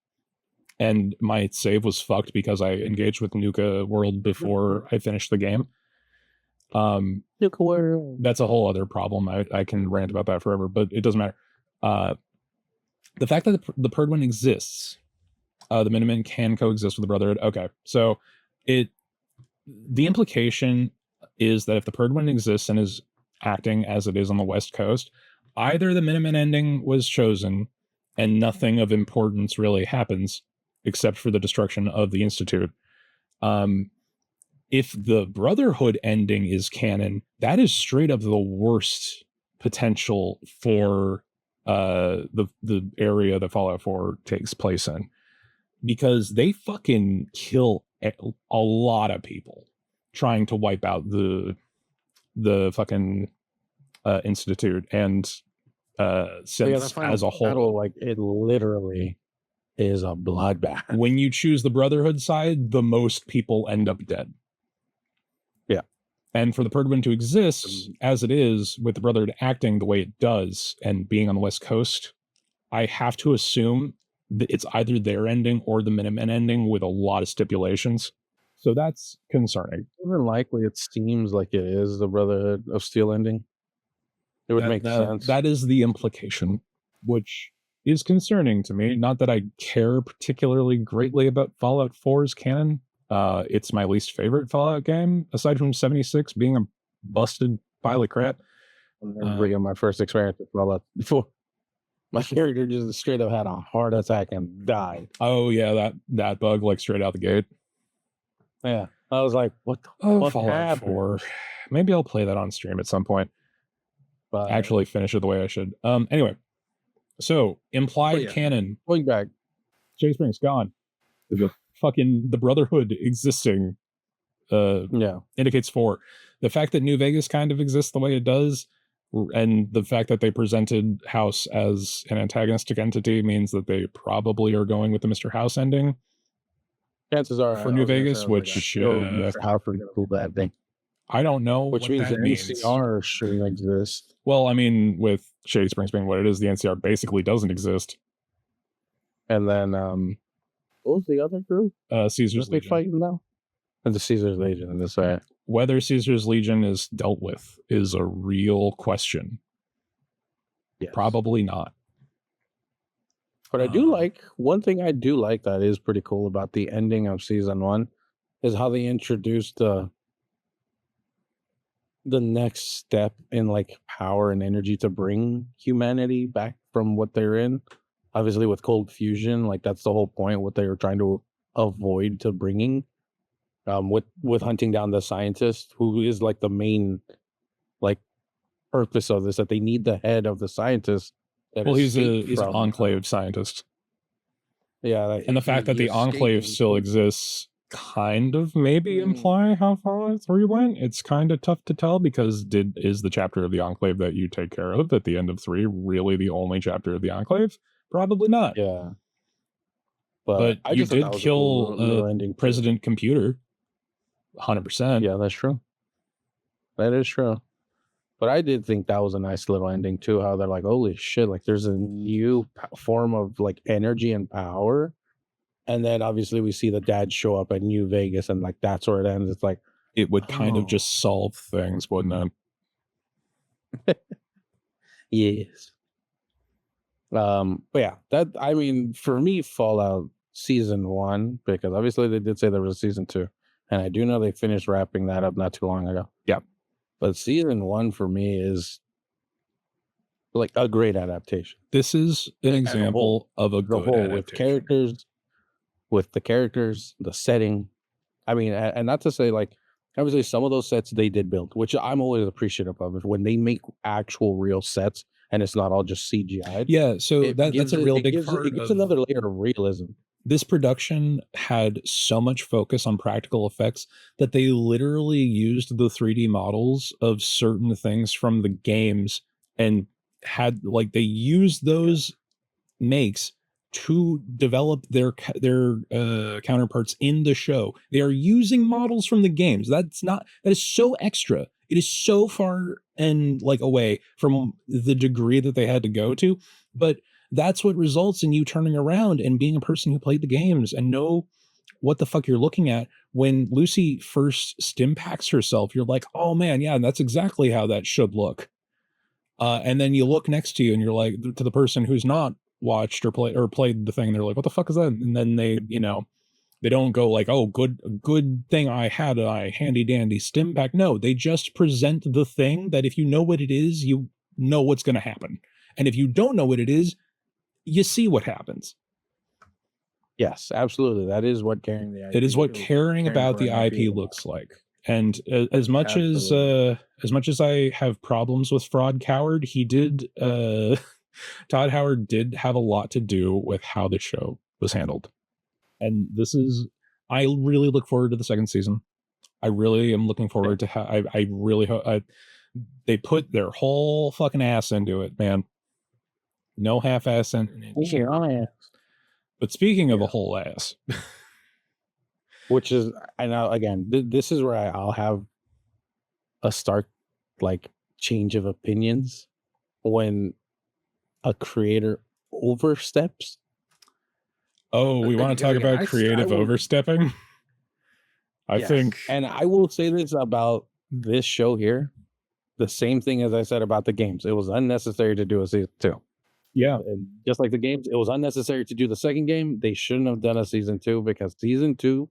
and my save was fucked because I engaged with Nuka World before I finished the game. Nuka World. That's a whole other problem. I can rant about that forever, but it doesn't matter. The fact that the Perdwin exists, the Minutemen can coexist with the Brotherhood. Okay, so the implication is that if the Perdwin exists and is acting as it is on the West Coast, either the Minutemen ending was chosen and nothing of importance really happens except for the destruction of the Institute. If the Brotherhood ending is canon, that is straight up the worst potential for the area that Fallout 4 takes place in, because they fucking kill a lot of people trying to wipe out the fucking Institute and since as a whole. Battle, like, it literally is a bloodbath. When you choose the Brotherhood side, the most people end up dead. Yeah. And for the Perdwin to exist as it is, with the Brotherhood acting the way it does and being on the West Coast, I have to assume that it's either their ending or the Minutemen ending with a lot of stipulations. So that's concerning. More than likely, it seems like it is the Brotherhood of Steel ending. It would make sense. That is the implication, which is concerning to me. Not that I care particularly greatly about Fallout 4's canon. It's my least favorite Fallout game, aside from 76 being a busted pile of crap. My first experience with Fallout 4. My character just straight up had a heart attack and died. Oh yeah, that bug, like, straight out the gate. Yeah, I was like, "What the fuck Fallout happened?" 4. Maybe I'll play that on stream at some point. But actually finish it the way I should. Anyway, so implied canon. Going back, Shady Springs gone. The Brotherhood existing. Indicates 4. The fact that New Vegas kind of exists the way it does, and the fact that they presented House as an antagonistic entity, means that they probably are going with the Mr. House ending. Chances are for New Vegas, which Mr. House is gonna pull that thing. I don't know, which means the NCR shouldn't exist. Well, I mean, with Shady Springs being what it is, the NCR basically doesn't exist. And then, what was the other group? Caesar's Legion. Fighting now? And the Caesar's Legion, and this way. Whether Caesar's Legion is dealt with is a real question. Yes. Probably not. But I do like, one thing I do like that is pretty cool about the ending of season 1 is how they introduced the next step in, like, power and energy to bring humanity back from what they're in. Obviously with cold fusion, like, that's the whole point, what they were trying to avoid to bringing, with hunting down the scientist, who is, like, the main, like, purpose of this, that they need the head of the scientist. Well, he's an Enclave scientist. Yeah. And the fact that the Enclave still exists kind of maybe imply how Fallout 3 went. It's kind of tough to tell, because is the chapter of the Enclave that you take care of at the end of 3 really the only chapter of the Enclave? Probably not. Yeah. But you did kill President Computer. 100%. Yeah, that's true. That is true. But I did think that was a nice little ending too, how they're like, holy shit, like, there's a new form of, like, energy and power. And then obviously we see the dad show up at New Vegas, and, like, that's where it ends. It's like, it would kind of just solve things, wouldn't it? Yes. But yeah, that, I mean, for me, Fallout season 1, because obviously they did say there was a season 2, and I do know they finished wrapping that up not too long ago. Yeah. But season 1 for me is, like, a great adaptation. This is an example of a good adaptation. With the characters, the setting. I mean, and not to say, like, obviously some of those sets they did build, which I'm always appreciative of, when they make actual real sets and it's not all just CGI. Yeah, so that's a real big part. It gives another layer of realism. This production had so much focus on practical effects that they literally used the 3D models of certain things from the games and had, like, they used those makes to develop their counterparts in the show. They are using models from the games. That is so extra. It is so far and like away from the degree that they had to go to, but that's what results in you turning around and being a person who played the games and know what the fuck you're looking at. When Lucy first stim packs herself, you're like, oh man, yeah, that's exactly how that should look. And then you look next to you and you're like, to the person who's not watched or played the thing, and they're like, what the fuck is that? And then they, they don't go like, oh, good thing I had a handy dandy stim pack. No, they just present the thing that if you know what it is, you know what's going to happen. And if you don't know what it is, you see what happens. Yes, absolutely. That is what caring the IP. It is what caring about the IP looks like. And as much as I have problems with Fraud Coward, he did Todd Howard did have a lot to do with how the show was handled. And I really look forward to the second season. I really am looking forward to I really hope they put their whole fucking ass into it, man. No half ass in it. But speaking of a whole ass, which is, I know, again, this is where I'll have a stark change of opinions when a creator oversteps. Oh, we want to talk about creative overstepping? I think. And I will say this about this show here. The same thing as I said about the games. It was unnecessary to do a season 2. Yeah. And just like the games, it was unnecessary to do the second game. They shouldn't have done a season 2 because season 2,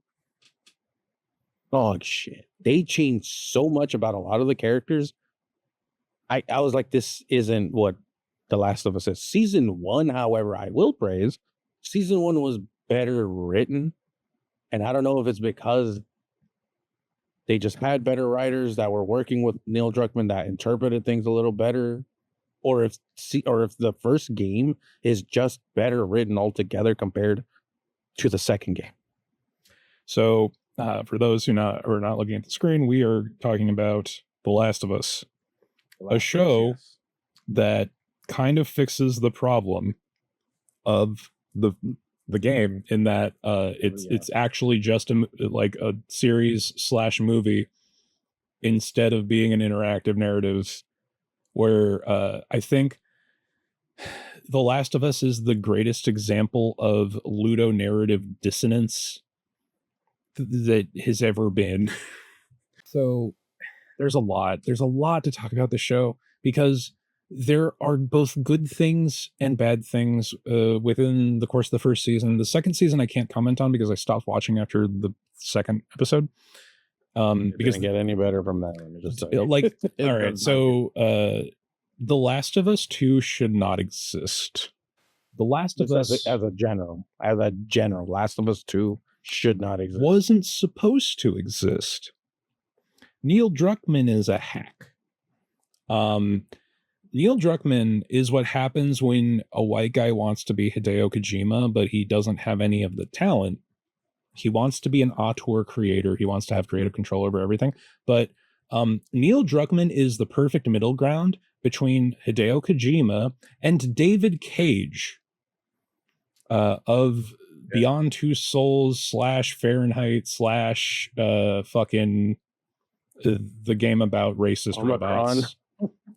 oh shit, they changed so much about a lot of the characters. I was like, this isn't what The Last of Us is. Season 1, however, I will praise, season 1 was better written. And I don't know if it's because they just had better writers that were working with Neil Druckmann that interpreted things a little better, or if the first game is just better written altogether compared to the second game. So for those who are not looking at the screen, we are talking about The Last of Us, a show that kind of fixes the problem of the game in that it's actually just a series / movie instead of being an interactive narrative, where I think The Last of Us is the greatest example of ludonarrative dissonance that has ever been. So there's a lot to talk about the show, because there are both good things and bad things within the course of the first season. The second season I can't comment on because I stopped watching after the second episode. Because didn't get any better from that. Let me just say. All right, so The Last of Us 2 should not exist. The Last of Us as a general, Last of Us 2 should not exist. Wasn't supposed to exist. Neil Druckmann is a hack. Neil Druckmann is what happens when a white guy wants to be Hideo Kojima, but he doesn't have any of the talent. He wants to be an auteur creator. He wants to have creative control over everything. But Neil Druckmann is the perfect middle ground between Hideo Kojima and David Cage of Beyond Two Souls / Fahrenheit / fucking the game about racist robots.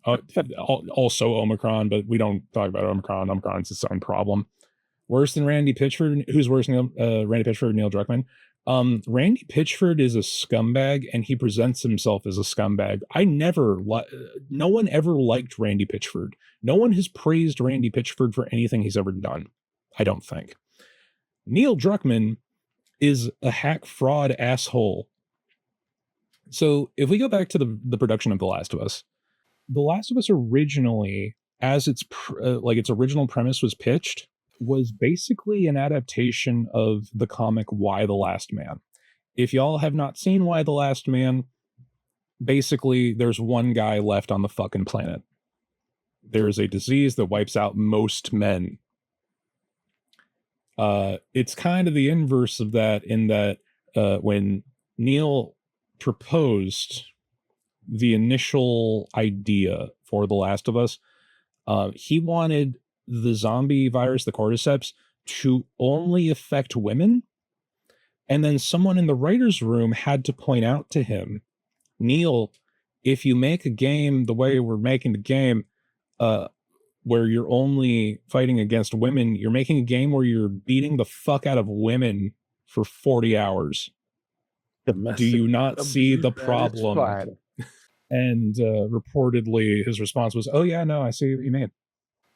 Also Omicron, but we don't talk about Omicron. Omicron's its own problem. Worse than Randy Pitchford. Who's worse than Randy Pitchford or Neil Druckmann? Randy Pitchford is a scumbag, and he presents himself as a scumbag. No one ever liked Randy Pitchford. No one has praised Randy Pitchford for anything he's ever done, I don't think. Neil Druckmann is a hack fraud asshole. So if we go back to the production of The Last of Us originally, as its original premise was pitched, was basically an adaptation of the comic Y the Last Man. If y'all have not seen Y the Last Man, basically there's one guy left on the fucking planet. There is a disease that wipes out most men. It's kind of the inverse of that, in that when Neil proposed the initial idea for The Last of Us, he wanted the zombie virus, the cordyceps, to only affect women. And then someone in the writer's room had to point out to him, Neil, if you make a game the way we're making the game, where you're only fighting against women, you're making a game where you're beating the fuck out of women for 40 hours. Do you not see the problem? And reportedly his response was, oh yeah, no, I see what you mean.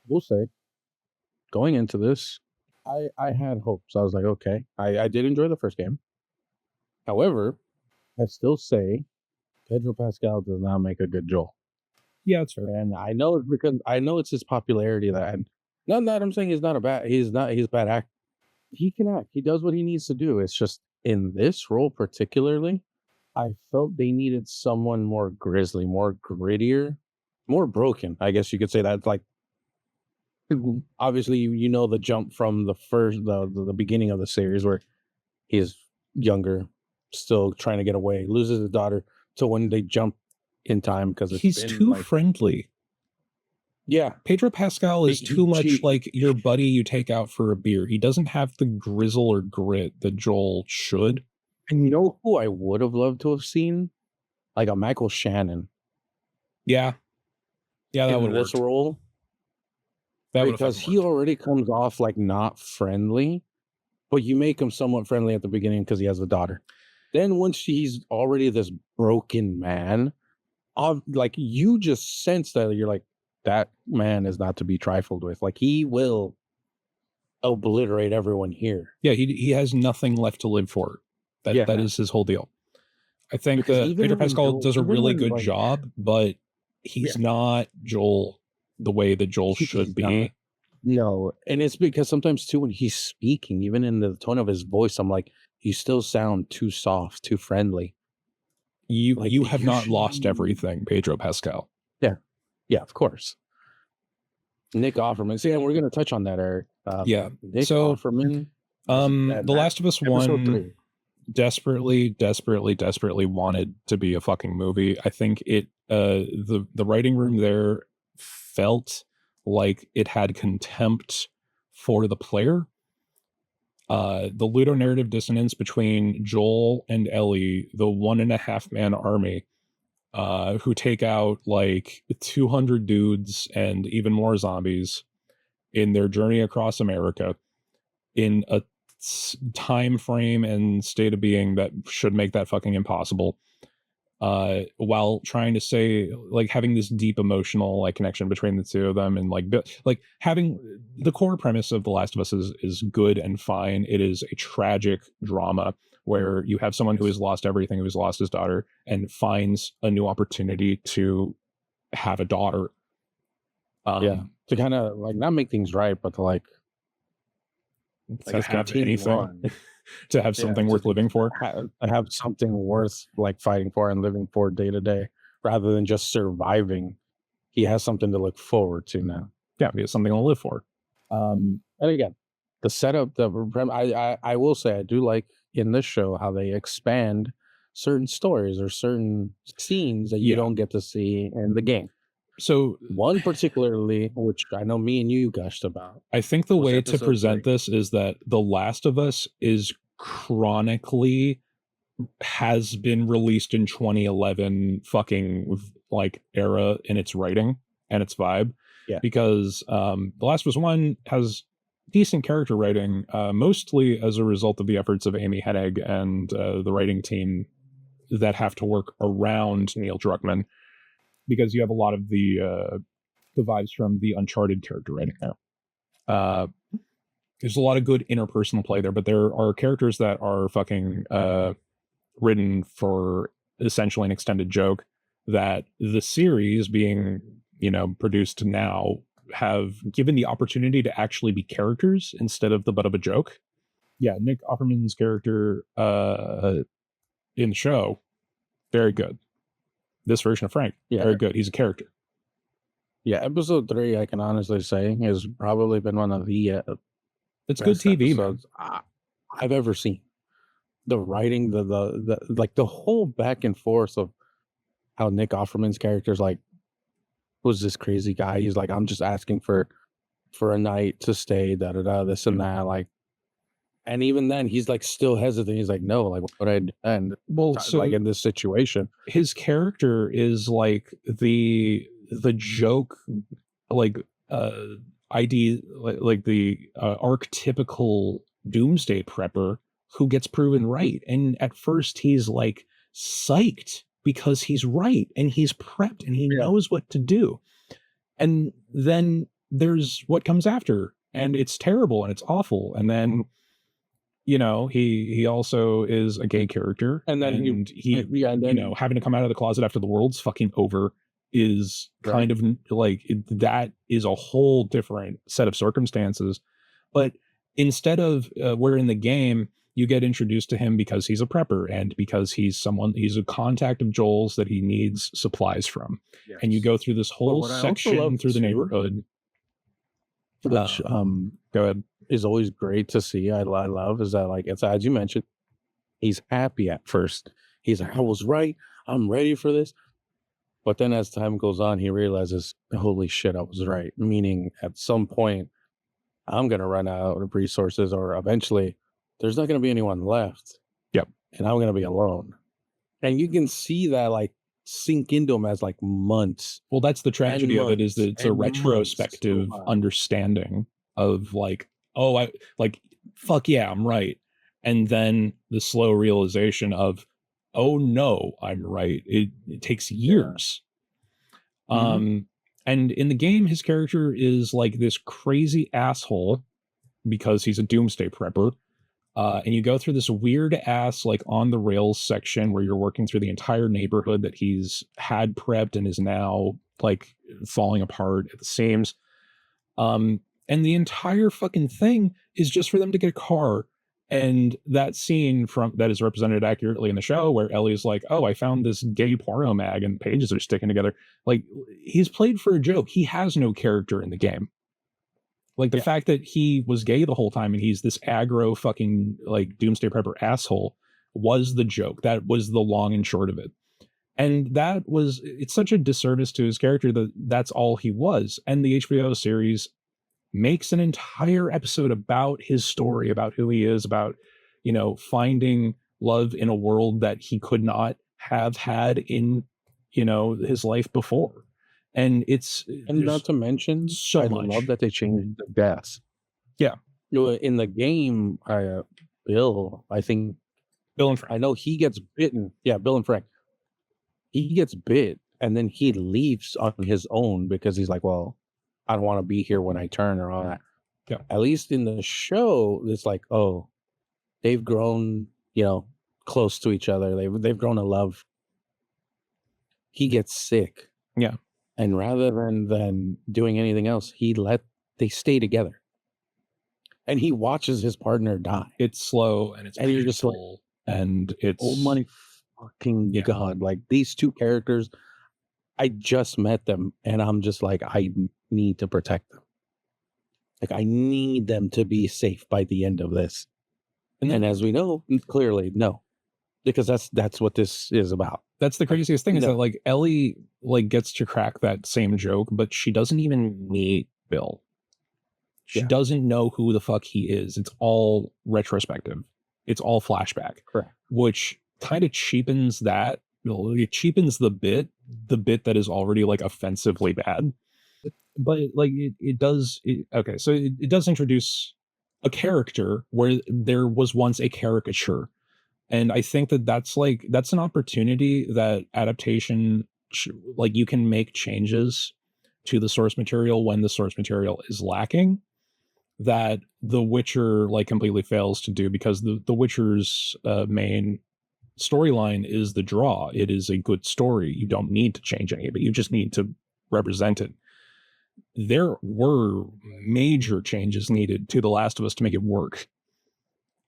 We'll say, going into this, I had hopes. I was like, okay, I did enjoy the first game. However, I still say Pedro Pascal does not make a good Joel. Yeah, that's fair. And I know it's because I know it's his popularity that not that I'm saying he's a bad actor. He can act. He does what he needs to do. It's just in this role particularly, I felt they needed someone more grisly, more grittier, more broken. I guess you could say that. Like, obviously, you know the jump from the beginning of the series where he's younger, still trying to get away, loses his daughter, to when they jump in time because he's too friendly. Yeah, Pedro Pascal is too much like your buddy you take out for a beer. He doesn't have the grizzle or grit that Joel should. And you know who I would have loved to have seen? Like a Michael Shannon. Yeah. Yeah, that would this role. Because he already comes off like not friendly, but you make him somewhat friendly at the beginning because he has a daughter. Then once he's already this broken man, like you just sense that you're like, that man is not to be trifled with. Like he will obliterate everyone here. Yeah, he has nothing left to live for. That is his whole deal. I think Pedro Pascal does a really good job, but he's not Joel the way that Joel should be. No, and it's because sometimes too when he's speaking, even in the tone of his voice, I'm like, you still sound too soft, too friendly. You have not lost everything, Pedro Pascal. Yeah, of course. Nick Offerman. See, and we're going to touch on that, Eric. Nick Offerman. The Last of Us 1 desperately wanted to be a fucking movie. I think it the writing room there felt like it had contempt for the player. The ludonarrative dissonance between Joel and Ellie, the 1.5 man army, who take out like 200 dudes and even more zombies in their journey across America in a time frame and state of being that should make that fucking impossible, while trying to say, like, having this deep emotional like connection between the two of them, and like having the core premise of The Last of Us is good and fine. It is a tragic drama where you have someone who has lost everything, who has lost his daughter, and finds a new opportunity to have a daughter. To kind of like not make things right, but to like to have anything, to have something worth living for, have something worth like fighting for and living for day to day, rather than just surviving. He has something to look forward to now. Yeah, he has something to live for. And again, the setup, I will say I do like in this show how they expand certain stories or certain scenes that you don't get to see in the game. So one particularly, which I know me and you gushed about. I think the way to present this is that The Last of Us is chronically has been released in 2011 fucking like era in its writing and its vibe. Yeah. Because The Last of Us 1 has decent character writing, mostly as a result of the efforts of Amy Hennig and the writing team that have to work around Neil Druckmann, because you have a lot of the vibes from the Uncharted character writing there. There's a lot of good interpersonal play there, but there are characters that are fucking written for essentially an extended joke that the series being, produced now have given the opportunity to actually be characters instead of the butt of a joke. Yeah, Nick Offerman's character in the show, very good. This version of Frank, very good. He's a character. Yeah, episode 3, I can honestly say, has probably been one of the it's good TV, man. I've ever seen. The writing, the like the whole back and forth of how Nick Offerman's character's like, who's this crazy guy? He's like, I'm just asking for for a night to stay, this and that, like, and even then he's like still hesitant. He's like, no, like what would I do? And Well, so like in this situation, his character is like the joke, like ID, like the archetypical doomsday prepper who gets proven right. And at first he's like psyched because he's right and he's prepped and he knows what to do. And then there's what comes after, and it's terrible and it's awful. And then, you know, he also is a gay character, and then he you know, having to come out of the closet after the world's fucking over is kind of like that is a whole different set of circumstances. But instead of where in the game you get introduced to him because he's a prepper and because he's a contact of Joel's that he needs supplies from. Yes. And you go through this whole section through the neighborhood. Which go ahead. Is always great to see. I love is that, like, it's as you mentioned, he's happy at first. He's like, I was right. I'm ready for this. But then as time goes on, he realizes, holy shit, I was right. Meaning at some point, I'm going to run out of resources, or eventually there's not going to be anyone left. Yep. And I'm going to be alone. And you can see that like sink into him as like months. Well, that's the tragedy of it, is that it's a retrospective understanding of like, oh, I like, fuck yeah, I'm right. And then the slow realization of, oh no, I'm right. It takes years. And in the game, his character is like this crazy asshole because he's a doomsday prepper. And you go through this weird ass, like on the rails section where you're working through the entire neighborhood that he's had prepped and is now like falling apart at the seams. And the entire fucking thing is just for them to get a car. And that scene that is represented accurately in the show where Ellie's like, oh, I found this gay porno mag and pages are sticking together. Like, he's played for a joke. He has no character in the game. Like, the fact that he was gay the whole time and he's this aggro fucking like doomsday prepper asshole was the joke. That was the long and short of it. And it's such a disservice to his character that that's all he was. And the HBO series makes an entire episode about his story, about who he is, about, you know, finding love in a world that he could not have had in, you know, his life before. And not to mention, so I much. love that they changed the deaths. Yeah. In the game, Bill, I think Bill and Frank. I know he gets bitten. Yeah, Bill and Frank. He gets bit and then he leaves on his own because he's like, well, I don't want to be here when I turn or all that. Yeah. At least in the show, it's like, oh, they've grown, you know, close to each other. They've grown a love. He gets sick. Yeah. And rather than doing anything else, they stay together. And he watches his partner die. It's slow and it's you're just like, and it's oh my fucking God. Like, these two characters, I just met them and I'm just like, I need to protect them. Like, I need them to be safe by the end of this. And as we know, clearly, no. Because that's what this is about. That's the craziest thing, is that like Ellie like gets to crack that same joke, but she doesn't even meet Bill. She doesn't know who the fuck he is. It's all retrospective. It's all flashback. Correct. Which kind of cheapens that. It cheapens the bit that is already like offensively bad. But like it does. Okay, so it does introduce a character where there was once a caricature. And I think that's an opportunity that adaptation, like, you can make changes to the source material when the source material is lacking, that The Witcher like completely fails to do, because the Witcher's main storyline is the draw. It is a good story. You don't need to change any of it. You just need to represent it. There were major changes needed to The Last of Us to make it work.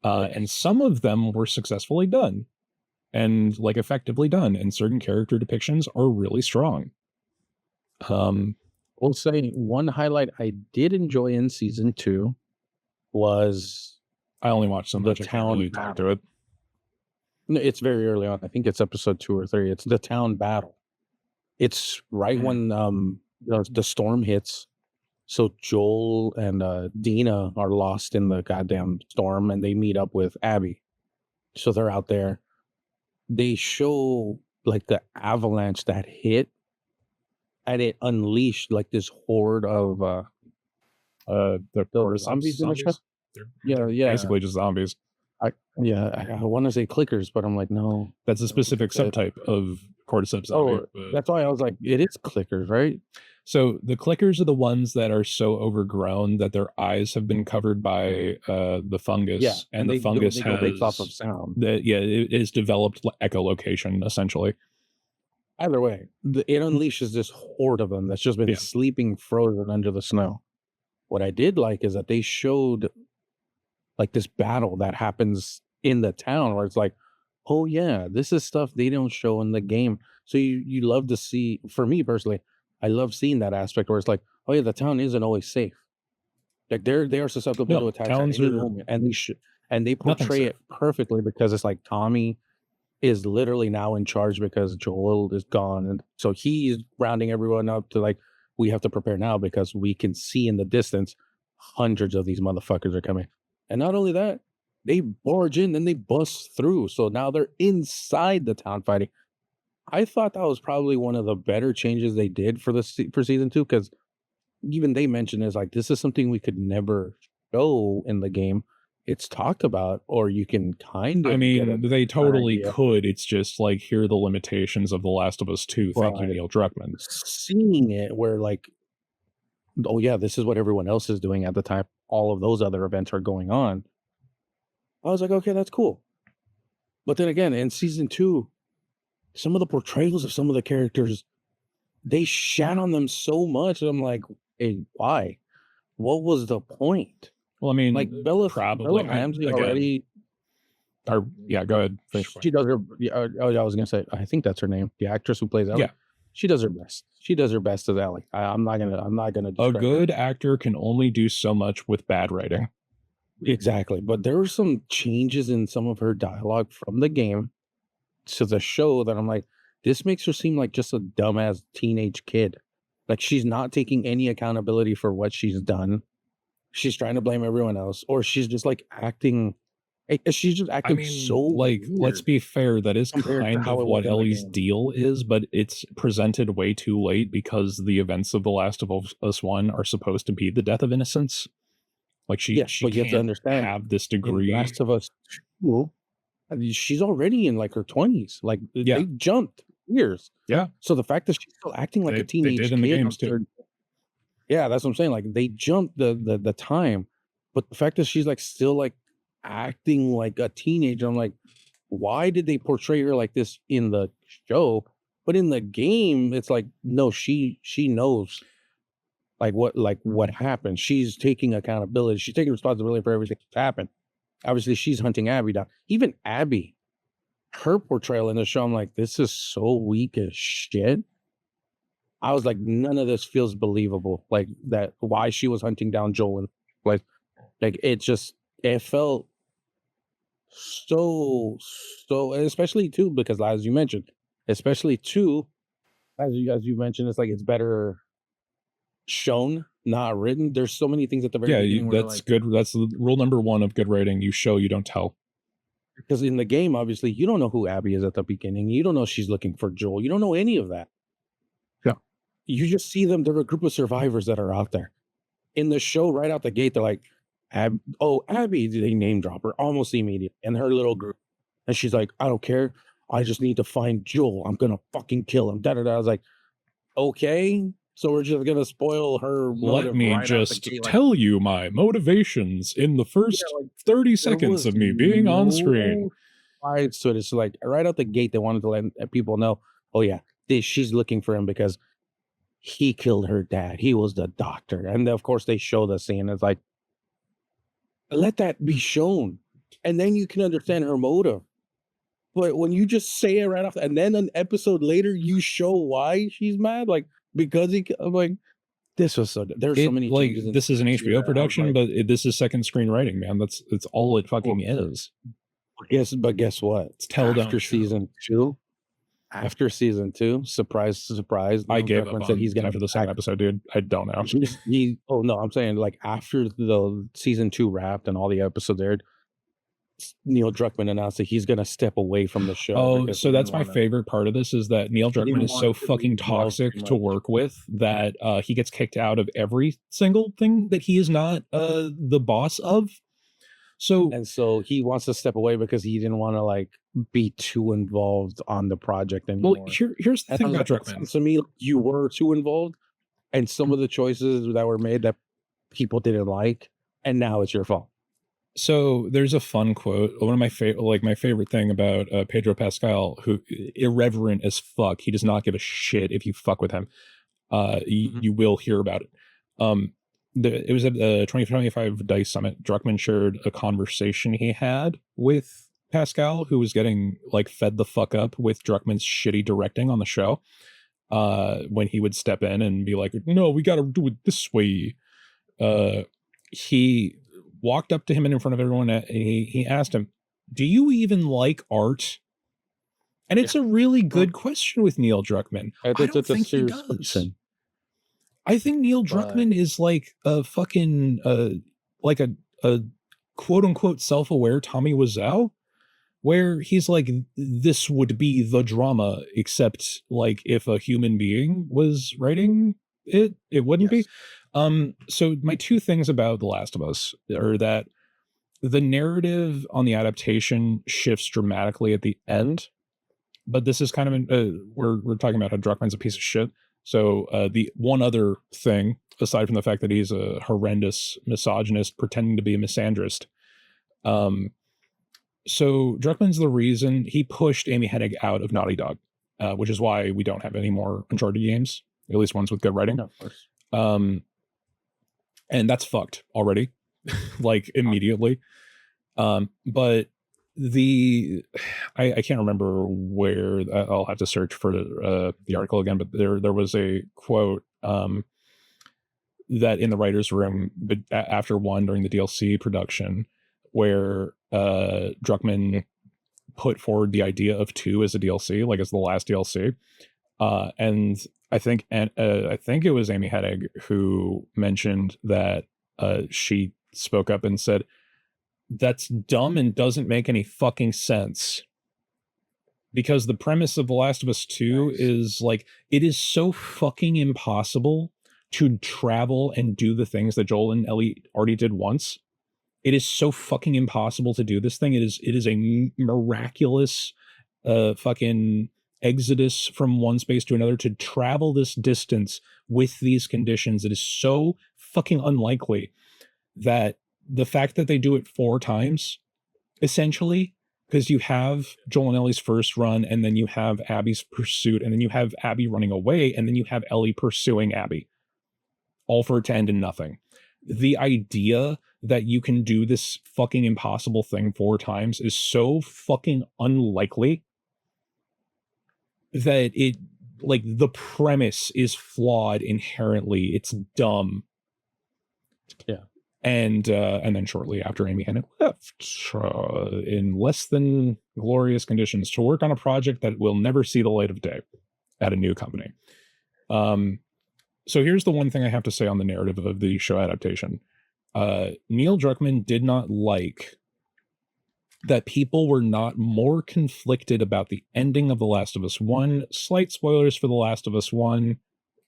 And some of them were successfully done and like effectively done. And certain character depictions are really strong. We'll say one highlight I did enjoy in season 2 was I only watched some the of the town. Really talk to it. No, it's very early on. I think it's episode 2 or 3. It's the town battle. It's right when the storm hits, So Joel and Dina are lost in the goddamn storm, and they meet up with Abby. So they're out there. They show like the avalanche that hit, and it unleashed like this horde of The cordyceps zombies in the show. zombies. They're Yeah, yeah. basically just zombies. I want to say clickers, but I'm like, no. That's a specific That- subtype of cordyceps zombie. Oh, that's why I was like, it is clickers, right? So the clickers are the ones that are so overgrown that their eyes have been covered by the fungus, Yeah, and the fungus they go based off of has sound. it is developed echolocation essentially. Either way, it unleashes this horde of them that's just been sleeping frozen under the snow. What I did like is that they showed like this battle that happens in the town where it's like, oh yeah, this is stuff they don't show in the game. So you love to see. For me personally, I love seeing that aspect where it's like, oh yeah, the town isn't always safe. Like they are susceptible No, to attacks at towns any are moment, and they nothing portray safe. it perfectly because it's like Tommy is literally now in charge because Joel is gone, and so he's rounding everyone up to like, we have to prepare now because we can see in the distance hundreds of these motherfuckers are coming. And not only that, they barge in, then they bust through. So now they're inside the town fighting. I thought that was probably one of the better changes they did for for season 2, because even they mentioned is like, this is something we could never show in the game. It's talked about, or you can kind of. I mean, they totally idea. could. It's just like, here are the limitations of The Last of Us 2. Thank you, Right. Neil Druckmann. Seeing it where like, oh yeah, this is what everyone else is doing at the time. All of those other events are going on. I was like, okay, that's cool. But then again, in season 2, some of the portrayals of some of the characters, they shat on them so much. I'm like, hey, why? What was the point? Well, I mean, Like Bella probably Ramsey again, already. Or yeah, go ahead. Finish. She does her. Oh, I was gonna say. I think that's her name. The actress who plays Ellie. Yeah. She does her best. She does her best as Ellie. I'm not gonna. A describe her. good actor can only do so much with bad writing. Exactly. But there were some changes in some of her dialogue from the game to the show that I'm like, this makes her seem like just a dumbass teenage kid. Like she's not taking any accountability for what she's done. She's trying to blame everyone else, or she's just like acting. She's just acting I mean, so like, let's weird be fair, that is compared to kind how of it what was in the Ellie's game. deal is, but it's presented way too late because the events of The Last of Us 1 are supposed to be the death of innocence. Like she Yes, but you have to can't understand, have this in degree. Last of Us 2, I mean, she's already in like her 20s. Like Yeah. they jumped years. Yeah. So the fact that she's still acting like They a teenage did in the kid games on too. third- yeah, that's what I'm saying. Like they jumped the time, but the fact that she's like still like acting like a teenager, I'm like, why did they portray her like this in the show? But in the game, it's like, no, she knows like what happened. She's taking accountability. She's taking responsibility for everything that's happened. Obviously, she's hunting Abby down. Even Abby, her portrayal in the show, I'm like, this is so weak as shit. I was like, none of this feels believable. Like that, why she was hunting down Joel, like it felt so, especially too, because as you mentioned, especially too, as you mentioned, it's like it's better shown, not written. There's so many things at the very Yeah, beginning where that's like, good. That's rule number 1 of good writing. You show, you don't tell. because in the game, obviously, you don't know who Abby is at the beginning. You don't know she's looking for Joel. You don't know any of that. Yeah. You just see them. They're a group of survivors that are out there. In the show, right out the gate, they're like, Abby, they name drop her almost immediately in her little group. And she's like, I don't care. I just need to find Joel. I'm going to fucking kill him. Da, da, da. I was like, okay. So we're just going to spoil her. Let me just tell you my motivations in the first 30 seconds of me being on screen. Right, so it's like right out the gate, they wanted to let people know, oh yeah, she's looking for him because he killed her dad. He was the doctor. And of course they show the scene. It's like, let that be shown. And then you can understand her motive. But when you just say it right off, and then an episode later, you show why she's mad, like because I'm like, this was so. There's so many like changes. This is an HBO production, but this is second screen writing, man. That's all it fucking is. But guess what? It's tell After don't show. season 2, after season 2, surprise, surprise, I Neil gave up Druckmann said on he's gonna after the second back. episode, dude. I don't know. Oh no, I'm saying like after the season 2 wrapped and all the episodes aired, Neil Druckmann announced that he's gonna step away from the show. Oh, Because so that's my favorite part of this is that Neil he didn't Druckmann is so want to be fucking involved toxic too to much. work with that he gets kicked out of every single thing that he is not the boss of. So And so he wants to step away because he didn't want to like be too involved on the project anymore. well, here's the And I thing was about like, it Druckmann. sounds to me like you were too involved, and some of the choices that were made that people didn't like, and now it's your fault. So there's a fun quote. One of my favorite, like my favorite thing about Pedro Pascal, who irreverent as fuck. He does not give a shit if you fuck with him. You will hear about it. It was at the 2025 Dice Summit. Druckmann shared a conversation he had with Pascal, who was getting like fed the fuck up with Druckmann's shitty directing on the show. When he would step in and be like, "No, we got to do it this way." He walked up to him and in front of everyone, and he asked him, "Do you even like art?" And it's a really good question with Neil Druckmann. I don't think he does. Question. I think Neil Druckmann is like a fucking like a quote unquote self-aware Tommy Wiseau, where he's like, this would be the drama, except like if a human being was writing it, it wouldn't be. So my two things about The Last of Us are that the narrative on the adaptation shifts dramatically at the end, but this is kind of we're talking about how Druckmann's a piece of shit. So the one other thing, aside from the fact that he's a horrendous misogynist pretending to be a misandrist, so Druckmann's the reason he pushed Amy Hennig out of Naughty Dog, which is why we don't have any more Uncharted games, at least ones with good writing. No, of course. And that's fucked already, like immediately. But I can't remember where. I'll have to search for the article again, but there was a quote that in the writer's room, but after one during the DLC production, where Druckmann put forward the idea of 2 as a DLC, like as the last DLC, and I think it was Amy Hennig who mentioned that she spoke up and said, "That's dumb and doesn't make any fucking sense." Because the premise of The Last of Us 2 is like, it is so fucking impossible to travel and do the things that Joel and Ellie already did once. It is so fucking impossible to do this thing. It is a miraculous fucking exodus from one space to another to travel this distance with these conditions. It is so fucking unlikely that the fact that they do it 4 times, essentially, because you have Joel and Ellie's first run, and then you have Abby's pursuit, and then you have Abby running away, and then you have Ellie pursuing Abby, all for it to end in nothing. The idea that you can do this fucking impossible thing 4 times is so fucking unlikely that it, like, the premise is flawed inherently. It's dumb. Yeah. And then shortly after, Amy Hennig left in less than glorious conditions to work on a project that will never see the light of day at a new company. So here's the one thing I have to say on the narrative of the show adaptation. Neil Druckmann did not like that people were not more conflicted about the ending of The Last of Us 1. Slight spoilers for The Last of Us 1.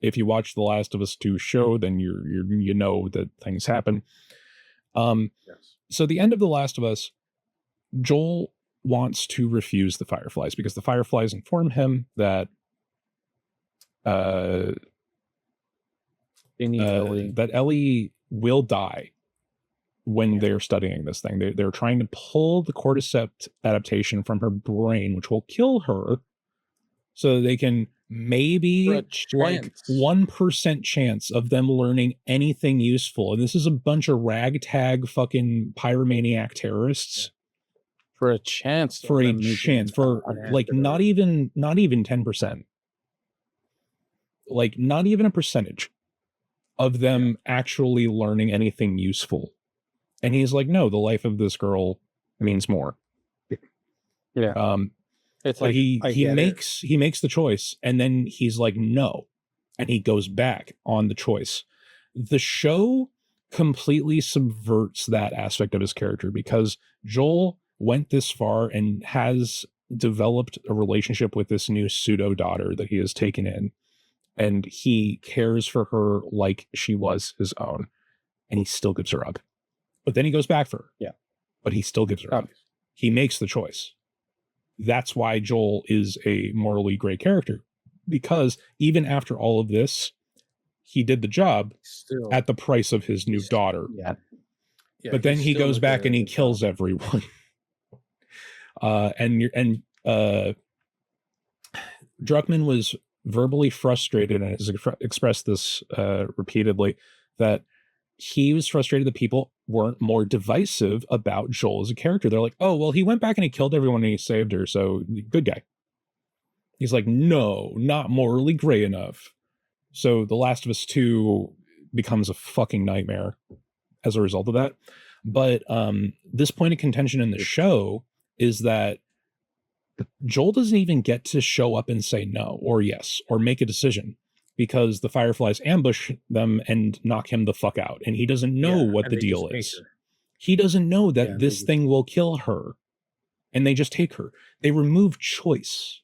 If you watch The Last of Us 2 show, then you know that things happen. So the end of The Last of Us, Joel wants to refuse the Fireflies because the Fireflies inform him that They need Ellie. that Ellie will die when they're studying this thing. They're trying to pull the cordyceps adaptation from her brain, which will kill her, so they can maybe like 1% chance of them learning anything useful. And this is a bunch of ragtag fucking pyromaniac terrorists. For a chance. For like not even 10%. Like not even a percentage of them actually learning anything useful. And he's like, no, the life of this girl means more. Yeah. It's But like he makes the choice, and then he's like, no, and he goes back on the choice. The show completely subverts that aspect of his character because Joel went this far and has developed a relationship with this new pseudo daughter that he has taken in, and he cares for her like she was his own, and he still gives her up. But then he goes back for her. Yeah. But he still gives her up. He makes the choice. That's why Joel is a morally gray character, because even after all of this, he did the job still at the price of his new daughter. Yeah. But then he goes back and he kills everyone. And Druckmann was verbally frustrated and has expressed this repeatedly, that he was frustrated that people weren't more divisive about Joel as a character. They're like, oh, well, he went back and he killed everyone and he saved her, so good guy. He's like, no, not morally gray enough. So The Last of Us 2 becomes a fucking nightmare as a result of that. But this point of contention in the show is that Joel doesn't even get to show up and say no or yes or make a decision, because the Fireflies ambush them and knock him the fuck out. And he doesn't know what the deal is. He doesn't know that this thing will kill her. And they just take her. They remove choice.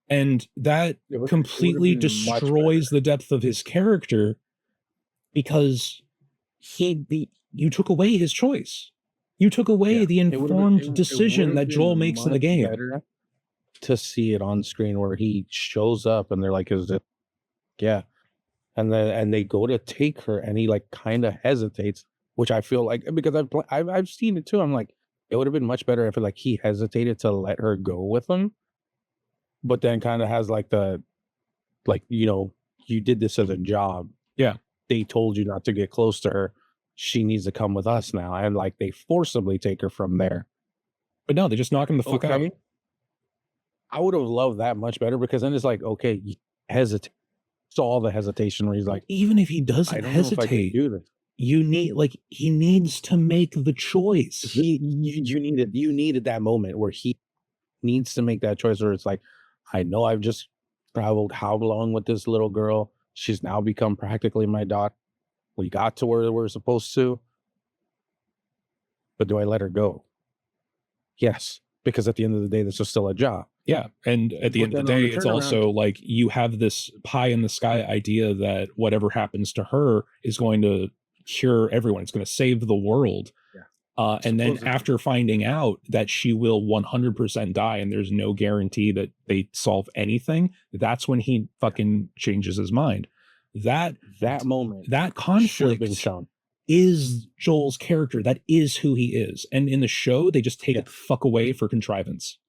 And that completely destroys the depth of his character, because you took away his choice. You took away the informed decision that Joel makes in the game. To see it on screen where he shows up and they're like, is it? Yeah. And they go to take her and he like kind of hesitates, which I feel like, because I've seen it too. I'm like, it would have been much better if like he hesitated to let her go with him, but then kind of has like you did this as a job. Yeah. They told you not to get close to her. She needs to come with us now. And like they forcibly take her from there. But no, they just knock him the fuck out. I would have loved that much better, because then it's like, okay, you hesitate. Saw the hesitation where he's like, even if he doesn't hesitate, you need, like, he needs to make the choice. You needed that moment where he needs to make that choice, where it's like, I know I've just traveled how long with this little girl. She's now become practically my daughter. We got to where we're supposed to. But do I let her go? Yes. Because at the end of the day, this is still a job. Yeah. And at the end of the day, it's also like you have this pie in the sky idea that whatever happens to her is going to cure everyone. It's going to save the world. Yeah. And then after finding out that she will 100% die and there's no guarantee that they solve anything, that's when he fucking changes his mind. That moment, that conflict is Joel's character. That is who he is. And in the show, they just take it the fuck away for contrivance.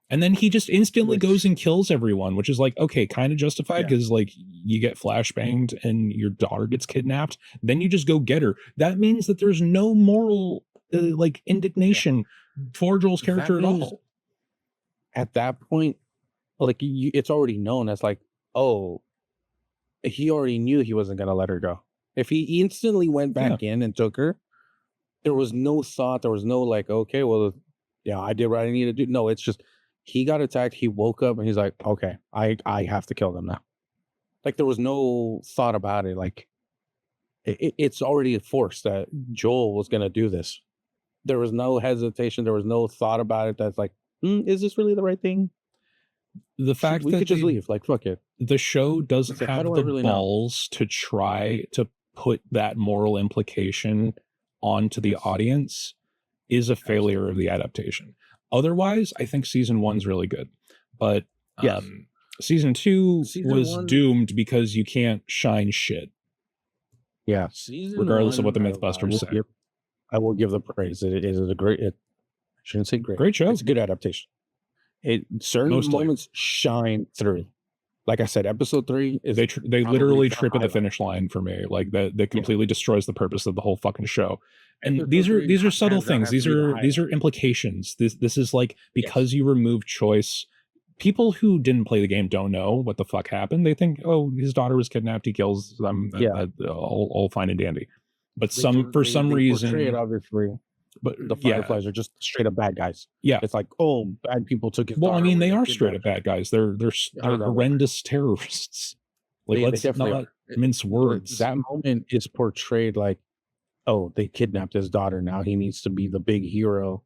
And then he just instantly goes and kills everyone, which is like, okay, kind of justified, because like you get flashbanged and your daughter gets kidnapped. Then you just go get her. That means that there's no moral indignation for Joel's character at all. At that point, like it's already known as like, oh, he already knew he wasn't going to let her go. If he instantly went back in and took her, there was no thought. There was no like, okay, well, yeah, I did what I needed to do. No, it's just, he got attacked. He woke up and he's like, okay, I have to kill them now. Like there was no thought about it. Like it's already forced that Joel was going to do this. There was no hesitation. There was no thought about it. That's like, is this really the right thing? The fact we that could just leave, like, fuck it. The show doesn't have the really balls to try to put that moral implication onto the audience is a failure of the adaptation. Otherwise, I think season 1's really good. But season 2 was doomed because you can't shine shit. Yeah. Regardless of what the Mythbusters say. I will give the praise. It is a great, I shouldn't say great. Great show. It's a good adaptation. Certain moments shine through. Like I said, episode 3 is they literally trip at the finish line for me. Like that completely destroys the purpose of the whole fucking show. And these are subtle things. These are implications. This is like, because you remove choice, people who didn't play the game don't know what the fuck happened. They think, oh, his daughter was kidnapped, he kills them, all fine and dandy. But for some reason, it obviously. But The Fireflies are just straight up bad guys. yeah. It's like, oh, bad people took his Well, I daughter mean, away, they are kidnapped straight up her. bad guys. They're I don't know. horrendous terrorists. Like, They let's definitely not are. mince words. That moment is portrayed like, oh, they kidnapped his daughter. Now he needs to be the big hero.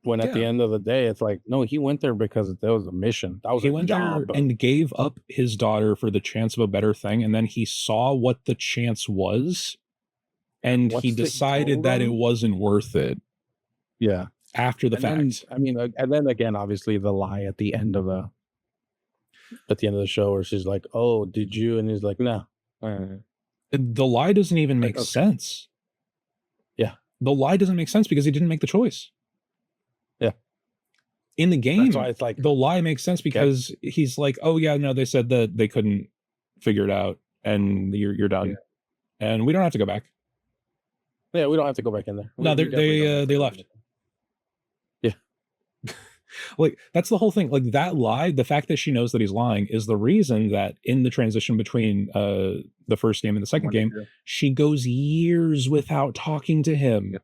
When at the Yeah. end of the day, it's like, no, he went there because there was a mission. That was He a went job. there and gave up his daughter for the chance of a better thing, and then he saw what the chance was, and he decided that it wasn't worth it. Yeah. After the fact. I mean, and then again, obviously the lie at the end of the show where she's like, "Oh, did you?" And he's like, "No." The lie doesn't even make sense. Yeah. The lie doesn't make sense because he didn't make the choice. Yeah. In the game, that's why it's like the lie makes sense because he's like, "Oh yeah, no, they said that they couldn't figure it out, and you're done, and we don't have to go back." Yeah, we don't have to go back in there. No, they left. Yeah. Like, that's the whole thing. Like, that lie, the fact that she knows that he's lying is the reason that in the transition between the first game and the second game, she goes years without talking to him.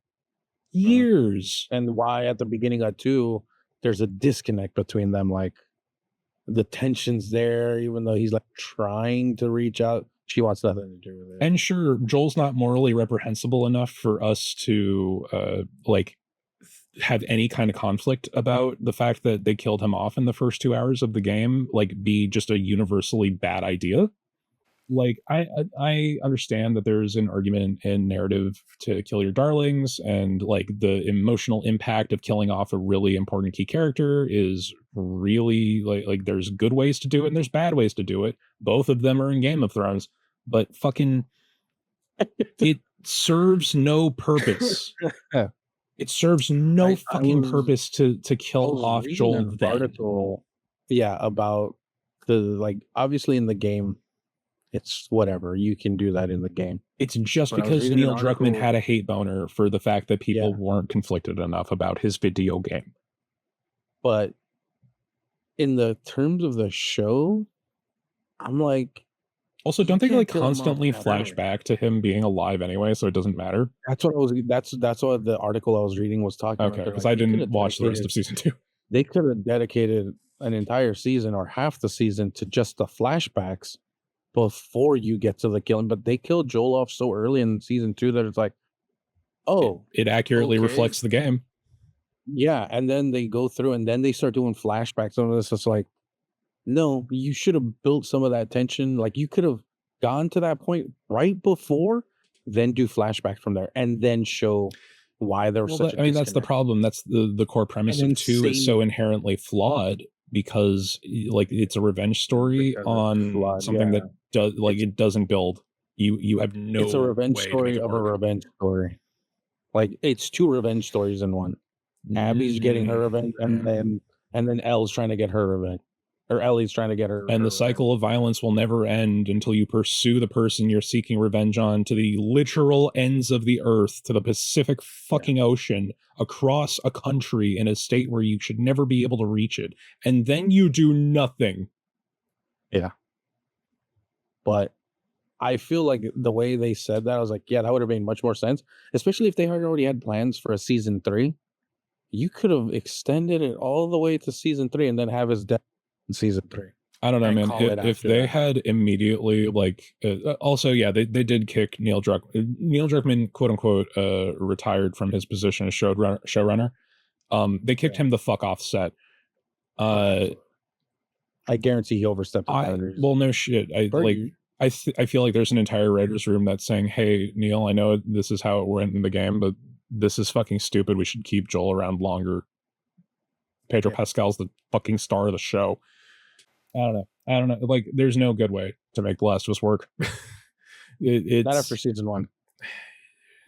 Years. And why at the beginning of 2, there's a disconnect between them. Like, the tension's there, even though he's like trying to reach out. She wants nothing to do with it. And sure, Joel's not morally reprehensible enough for us to like have any kind of conflict about the fact that they killed him off in the first 2 hours of the game, like, be just a universally bad idea. Like, I understand that there's an argument in narrative to kill your darlings, and like the emotional impact of killing off a really important key character is really like there's good ways to do it and there's bad ways to do it. Both of them are in Game of Thrones, but fucking it serves no purpose. It serves no purpose to kill off Joel then. Article, about the, like, obviously in the game, it's whatever. You can do that in the game. It's just because Neil Druckmann had a hate boner for the fact that people weren't conflicted enough about his video game. But in the terms of the show, I'm like, also, don't they like constantly flash back to him being alive anyway, so it doesn't matter? That's what that's what the article I was reading was talking about. Okay, because I didn't watch the rest of season 2. They could have dedicated an entire season or half the season to just the flashbacks before you get to the killing, but they killed Joel off so early in season 2 that it's like, oh, it accurately reflects the game. Yeah, and then they go through and then they start doing flashbacks on this. It's like, no, you should have built some of that tension. Like, you could have gone to that point right before, then do flashbacks from there, and then show why there was such a that's the problem. That's the core premise of 2 is so inherently flawed because, like, it's a revenge story on something that does, like, it doesn't build. You have no. It's a revenge story of a revenge story. Like, it's 2 revenge stories in one. Abby's getting her revenge, and then Elle's trying to get her revenge, or Ellie's trying to get her. And the cycle of violence will never end until you pursue the person you're seeking revenge on to the literal ends of the earth, to the Pacific fucking Ocean, across a country in a state where you should never be able to reach it, and then you do nothing. Yeah. But I feel like the way they said that, I was like, yeah, that would have made much more sense, especially if they had already had plans for a season 3. You could have extended it all the way to season 3 and then have his death in season 3. I don't know, man. If they had immediately, like, also, yeah, they did kick Neil Druckmann. Neil Druckmann, quote unquote, retired from his position as showrunner. They kicked him the fuck off set. I guarantee he overstepped the boundaries. Well, no shit. I feel like there's an entire writer's room that's saying, "Hey, Neil, I know this is how it went in the game, but this is fucking stupid. We should keep Joel around longer." Pedro Pascal's the fucking star of the show. I don't know. Like, there's no good way to make The Last of Us work. It's not after season 1.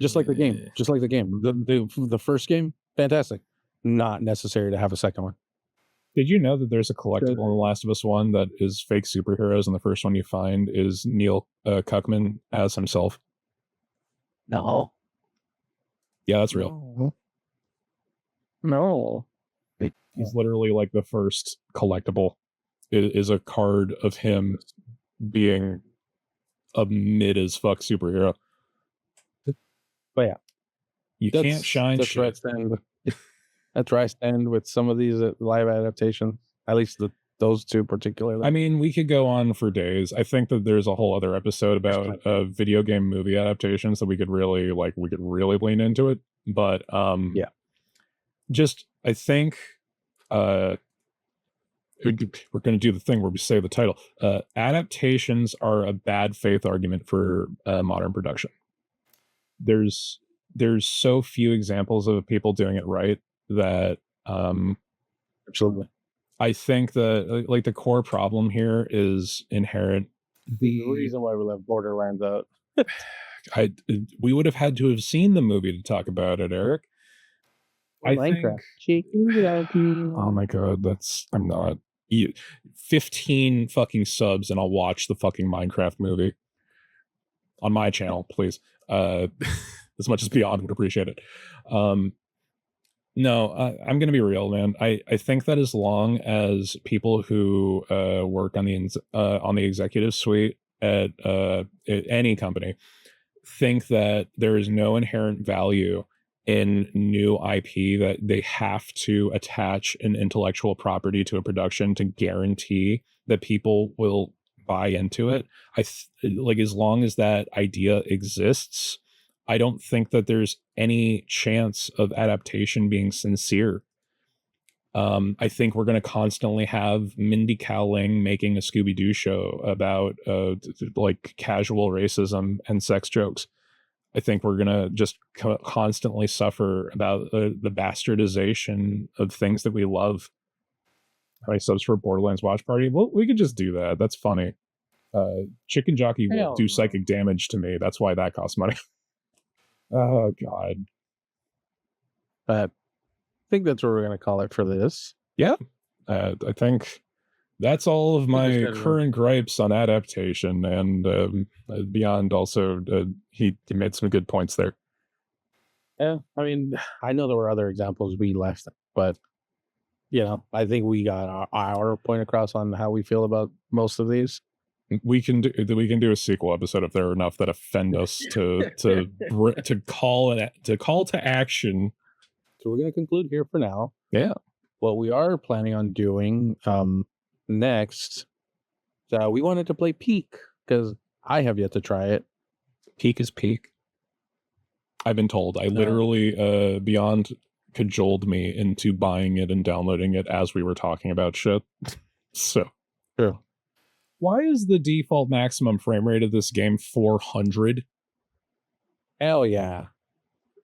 Just like the game. The first game, fantastic. Not necessary to have a second one. Did you know that there's a collectible in The Last of Us 1 that is fake superheroes, and the first one you find is Neil Cuckman as himself? No. Yeah, that's real. No. He's literally like the first collectible. It is a card of him being a mid as fuck superhero. But yeah. You can't shine That's where I shit. stand. That's where I stand with some of these live adaptations. At least those two particularly. I mean, we could go on for days. I think that there's a whole other episode about video game movie adaptations that we could really lean into it. But Yeah. just I think we're going to do the thing where we say the title. Adaptations are a bad faith argument for modern production. There's so few examples of people doing it right that Absolutely. I think that like the core problem here is inherent. The reason why we left Borderlands out. We would have had to have seen the movie to talk about it, Eric. Or Minecraft. Oh my god, I'm not. 15 fucking subs and I'll watch the fucking Minecraft movie on my channel, please. As much as Beyond would appreciate it. No, I'm gonna be real, man. I think that as long as people who work on the executive suite at any company think that there is no inherent value in new IP, that they have to attach an intellectual property to a production to guarantee that people will buy into it. Like, as long as that idea exists, I don't think that there's any chance of adaptation being sincere. I think we're going to constantly have Mindy Kaling making a Scooby-Doo show about like casual racism and sex jokes. I think we're going to just constantly suffer about the bastardization of things that we love. How many subs for Borderlands Watch Party? Well, we could just do that. That's funny. Chicken Jockey will do psychic damage to me. That's why that costs money. Oh, God. I think that's what we're going to call it for this. Yeah. I think that's all of my current gripes on Adaptation, and Beyond also, he made some good points there. Yeah, I mean, I know there were other examples we left, but, you know, I think we got our point across on how we feel about most of these. We can do a sequel episode if there are enough that offend us to call to action. So we're going to conclude here for now. Yeah. What we are planning on doing next, we wanted to play Peak, because I have yet to try it. Peak is peak. I've been told. I literally Beyond cajoled me into buying it and downloading it as we were talking about shit. So true. Why is the default maximum frame rate of this game 400? Hell yeah.